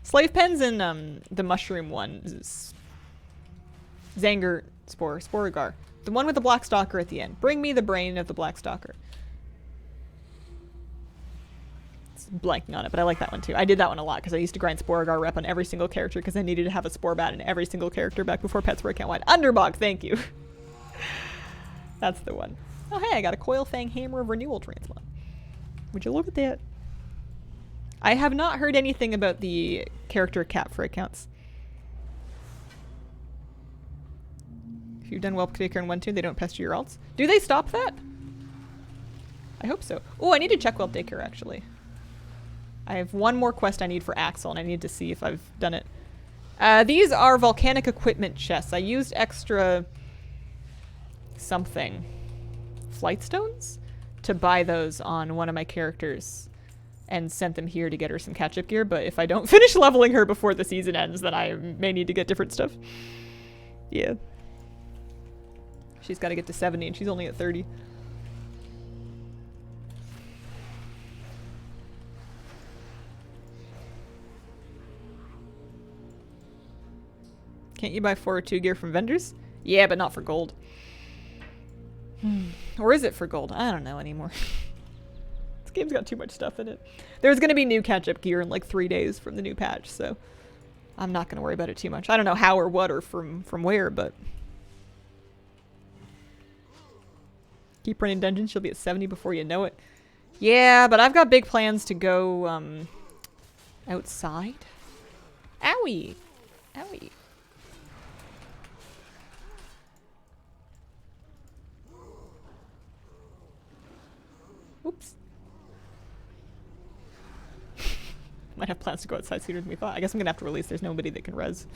Slave Pens and the mushroom one is Zanger Sporagar. The one with the Black Stalker at the end. Bring me the brain of the Black Stalker. It's blanking on it, but I like that one too. I did that one a lot because I used to grind Sporagar rep on every single character because I needed to have a Spore Bat in every single character back before Pets were account wide. Underbog, thank you. That's the one. Oh hey, I got a Coil Fang Hammer of Renewal transmog. Would you look at that? I have not heard anything about the character cap for accounts. If you've done Whelp Taker in 1.2, they don't pester your alts. Do they stop that? I hope so. Oh, I need to check Whelp Taker, actually. I have one more quest I need for Axel, and I need to see if I've done it. These are volcanic equipment chests. I used extra something. Flight stones? To buy those on one of my characters. And sent them here to get her some catch-up gear, but if I don't finish leveling her before the season ends, then I may need to get different stuff. Yeah. She's got to get to 70 and she's only at 30. Can't you buy 402 gear from vendors? Yeah, but not for gold. Or is it for gold? I don't know anymore. This game's got too much stuff in it. There's going to be new catch-up gear in like 3 days from the new patch, so I'm not going to worry about it too much. I don't know how or what or from where, but keep running dungeons, she'll be at 70 before you know it. Yeah, but I've got big plans to go outside. Owie. Owie. Oops. Might have plans to go outside sooner than we thought. I guess I'm gonna have to release. There's nobody that can res.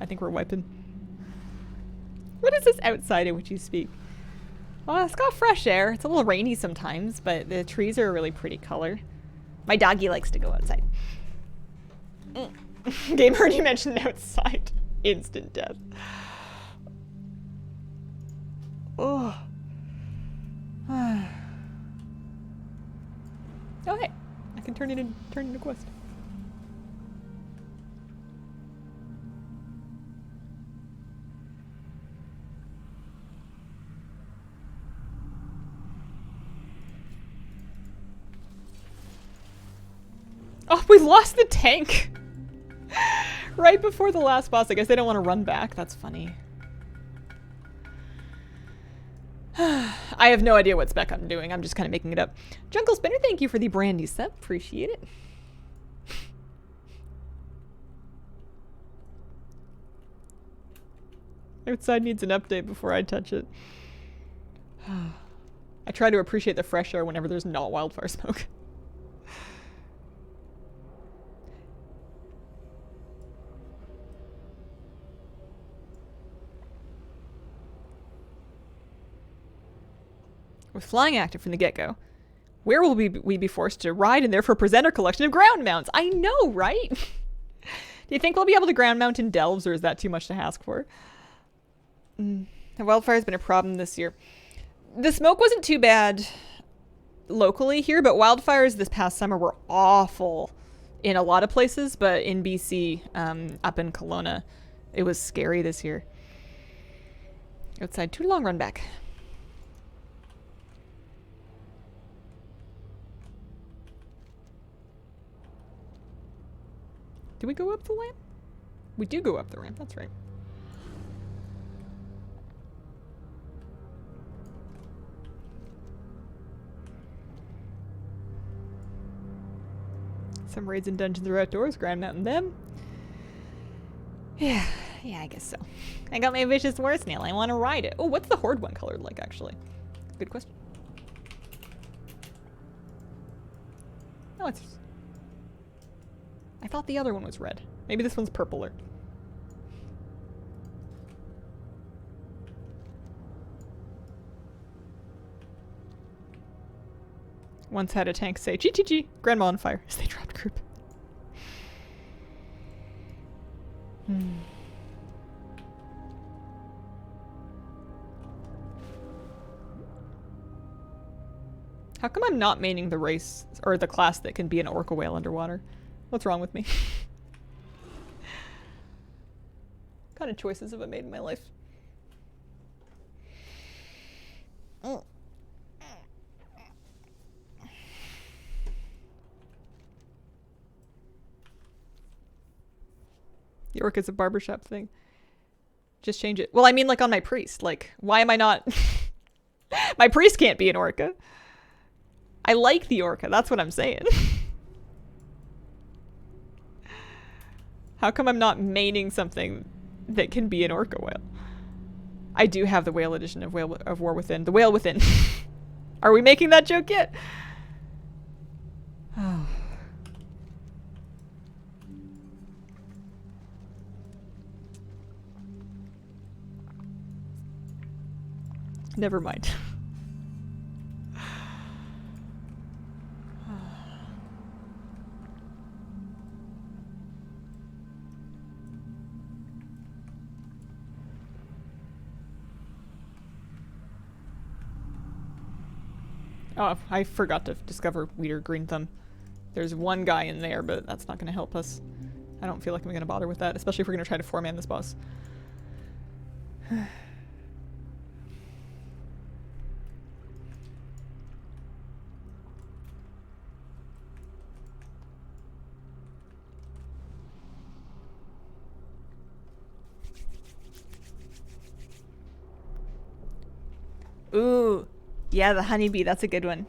I think we're wiping. What is this outside in which you speak? Well, it's got fresh air. It's a little rainy sometimes, but the trees are a really pretty color. My doggy likes to go outside. Game heard you mentioned outside. Instant death. Oh. Oh, hey. I can turn into quest. Oh, we lost the tank! Right before the last boss. I guess they don't want to run back. That's funny. I have no idea what spec I'm doing. I'm just kind of making it up. Jungle Spinner, thank you for the brandy sub. Appreciate it. Outside needs an update before I touch it. I try to appreciate the fresh air whenever there's not wildfire smoke. With flying active from the get-go, where will we be forced to ride and therefore present our collection of ground mounts? I know, right? Do you think we'll be able to ground mount in Delves, or is that too much to ask for? The wildfire has been a problem this year. The smoke wasn't too bad locally here, but wildfires this past summer were awful in a lot of places, but in BC, up in Kelowna, it was scary this year. Outside, too long run back. Do we go up the ramp? We do go up the ramp, that's right. Some raids and dungeons are outdoors, ground mountain them. Yeah, I guess so. I got my vicious war snail, I want to ride it. Oh, what's the horde one colored like, actually? Good question. Oh, it's... I thought the other one was red. Maybe this one's purpler. Once had a tank say, GGG, grandma on fire, as they dropped group. How come I'm not maining the race, or the class that can be an orca whale underwater? What's wrong with me? What kind of choices have I made in my life? The orca's a barbershop thing. Just change it. Well, I mean, like on my priest. Like, why am I not... My priest can't be an orca. I like the orca. That's what I'm saying. How come I'm not maining something that can be an orca whale? I do have the whale edition of War Within. The Whale Within. Are we making that joke yet? Oh. Never mind. Oh, I forgot to discover Weeder Green Thumb. There's one guy in there, but that's not going to help us. I don't feel like I'm going to bother with that, especially if we're going to try to four-man this boss. Ooh. Yeah, the honeybee, that's a good one.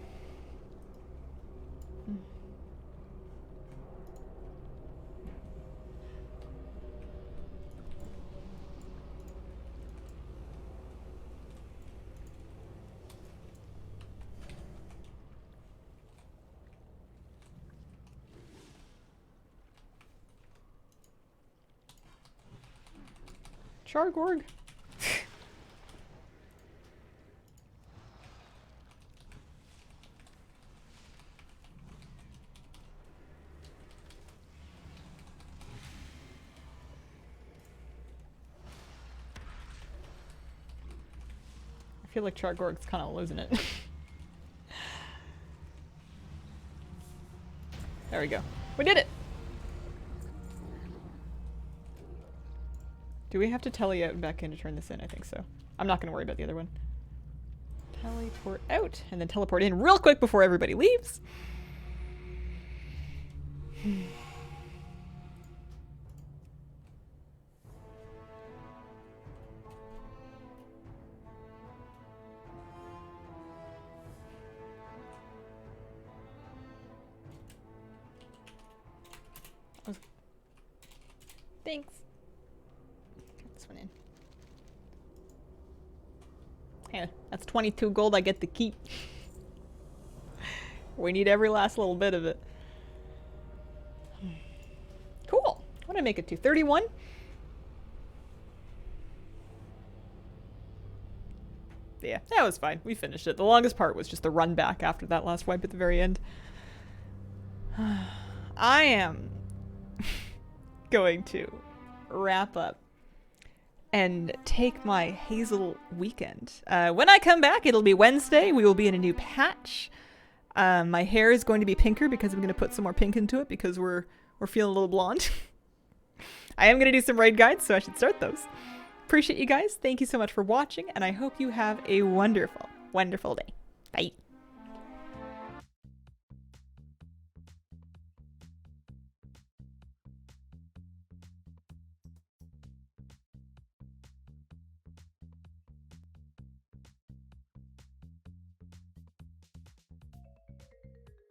Chargorg. feel like Chargorg's kind of losing it. There we go. We did it! Do we have to tele out and back in to turn this in? I think so. I'm not going to worry about the other one. Teleport out and then teleport in real quick before everybody leaves. Thanks. Get this one in. Yeah, that's 22 gold I get to keep. We need every last little bit of it. Cool. What did I make it to? 31? Yeah, that was fine. We finished it. The longest part was just the run back after that last wipe at the very end. I am going to wrap up and take my Hazel weekend. When I come back, it'll be Wednesday. We will be in a new patch. My hair is going to be pinker because I'm going to put some more pink into it because we're feeling a little blonde. I am going to do some raid guides, so I should start those. Appreciate you guys. Thank you so much for watching, and I hope you have a wonderful, wonderful day. Bye.